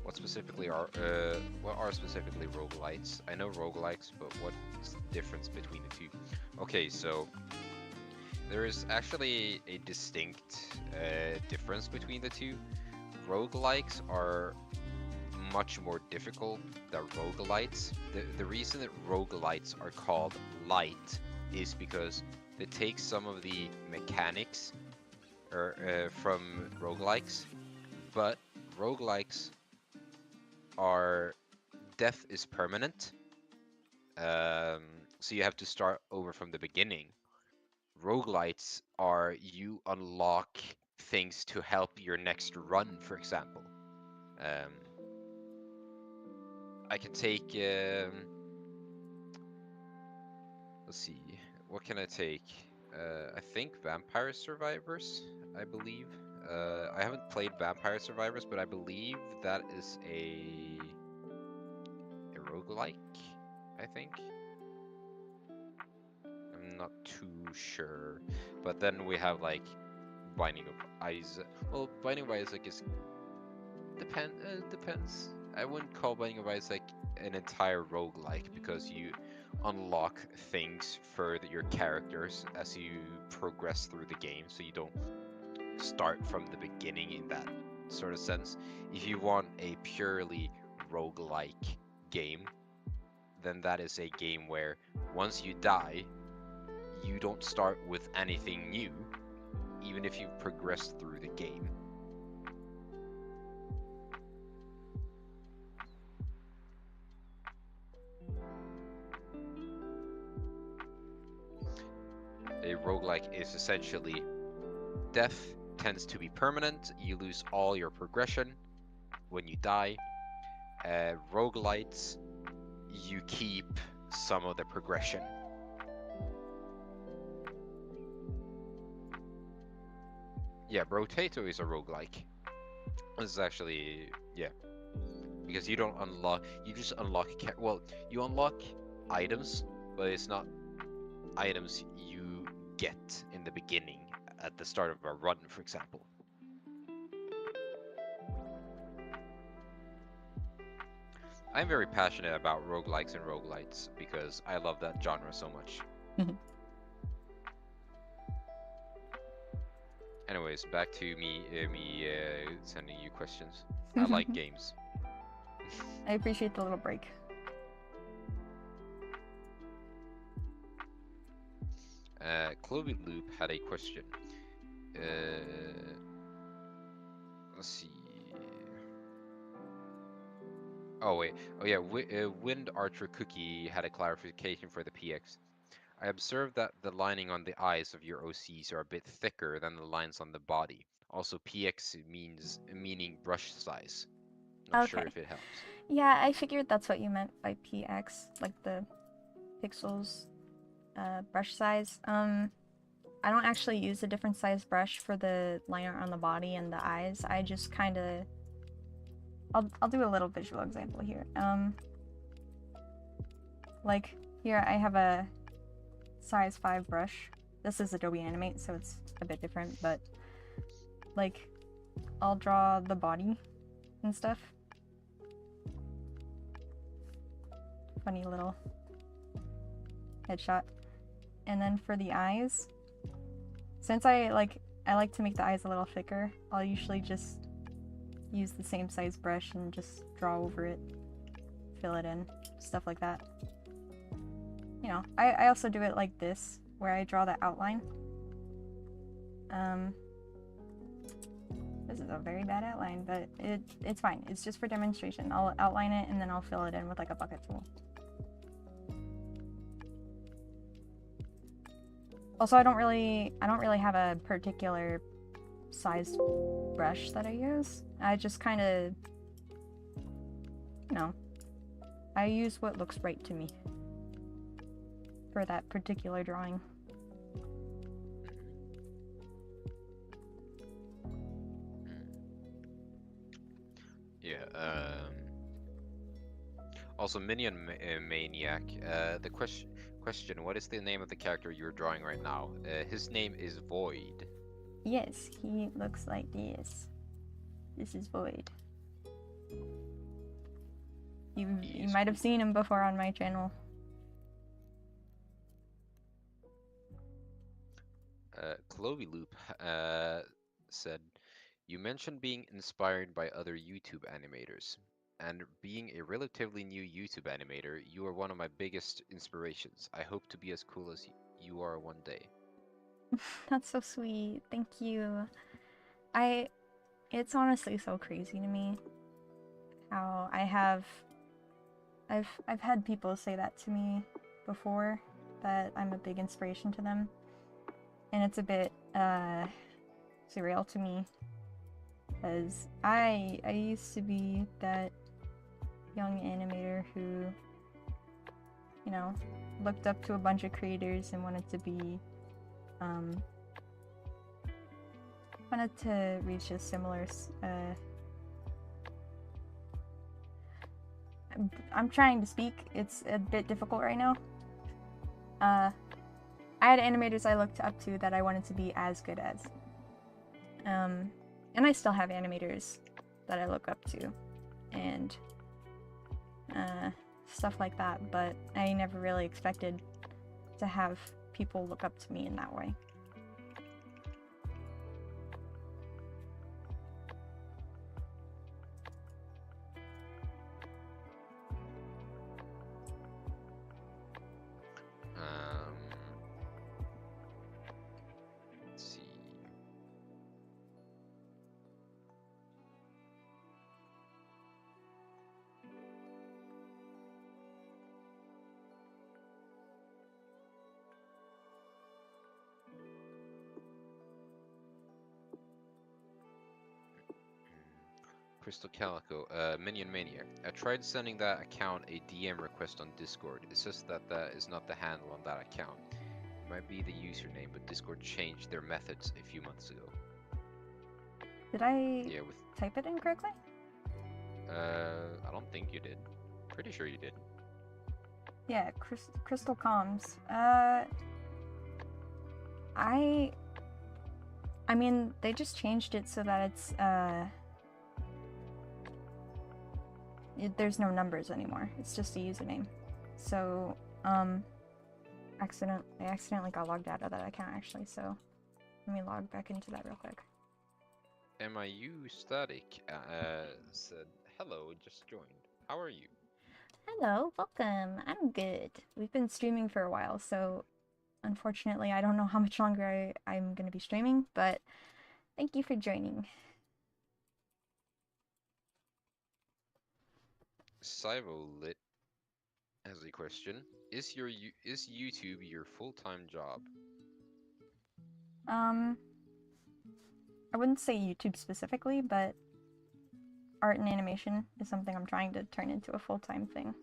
what are specifically roguelites? I know roguelikes, but what's the difference between the two? Okay, so there is actually a distinct difference between the two. Roguelikes are much more difficult than roguelites. The reason that roguelites are called light is because they take some of the mechanics from roguelikes, but roguelikes are death is permanent, so you have to start over from the beginning. Roguelites are you unlock things to help your next run, for example. I can take, let's see, what can I take? I think Vampire Survivors, I believe. I haven't played Vampire Survivors, but I believe that is a roguelike, I think. I'm not too sure. But then we have like Binding of Isaac. Well, Binding of Isaac is depends. I wouldn't call Binding of Isaac an entire roguelike because you unlock things for your characters as you progress through the game, so you don't start from the beginning in that sort of sense. If you want a purely roguelike game, then that is a game where once you die, you don't start with anything new, even if you've progressed through the game. A roguelike is essentially death tends to be permanent, you lose all your progression when you die. Roguelites, you keep some of the progression. Yeah, Brotato is a roguelike. This is actually, yeah. Because you don't unlock, you just unlock, well, you unlock items, but it's not items you get in the beginning at the start of a run, for example. I'm very passionate about roguelikes and roguelites because I love that genre so much. Anyways, back to me sending you questions. I like games. I appreciate the little break. Chloe Loop had a question. Let's see. Oh wait. Oh yeah. Wind Archer Cookie had a clarification for the PX. I observed that the lining on the eyes of your OCs are a bit thicker than the lines on the body. Also, PX meaning brush size. Not sure if it helps. Yeah, I figured that's what you meant by PX, like the pixels, brush size. I don't actually use a different size brush for the liner on the body and the eyes. I just kind of, I'll do a little visual example here. Like here I have a size 5 brush. This is Adobe Animate, so it's a bit different, but like I'll draw the body and stuff. Funny little headshot. And then for the eyes, since I like to make the eyes a little thicker, I'll usually just use the same size brush and just draw over it, fill it in, stuff like that. You know, I also do it like this, where I draw the outline. This is a very bad outline, but it's fine. It's just for demonstration. I'll outline it and then I'll fill it in with like a bucket tool. Also, I don't really have a particular sized brush that I use. I just kind of, you know, I use what looks right to me. for that particular drawing. Yeah. Also, Minion Maniac. The question. What is the name of the character you're drawing right now? His name is Void. Yes, he looks like this. This is Void. You might have seen him before on my channel. Clovey Loop said, you mentioned being inspired by other YouTube animators. And being a relatively new YouTube animator, you are one of my biggest inspirations. I hope to be as cool as you are one day. That's so sweet. Thank you. It's honestly so crazy to me how I've had people say that to me before, that I'm a big inspiration to them. And it's a bit surreal to me, because I used to be that young animator who, you know, looked up to a bunch of creators and wanted to be wanted to reach a similar I'm trying to speak. It's a bit difficult right now. I had animators I looked up to that I wanted to be as good as. And I still have animators that I look up to, and stuff like that, but I never really expected to have people look up to me in that way. Let's see. Crystal Calico, Minion Maniac. I tried sending that account a DM request on Discord. It says that that is not the handle on that account. It might be the username, but Discord changed their methods a few months ago. Did I type it incorrectly? I don't think you did. Pretty sure you did. Yeah, Crystal Comms. I mean, they just changed it so that it's, there's no numbers anymore. It's just a username. So, I accidentally got logged out of that account, actually, so let me log back into that real quick. MIU Static said, hello, just joined. How are you? Hello, welcome. I'm good. We've been streaming for a while, so unfortunately I don't know how much longer I'm going to be streaming, but thank you for joining. Cyvolit has a question. Is YouTube your full-time job? I wouldn't say YouTube specifically, but art and animation is something I'm trying to turn into a full-time thing.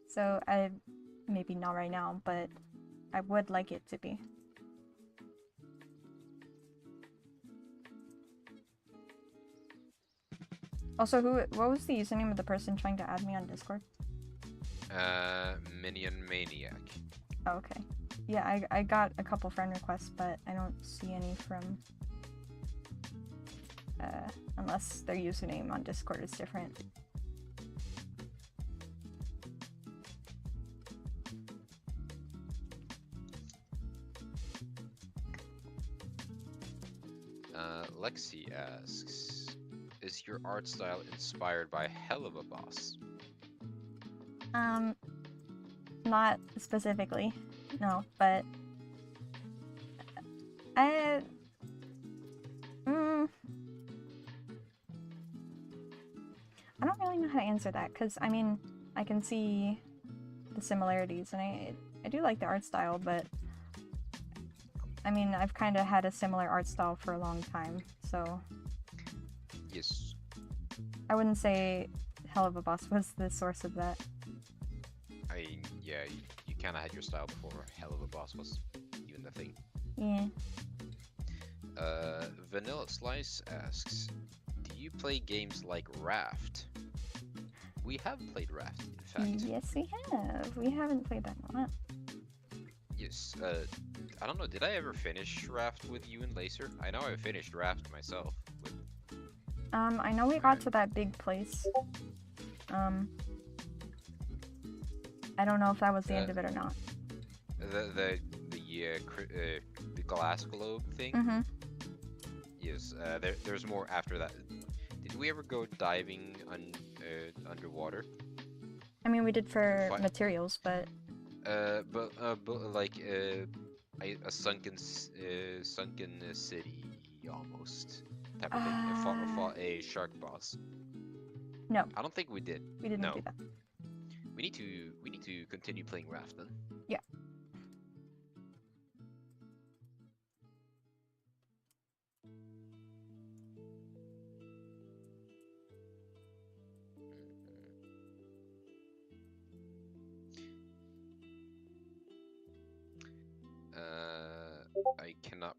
So maybe not right now, but I would like it to be. Also, what was the username of the person trying to add me on Discord? Minion Maniac. Oh, okay. Yeah, I got a couple friend requests, but I don't see any from, unless their username on Discord is different. Lexi asks, is your art style inspired by Hell of a Boss? Not specifically, no, but I don't really know how to answer that, because I mean, I can see the similarities, and I do like the art style, but I mean, I've kind of had a similar art style for a long time, so Yes. I wouldn't say Hell of a Boss was the source of that. Yeah, kind of had your style before Hell of a Boss was even the thing. Yeah. Vanilla Slice asks, do you play games like Raft? We have played Raft, in fact. Yes, we have. We haven't played that a lot. Yes. I don't know. Did I ever finish Raft with you and Lacer? I know I finished Raft myself. With... I know we got to that big place. I don't know if that was the end of it or not. The glass globe thing. Mm-hmm. Yes. There's more after that. Did we ever go diving underwater? I mean, we did for materials, but like a sunken city almost type of thing. And fought a shark boss. No. I don't think we did. We didn't do that. We need to continue playing Raft then. Yeah. I cannot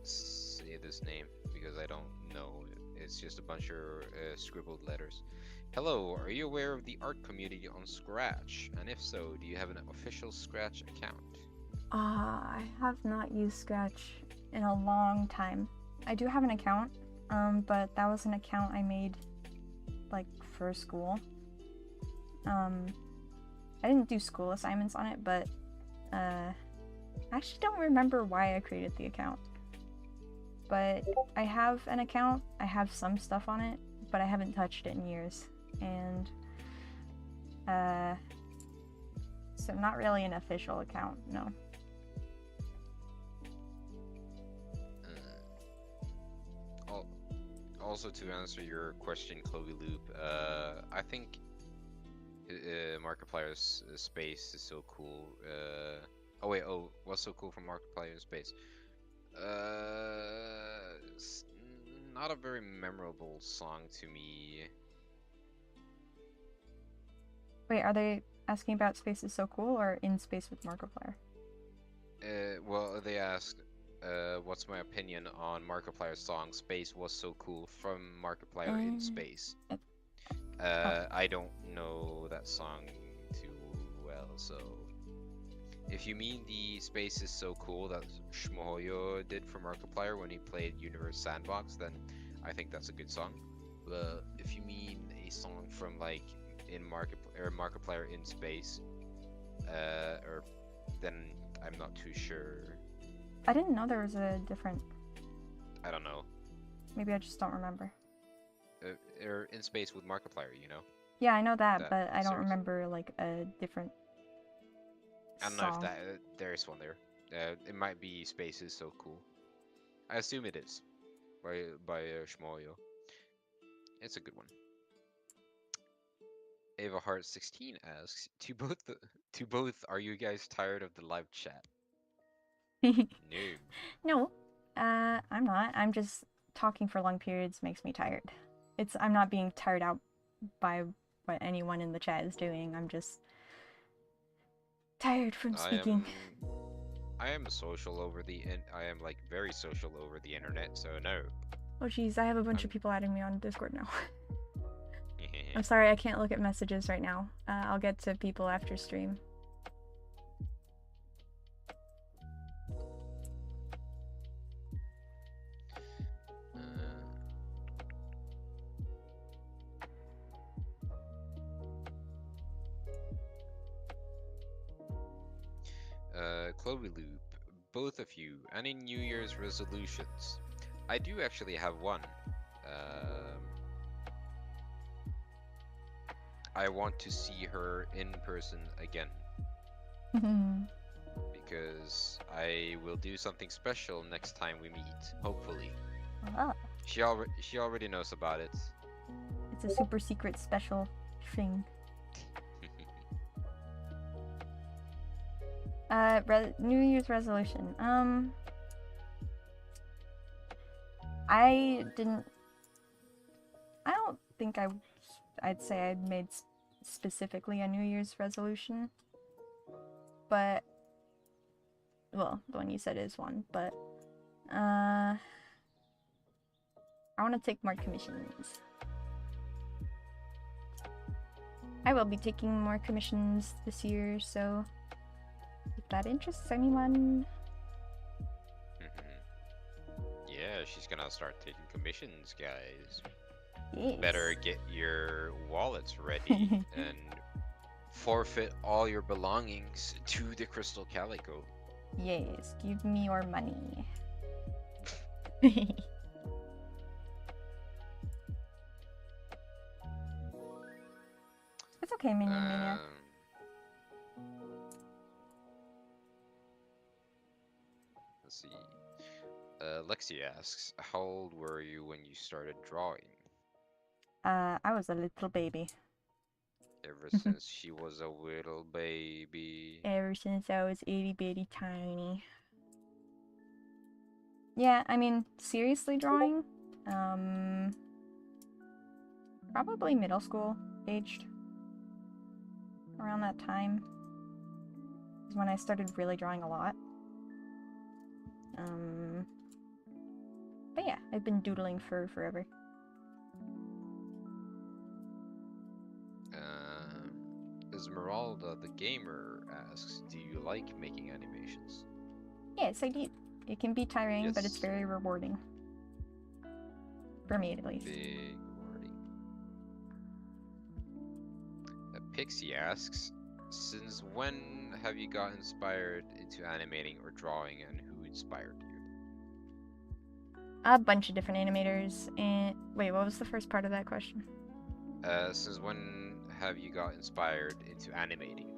say this name because I don't know. It's just a bunch of scribbled letters. Hello, are you aware of the art community on Scratch? And if so, do you have an official Scratch account? I have not used Scratch in a long time. I do have an account, but that was an account I made like for school. I didn't do school assignments on it, but I actually don't remember why I created the account. But I have an account, I have some stuff on it, but I haven't touched it in years. And so not really an official account, no. Also, to answer your question, Chloe Loop, I think Markiplier's space is so cool. What's so cool from Markiplier's space? It's not a very memorable song to me. Wait, are they asking about Space is so cool or In Space with Markiplier? Well, they asked, what's my opinion on Markiplier's song Space Was So Cool from Markiplier in Space? I don't know that song too well, so... If you mean the Space is So Cool that Shmohoyo did for Markiplier when he played Universe Sandbox, then I think that's a good song. But if you mean a song from like in Markiplier in Space, then I'm not too sure. I didn't know there was a different... I don't know. Maybe I just don't remember. Or In Space with Markiplier, you know? Yeah, I know that, but I don't remember like a different I don't know if there's one there. It might be Space is So Cool. I assume it is. By Shmoyo. It's a good one. Ava Heart 16 asks, to both, are you guys tired of the live chat? No. No, I'm not. I'm just talking for long periods makes me tired. I'm not being tired out by what anyone in the chat is doing. I'm just tired from speaking. I am social over I am like very social over the internet, so no. Oh jeez, I have a bunch of people adding me on Discord now. I'm sorry, I can't look at messages right now. I'll get to people after stream. Chloe Loop, both of you, any New Year's resolutions? I do actually have one. I want to see her in person again. Because I will do something special next time we meet, hopefully. She already knows about it. It's a super secret special thing. New Year's resolution. I don't think I'd say I made specifically a New Year's resolution, but well, the one you said is one, but I want to take more commissions. I will be taking more commissions this year, so if that interests anyone. Yeah, she's gonna start taking commissions, guys. Yes. Better get your wallets ready and forfeit all your belongings to the Crystal Calico. Yes, give me your money. It's okay, Minion Mania. Let's see. Lexi asks, how old were you when you started drawing? I was a little baby. Ever since she was a little baby. Ever since I was itty bitty tiny. Yeah, I mean, seriously drawing? Probably middle school aged. Around that time is when I started really drawing a lot. But yeah, I've been doodling for forever. Esmeralda the Gamer asks, do you like making animations? Yes, I do. It can be tiring, but it's Yes. very rewarding. For me, at least. Big rewarding. Pixie asks, since when have you got inspired into animating or drawing, and who inspired you? A bunch of different animators. And wait, what was the first part of that question? Since when have you got inspired into animating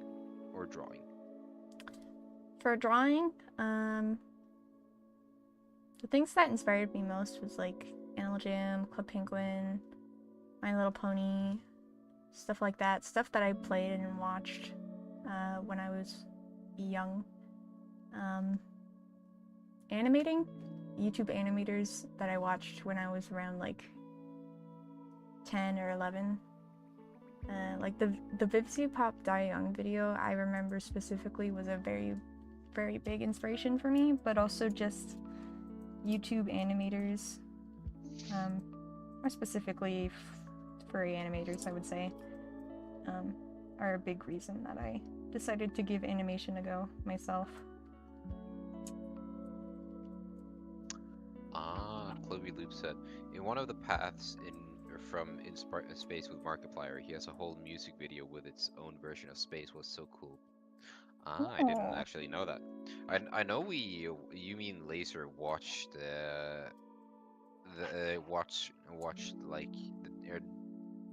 or drawing? For drawing, the things that inspired me most was like Animal Jam, Club Penguin, My Little Pony, stuff like that. Stuff that I played and watched when I was young. Animating, YouTube animators that I watched when I was around like 10 or 11. Like the Vivzy Pop Die Young video, I remember specifically, was a very, very big inspiration for me, but also just YouTube animators, more specifically furry animators, I would say, are a big reason that I decided to give animation a go myself. Chloe Loop said, in one of the paths from Space with Markiplier, he has a whole music video with its own version of Space. Was so cool. I didn't actually know that. I know you mean Laser watched like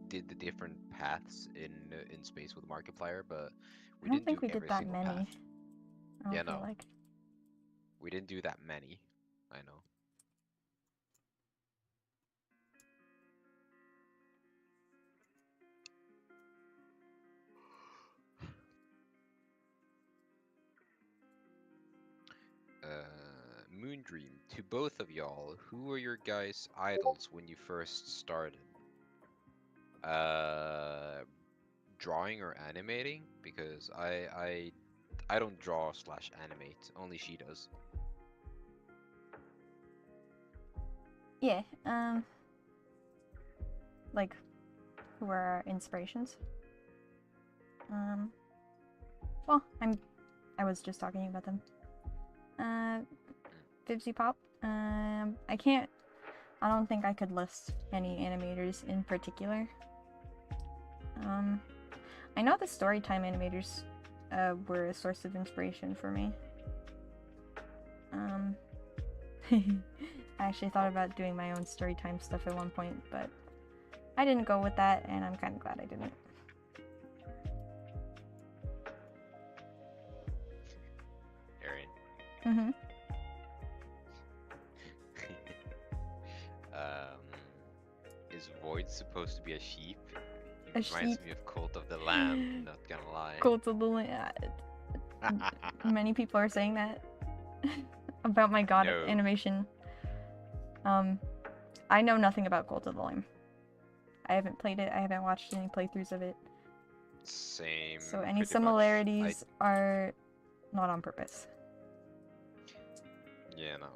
did the different paths in Space with Markiplier, but I don't think we did that many. path. I don't feel like. We didn't do that many. I know. Moondream, to both of y'all, who were your guys' idols when you first started? Drawing or animating? Because I don't draw / animate. Only she does. Yeah. Like, who are our inspirations? Well, I was just talking about them. Vivzy Pop. I don't think I could list any animators in particular. I know the Storytime animators were a source of inspiration for me. I actually thought about doing my own Storytime stuff at one point, but I didn't go with that, and I'm kind of glad I didn't. Aaron. Mm-hmm. Is Void supposed to be a sheep? A It reminds sheep. me of Cult of the Lamb, not gonna lie. Cult of the Lamb. Many people are saying that about my god animation. I know nothing about Cult of the Lamb. I haven't played it. I haven't watched any playthroughs of it. Same. So any pretty similarities are not on purpose. Yeah, no.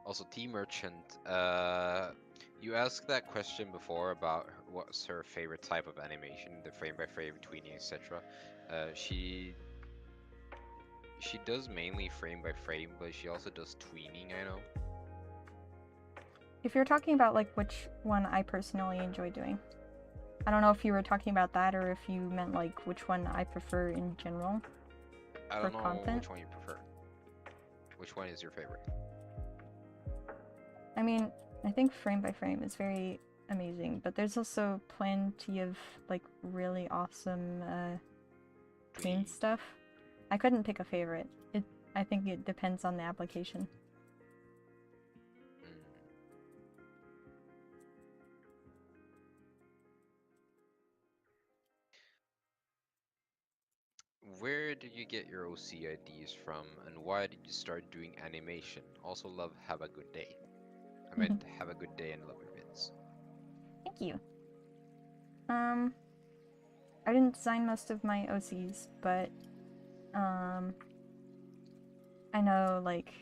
Also, T Merchant, you asked that question before about what's her favorite type of animation, the frame by frame, tweening, etc. She does mainly frame by frame, but she also does tweening, I know. If you're talking about like which one I personally enjoy doing, I don't know if you were talking about that or if you meant like which one I prefer in general. I don't know content? which one you prefer. Which one is your favorite? I mean, I think frame by frame is very amazing, but there's also plenty of like really awesome tween stuff. I couldn't pick a favorite. I think it depends on the application. Where did you get your OC ideas from, and why did you start doing animation? Also love Have a Good Day. I meant Have a Good Day and love your vids. Thank you. I didn't design most of my OCs, but I know like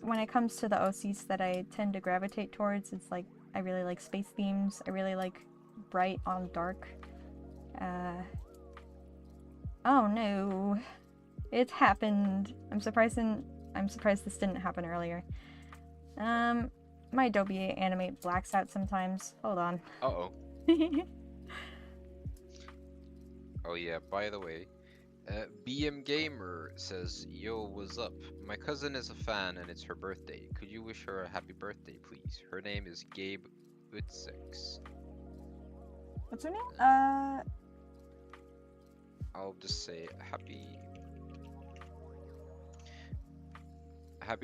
when it comes to the OCs that I tend to gravitate towards, it's like I really like space themes. I really like bright on dark. Oh no, it happened. I'm surprised this didn't happen earlier. My Adobe Animate blacks out sometimes. Hold on. Uh-oh. Oh yeah, by the way, BM Gamer says, "Yo, what's up? My cousin is a fan and it's her birthday. Could you wish her a happy birthday, please? Her name is Gabe Utsix." What's her name? I'll just say happy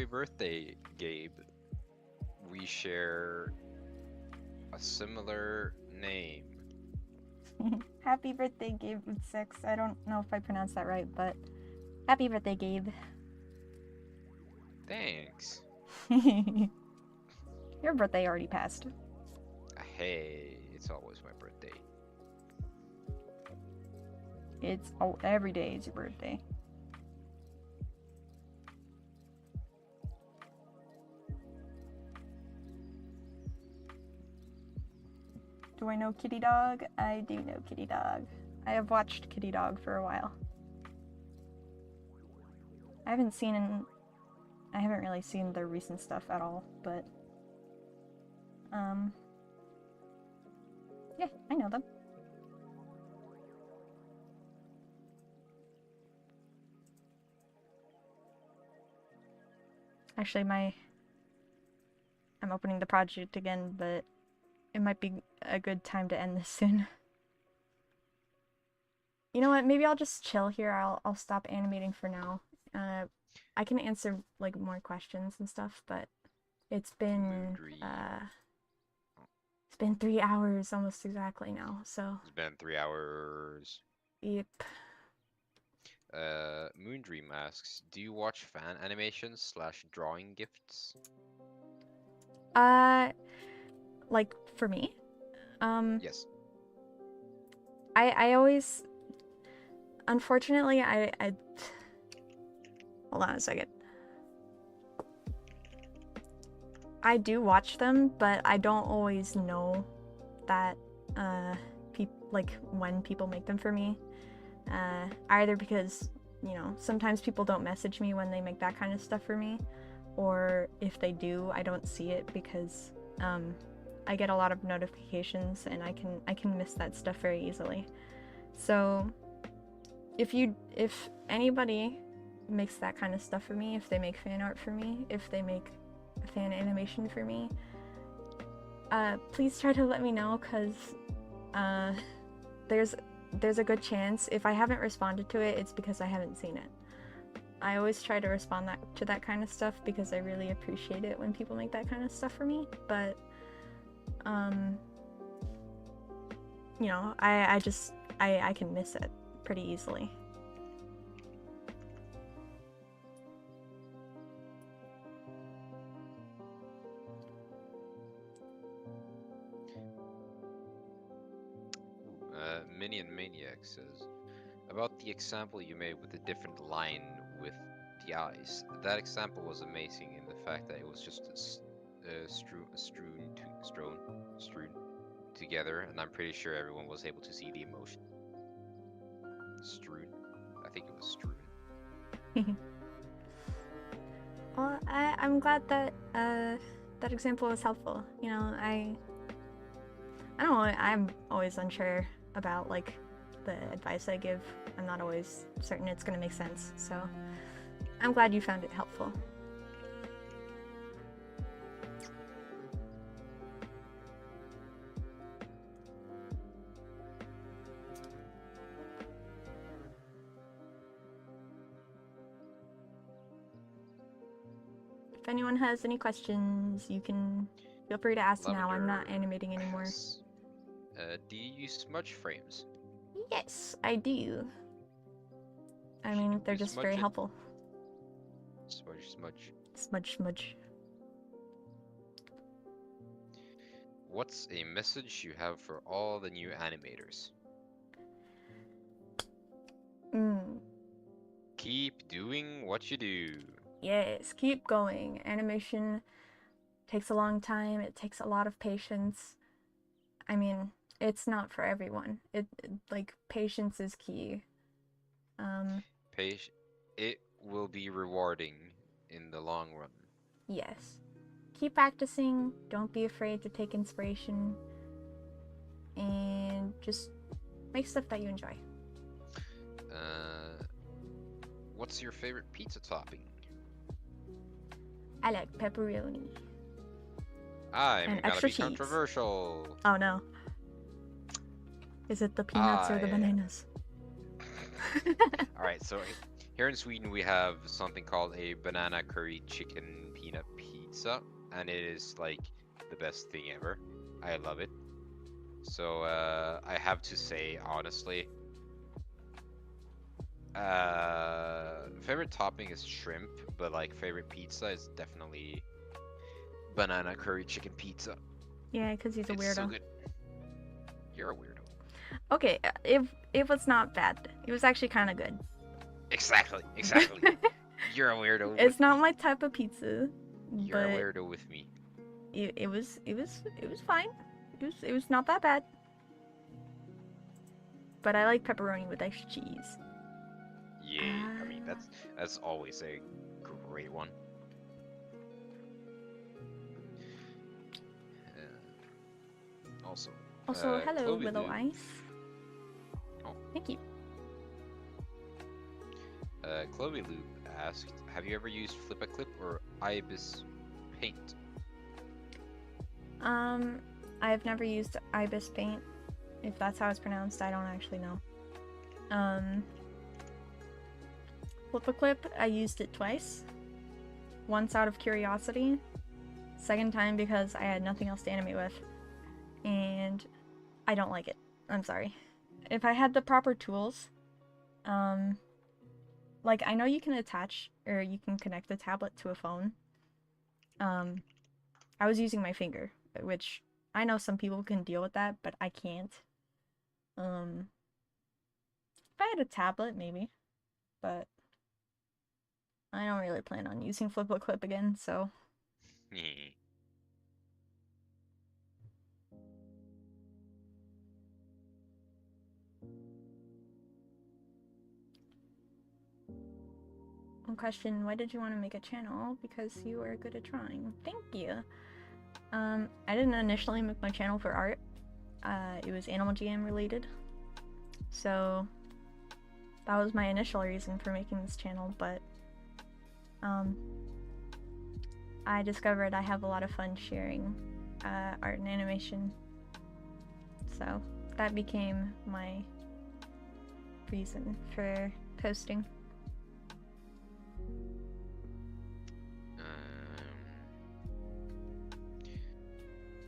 birthday, Gabe. We share a similar name. Happy birthday, Gabe Utsix. I don't know if I pronounced that right, but happy birthday, Gabe. Thanks. Your birthday already passed. Hey, it's always my birthday. Every day is your birthday. Do I know Kitty Dog? I do know Kitty Dog. I have watched Kitty Dog for a while. I haven't really seen their recent stuff at all, but yeah, I know them. Actually, I'm opening the project again, but it might be a good time to end this soon. You know what? Maybe I'll just chill here. I'll stop animating for now. I can answer like more questions and stuff, but it's been 3 hours almost exactly now. So it's been 3 hours. Yep. Moondream asks, do you watch fan animations / drawing gifts? Like for me? Yes. I always, unfortunately, I hold on a second. I do watch them, but I don't always know that like when people make them for me. Either because, you know, sometimes people don't message me when they make that kind of stuff for me, or if they do, I don't see it because I get a lot of notifications and I can miss that stuff very easily. So if anybody makes that kind of stuff for me, if they make fan art for me, if they make a fan animation for me, please try to let me know, because there's a good chance if I haven't responded to it, it's because I haven't seen it. I always try to respond to that kind of stuff because I really appreciate it when people make that kind of stuff for me, but you know, I can miss it pretty easily. Minion Maniac says, about the example you made with the different line with the eyes. That example was amazing in the fact that it was just strewn together, and I'm pretty sure everyone was able to see the emotion. Strewn. I think it was strewn. Well, I'm glad that that example was helpful. You know, I don't know. I'm always unsure about like the advice I give. I'm not always certain it's gonna make sense. So I'm glad you found it helpful. If anyone has any questions, you can feel free to ask now. I'm not animating anymore. Do you use smudge frames? Yes, I do. I mean, they're just very helpful. Smudge. What's a message you have for all the new animators? Keep doing what you do. Yes, keep going. Animation takes a long time. It takes a lot of patience. I mean, it's not for everyone. Like patience is key. It will be rewarding in the long run. Yes. Keep practicing. Don't be afraid to take inspiration. And just make stuff that you enjoy. What's your favorite pizza topping? I like pepperoni. I'm gonna be controversial. Oh no. Is it the peanuts or the bananas? Alright, so here in Sweden we have something called a banana curry chicken peanut pizza, and it is like the best thing ever. I love it. So I have to say honestly, favorite topping is shrimp, but like favorite pizza is definitely banana curry chicken pizza. Yeah, because he's a weirdo. So good. You're a weirdo. Okay, it was not bad. It was actually kind of good. Exactly. You're a weirdo. It's not my type of pizza. You're a weirdo with me. It was fine. It was not that bad. But I like pepperoni with extra cheese. Yeah, I mean that's always a great one. Also, hello, Willow Ice. Oh. Thank you. Chloe Loop asked, have you ever used Flip-a-Clip or Ibis Paint? I've never used Ibis Paint. If that's how it's pronounced, I don't actually know. Flip-a-Clip, I used it twice. Once out of curiosity. Second time because I had nothing else to animate with. And I don't like it. I'm sorry. If I had the proper tools, like I know you can attach or you can connect the tablet to a phone. I was using my finger, which I know some people can deal with that, but I can't. If I had a tablet, maybe, but I don't really plan on using Flip-a-Clip again, so. One question, why did you want to make a channel? Because you are good at drawing. Thank you. I didn't initially make my channel for art. It was Animal Jam related. So that was my initial reason for making this channel, but I discovered I have a lot of fun sharing art and animation. So that became my reason for posting.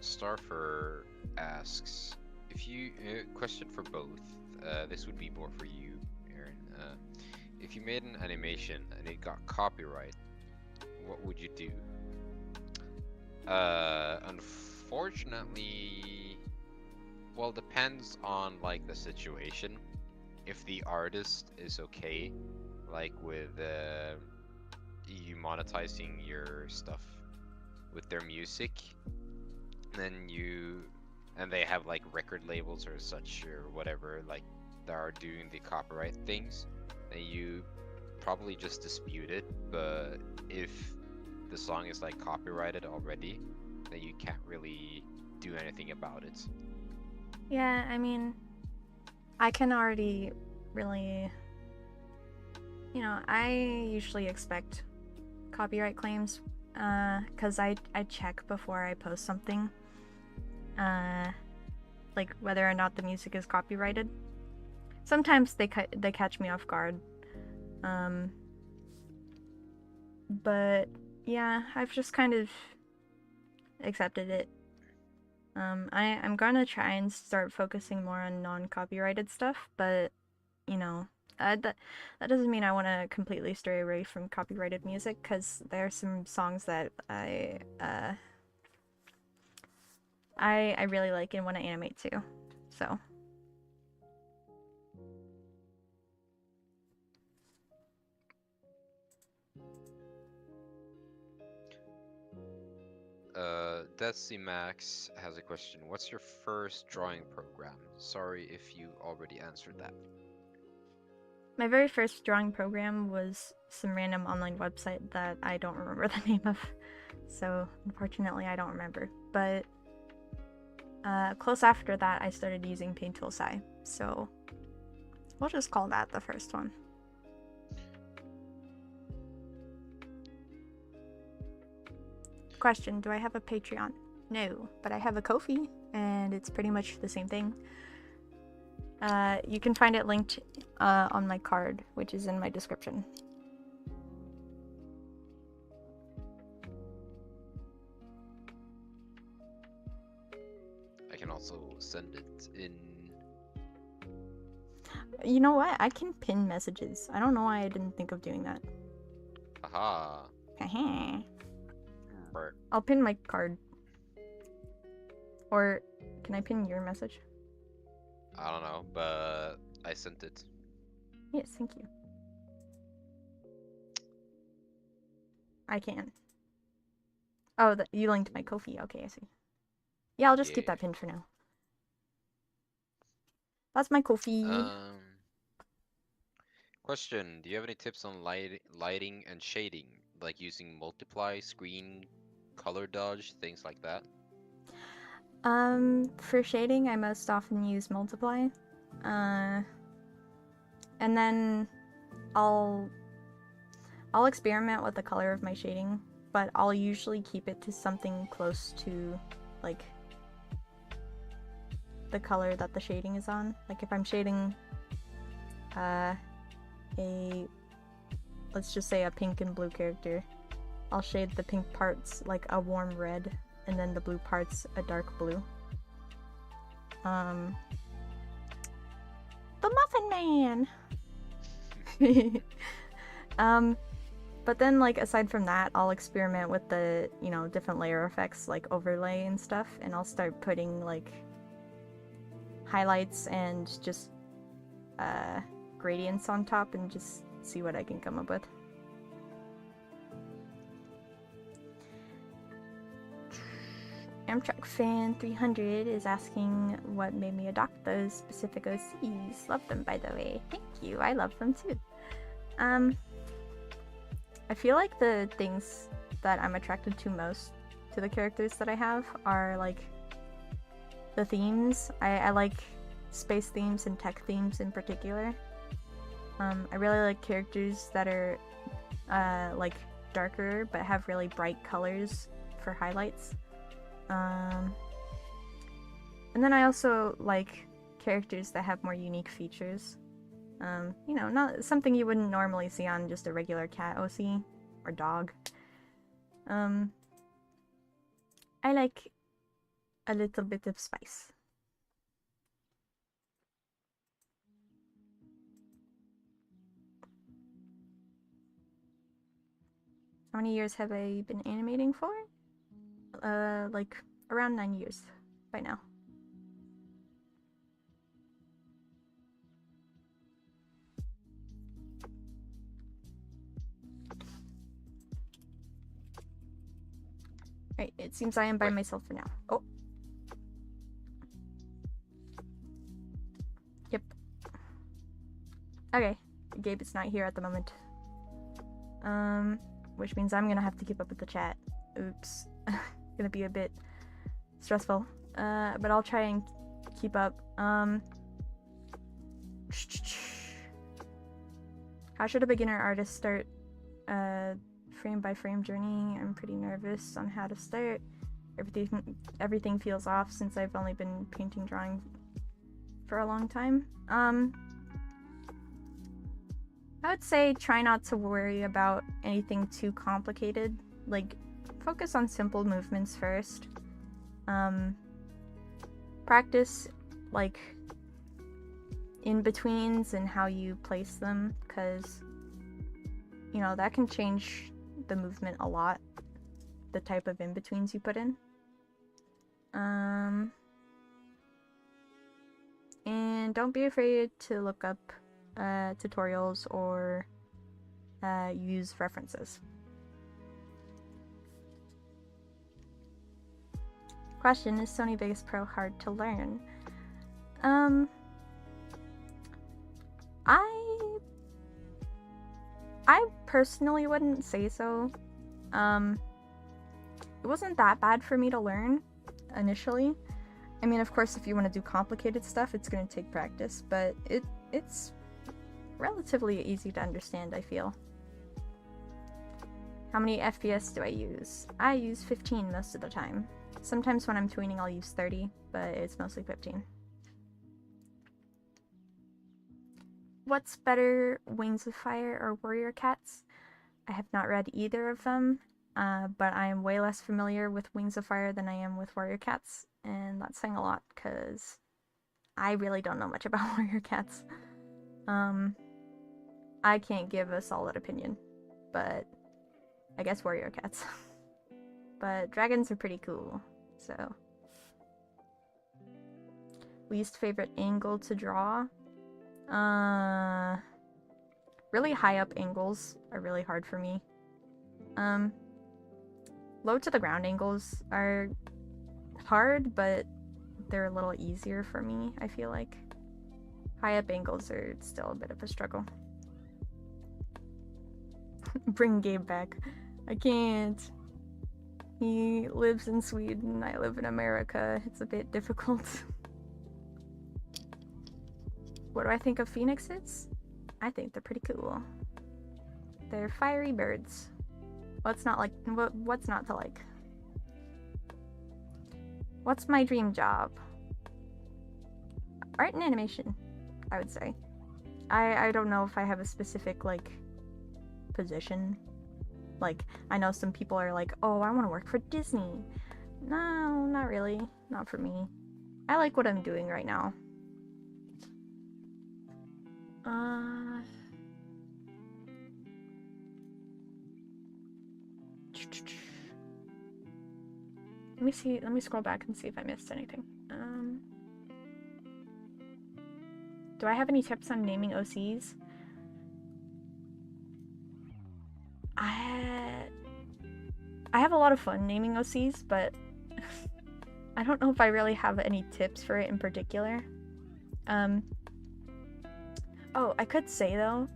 Starfer asks, if you question for both, this would be more for you, Aaron. If you made an animation and it got copyright, what would you do? Unfortunately, Well, depends on like the situation. If the artist is okay, like with you monetizing your stuff with their music, then and they have like record labels or such or whatever, like that are doing the copyright things, then you probably just dispute it. But if the song is like copyrighted already, then you can't really do anything about it. Yeah, I mean, I can already really, I usually expect copyright claims, because I check before I post something, like whether or not the music is copyrighted. Sometimes they catch me off guard, but yeah, I've just kind of accepted it. I'm gonna try and start focusing more on non-copyrighted stuff, but that doesn't mean I want to completely stray away from copyrighted music, because there are some songs that I really like and want to animate too. So Decimax has a question. What's your first drawing program? Sorry if you already answered that. my very first drawing program was some random online website that I don't remember the name of. So unfortunately, I don't remember. But close after that, I started using Tool SAI. So we'll just call that the first one. Question: do I have a Patreon? No, but I have a Ko-fi, and it's pretty much the same thing. You can find it linked on my card, which is in my description. I can also send it in. You know what? I can pin messages. I don't know why I didn't think of doing that. Aha. I'll pin my card. Or can I pin your message? I don't know, but I sent it. Yes, thank you. I can. Oh, you linked my Ko-fi. Okay, I see. Yeah, I'll just keep that pinned for now. That's my Ko-fi. Question: do you have any tips on lighting and shading, like using multiply, screen, color dodge, things like that? For shading, I most often use multiply. And then I'll experiment with the color of my shading, but I'll usually keep it to something close to, like, the color that the shading is on. Like, if I'm shading let's just say a pink and blue character, I'll shade the pink parts like a warm red, and then the blue parts a dark blue. The Muffin Man! But then, like, aside from that, I'll experiment with the, different layer effects, like overlay and stuff, and I'll start putting, like, highlights and just, gradients on top and just see what I can come up with. Amtrak Fan 300 is asking what made me adopt those specific OCs. Love them, by the way. Thank you. I love them too. I feel like the things that I'm attracted to most to the characters that I have are, like, the themes. I like space themes and tech themes in particular. I really like characters that are like darker but have really bright colors for highlights. And then I also like characters that have more unique features. Not something you wouldn't normally see on just a regular cat OC or dog. I like a little bit of spice. How many years have I been animating for? Like around 9 years by now. It seems I am by Wait. myself for now. Oh. Yep. Okay. Gabe is not here at the moment. Which means I'm gonna have to keep up with the chat. Oops. Gonna be a bit stressful. But I'll try and keep up. How should a beginner artist start frame by frame journey? I'm pretty nervous on how to start. Everything feels off since I've only been painting drawing for a long time. I would say try not to worry about anything too complicated. Like, focus on simple movements first. Practice, like, in-betweens and how you place them, because, you know, that can change the movement a lot, the type of in-betweens you put in. And don't be afraid to look up tutorials or use references. Question, is Sony Vegas Pro hard to learn? I personally wouldn't say so. It wasn't that bad for me to learn initially. I mean, of course, if you want to do complicated stuff, it's going to take practice, but it's relatively easy to understand, I feel. How many FPS do I use? I use 15 most of the time. Sometimes when I'm tweening, I'll use 30, but it's mostly 15. What's better, Wings of Fire or Warrior Cats? I have not read either of them, but I am way less familiar with Wings of Fire than I am with Warrior Cats, and that's saying a lot, because I really don't know much about Warrior Cats. I can't give a solid opinion, but I guess Warrior Cats. But dragons are pretty cool, so. Least favorite angle to draw? Really high up angles are really hard for me. Low to the ground angles are hard, but they're a little easier for me, I feel like. High up angles are still a bit of a struggle. Bring Gabe back. I can't. He lives in Sweden, I live in America. It's a bit difficult. What do I think of phoenixes? I think they're pretty cool. They're fiery birds. What's not to like? What's my dream job? Art and animation, I would say. I don't know if I have a specific, like, position. Like, I know some people are like, oh, I want to work for Disney. No, not really. Not for me. I like what I'm doing right now. Let me see. Let me scroll back and see if I missed anything. Do I have any tips on naming OCs? I have a lot of fun naming OCs, but I don't know if I really have any tips for it in particular. Oh, I could say though,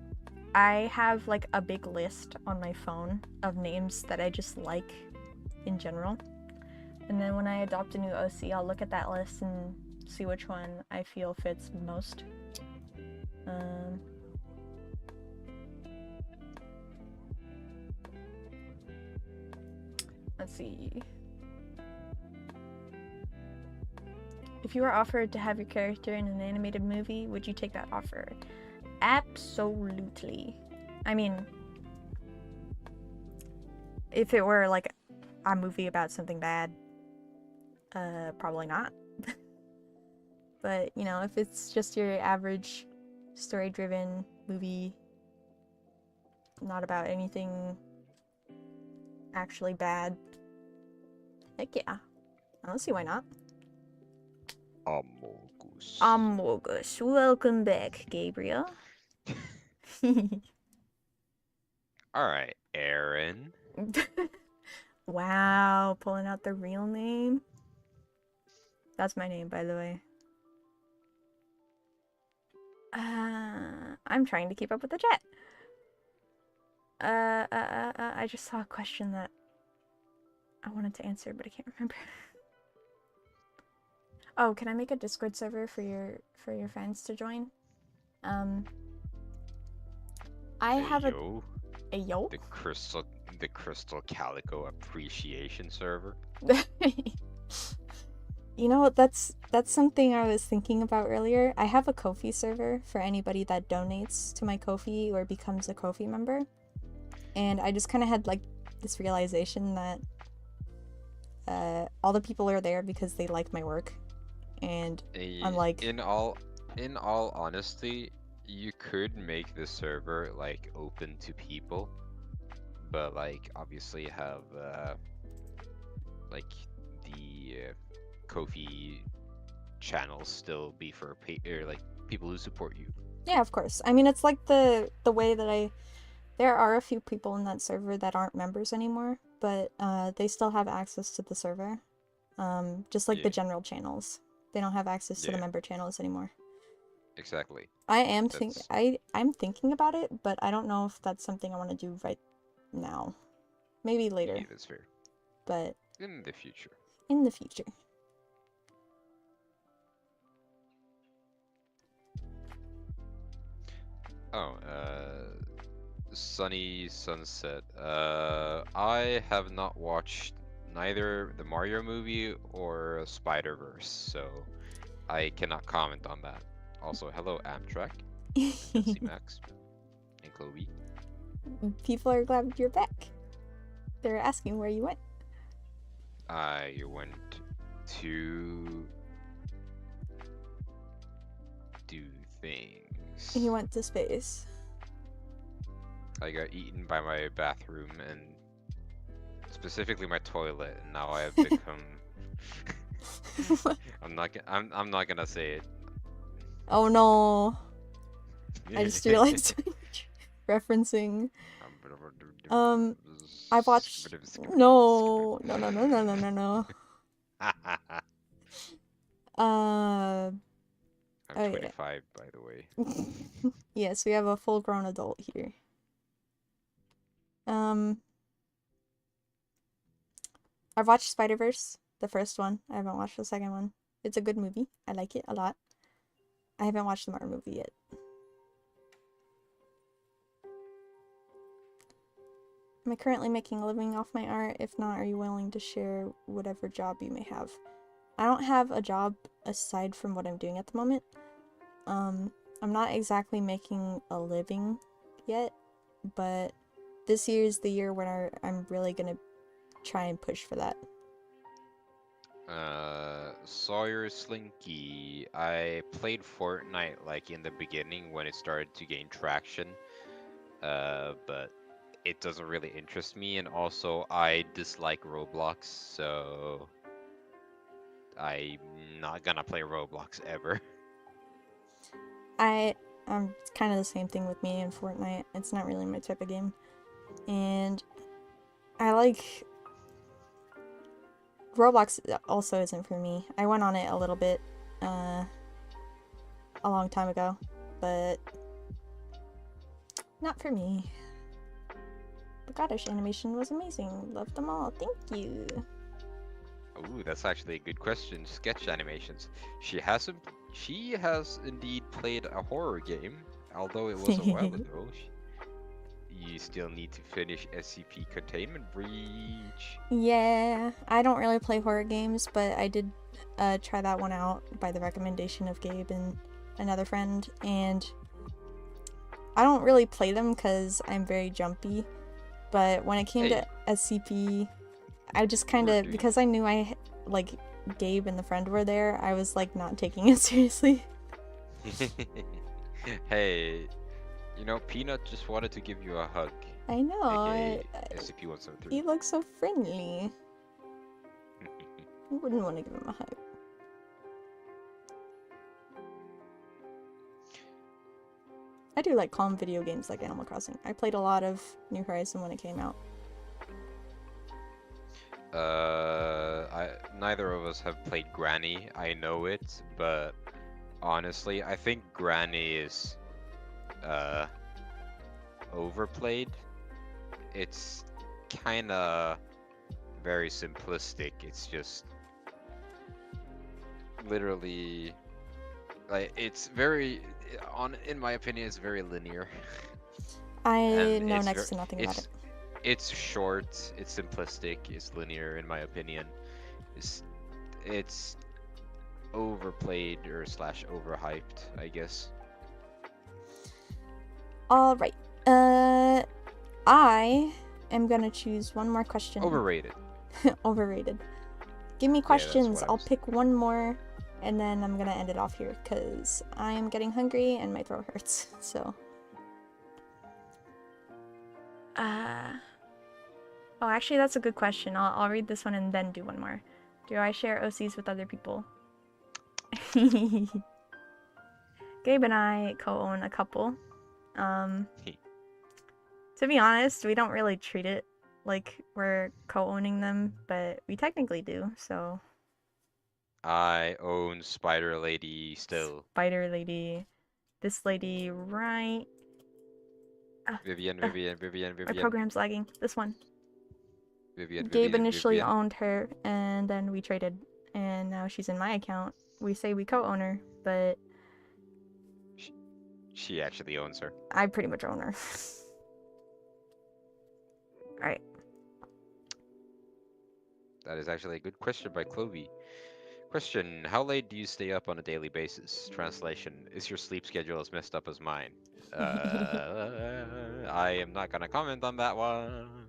I have like a big list on my phone of names that I just like in general. And then when I adopt a new OC, I'll look at that list and see which one I feel fits most. Let's see. If you were offered to have your character in an animated movie, would you take that offer? Absolutely. I mean, if it were like a movie about something bad, probably not. But, you know, if it's just your average story-driven movie, not about anything actually bad, heck yeah. I don't see why not. Amogus. Welcome back, Gabriel. Alright, Aaron. Wow, pulling out the real name. That's my name, by the way. I'm trying to keep up with the chat. I just saw a question that I wanted to answer, but I can't remember. Oh, can I make a Discord server for your fans to join? I have a yo? The Crystal Calico Appreciation Server. You know, that's something I was thinking about earlier. I have a Ko-fi server for anybody that donates to my Ko-fi or becomes a Ko-fi member. And I just kind of had like this realization that all the people are there because they like my work. And I'm like, in all honesty, you could make this server like open to people, but like obviously have like the Ko-fi channels still be for like people who support you. Yeah, of course. I mean, it's like the way that there are a few people in that server that aren't members anymore, but they still have access to the server. Just like the general channels. They don't have access to the member channels anymore. Exactly. I'm thinking about it, but I don't know if that's something I want to do right now. Maybe later. Yeah, that's fair. But in the future. In the future. Oh, Sunny Sunset. I have not watched neither the Mario movie or Spider-Verse, so I cannot comment on that. Also, hello Amtrak, Nancy Max, and Chloe. People are glad you're back. They're asking where you went. I went to do things. You went to space. I got eaten by my bathroom and specifically my toilet, and now I have become. I'm not gonna say it. Oh no! I just realized referencing. I watched. No. I'm 25, by the way. Yes, we have a full-grown adult here. I've watched Spider-Verse, the first one. I haven't watched the second one. It's a good movie. I like it a lot. I haven't watched the Mario movie yet. Am I currently making a living off my art? If not, are you willing to share whatever job you may have? I don't have a job aside from what I'm doing at the moment. I'm not exactly making a living yet, but this year is the year where I'm really gonna try and push for that. Sawyer Slinky. I played Fortnite like in the beginning when it started to gain traction, but it doesn't really interest me, and also I dislike Roblox, so I'm not gonna play Roblox ever. It's kind of the same thing with me in Fortnite. It's not really my type of game. And I like... Roblox also isn't for me. I went on it a little bit, a long time ago, but not for me. The Goddess animation was amazing. Loved them all. Thank you. Ooh, that's actually a good question. Sketch animations. She has indeed played a horror game, although it was a while ago. You still need to finish SCP Containment Breach. Yeah, I don't really play horror games, but I did try that one out by the recommendation of Gabe and another friend, and I don't really play them because I'm very jumpy, but when it came to SCP, I just kind of, because I knew Gabe and the friend were there, I was like not taking it seriously. Hey, you know, Peanut just wanted to give you a hug. I know. SCP-173. He looks so friendly. You wouldn't want to give him a hug. I do like calm video games like Animal Crossing. I played a lot of New Horizon when it came out. Neither of us have played Granny. I know it, but honestly, I think Granny is overplayed. It's kind of very simplistic. It's just literally like it's very in my opinion, it's very linear. I know it's next to nothing about it. It's short, it's simplistic, it's linear in my opinion. It's overplayed or slash overhyped, I guess. Alright. I am gonna choose one more question. Overrated. Overrated. Give me questions. I'll pick one more, and then I'm gonna end it off here, because I am getting hungry and my throat hurts, so... Oh, actually, that's a good question. I'll read this one and then do one more. Do I share OCs with other people? Gabe and I co-own a couple. To be honest, we don't really treat it like we're co-owning them, but we technically do, so... I own Spider Lady still. Spider Lady. This lady, right... Vivian. My program's lagging. This one. Vivian. Gabe initially owned her, and then we traded, and now she's in my account. We say we co-own her, but... She actually owns her. I pretty much own her. Alright. That is actually a good question by Clovey. Question: how late do you stay up on a daily basis? Translation: is your sleep schedule as messed up as mine? I am not gonna comment on that one.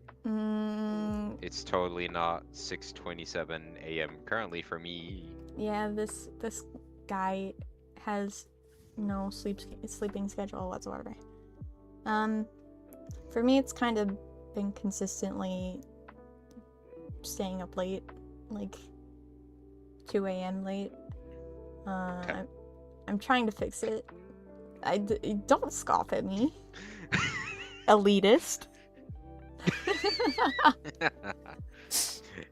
It's totally not 6:27 a.m. currently for me. Yeah, this guy has no sleeping schedule whatsoever. For me, it's kind of been consistently staying up late, like 2 a.m. late. Okay. I'm trying to fix it. Don't scoff at me, elitist.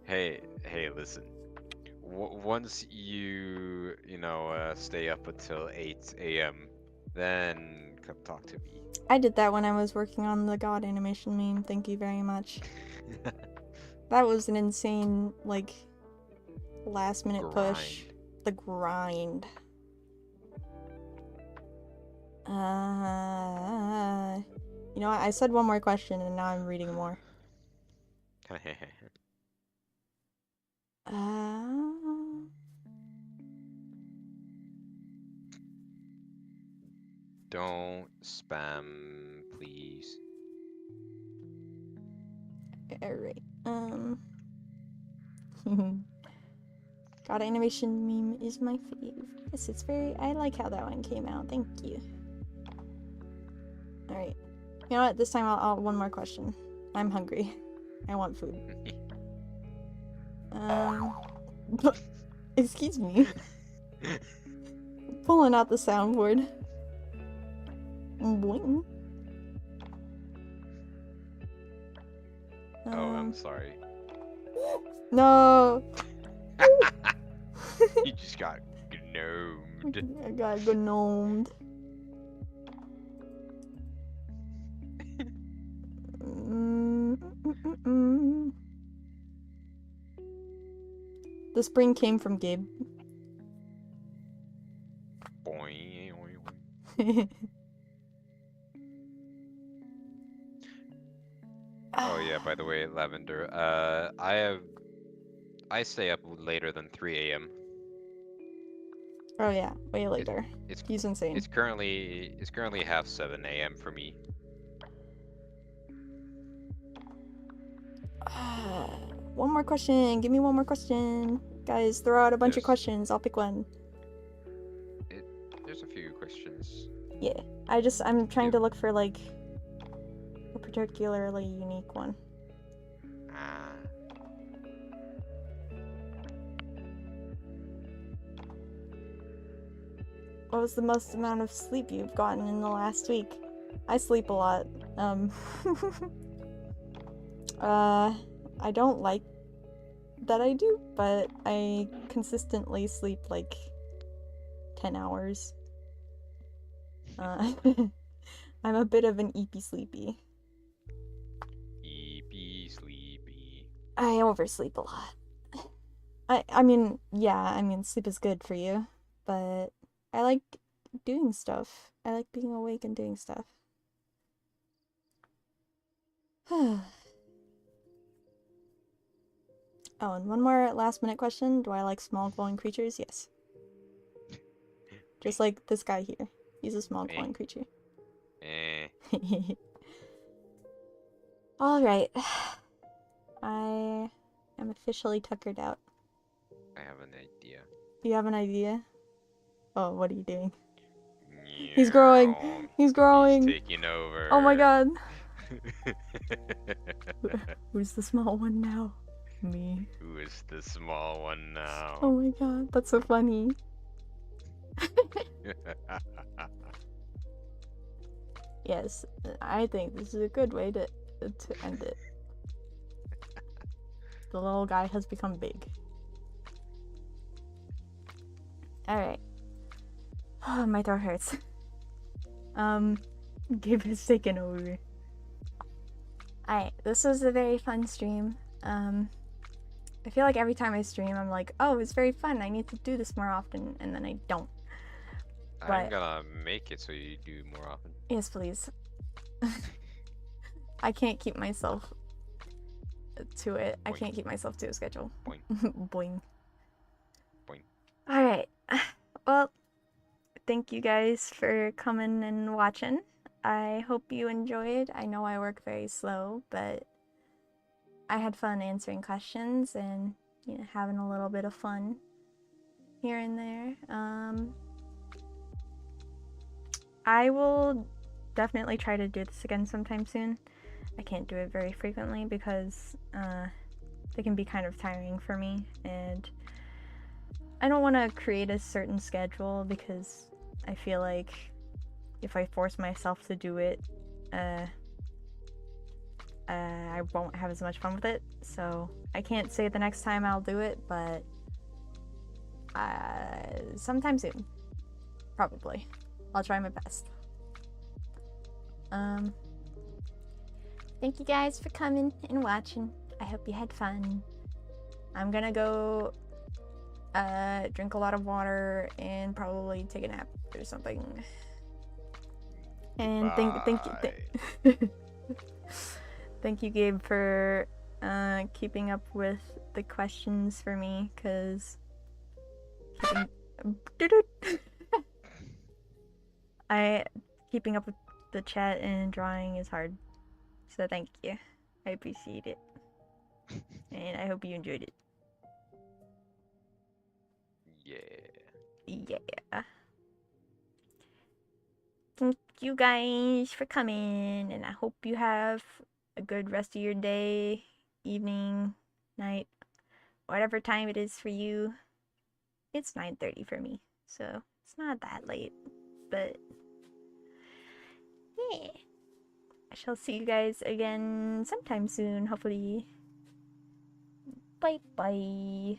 Hey, listen. Once you stay up until 8 a.m., then come talk to me. I did that when I was working on the God animation meme. Thank you very much. That was an insane, like, last-minute push. The grind. You know what? I said one more question, and now I'm reading more. Don't spam, please. Alright, God animation meme is my fave. Yes, it's I like how that one came out. Thank you. Alright. You know what? This time I'll one more question. I'm hungry. I want food. Excuse me. Pulling out the soundboard. Boing. Oh, I'm sorry. No! You just got gnomed. I got gnomed. The spring came from Gabe. Oh yeah, by the way, Lavender, I stay up later than 3 a.m. Oh yeah, way later. He's insane. It's currently half 7 a.m. for me. One more question. Give me one more question. Guys, throw out a bunch of questions. I'll pick one. There's a few questions. Yeah. I'm trying to look for, like, a particularly unique one. What was the most amount of sleep you've gotten in the last week? I sleep a lot. I don't like that I do, but I consistently sleep like 10 hours. I'm a bit of an eepy sleepy. Eepy sleepy. I oversleep a lot. I mean, yeah, I mean, sleep is good for you, but I like doing stuff. I like being awake and doing stuff. Oh, and one more last minute question. Do I like small glowing creatures? Yes. Just like this guy here. He's a small glowing creature. Alright. I am officially tuckered out. I have an idea. Do you have an idea? Oh, what are you doing? He's growing! He's growing! He's taking over. Oh my god. Who's the small one now? Me. Who is the small one now? Oh my god, that's so funny. Yes, I think this is a good way to end it. The little guy has become big. Alright. Oh, my throat hurts. Gabe has taken over. Alright, this was a very fun stream. I feel like every time I stream, I'm like, oh, it's very fun, I need to do this more often, and then I don't. I'm gonna make it so you do more often. Yes, please. I can't keep myself to it. Boing. I can't keep myself to a schedule. Boing. Boing. Boing. Alright. Well, thank you guys for coming and watching. I hope you enjoyed. I know I work very slow, but I had fun answering questions and, you know, having a little bit of fun here and there. I will definitely try to do this again sometime soon. I can't do it very frequently because they can be kind of tiring for me, and I don't want to create a certain schedule because I feel like if I force myself to do it, I won't have as much fun with it. So I can't say the next time I'll do it, but sometime soon, probably. I'll try my best. Thank you guys for coming and watching. I hope you had fun. I'm gonna go drink a lot of water and probably take a nap or something. And thank you, Gabe, for keeping up with the questions for me, because keeping up with the chat and drawing is hard. So thank you. I appreciate it. And I hope you enjoyed it. Yeah. Thank you guys for coming, and I hope you have a good rest of your day, evening, night, whatever time it is for you. It's 9:30 for me, so it's not that late, but yeah. I shall see you guys again sometime soon, hopefully. Bye bye.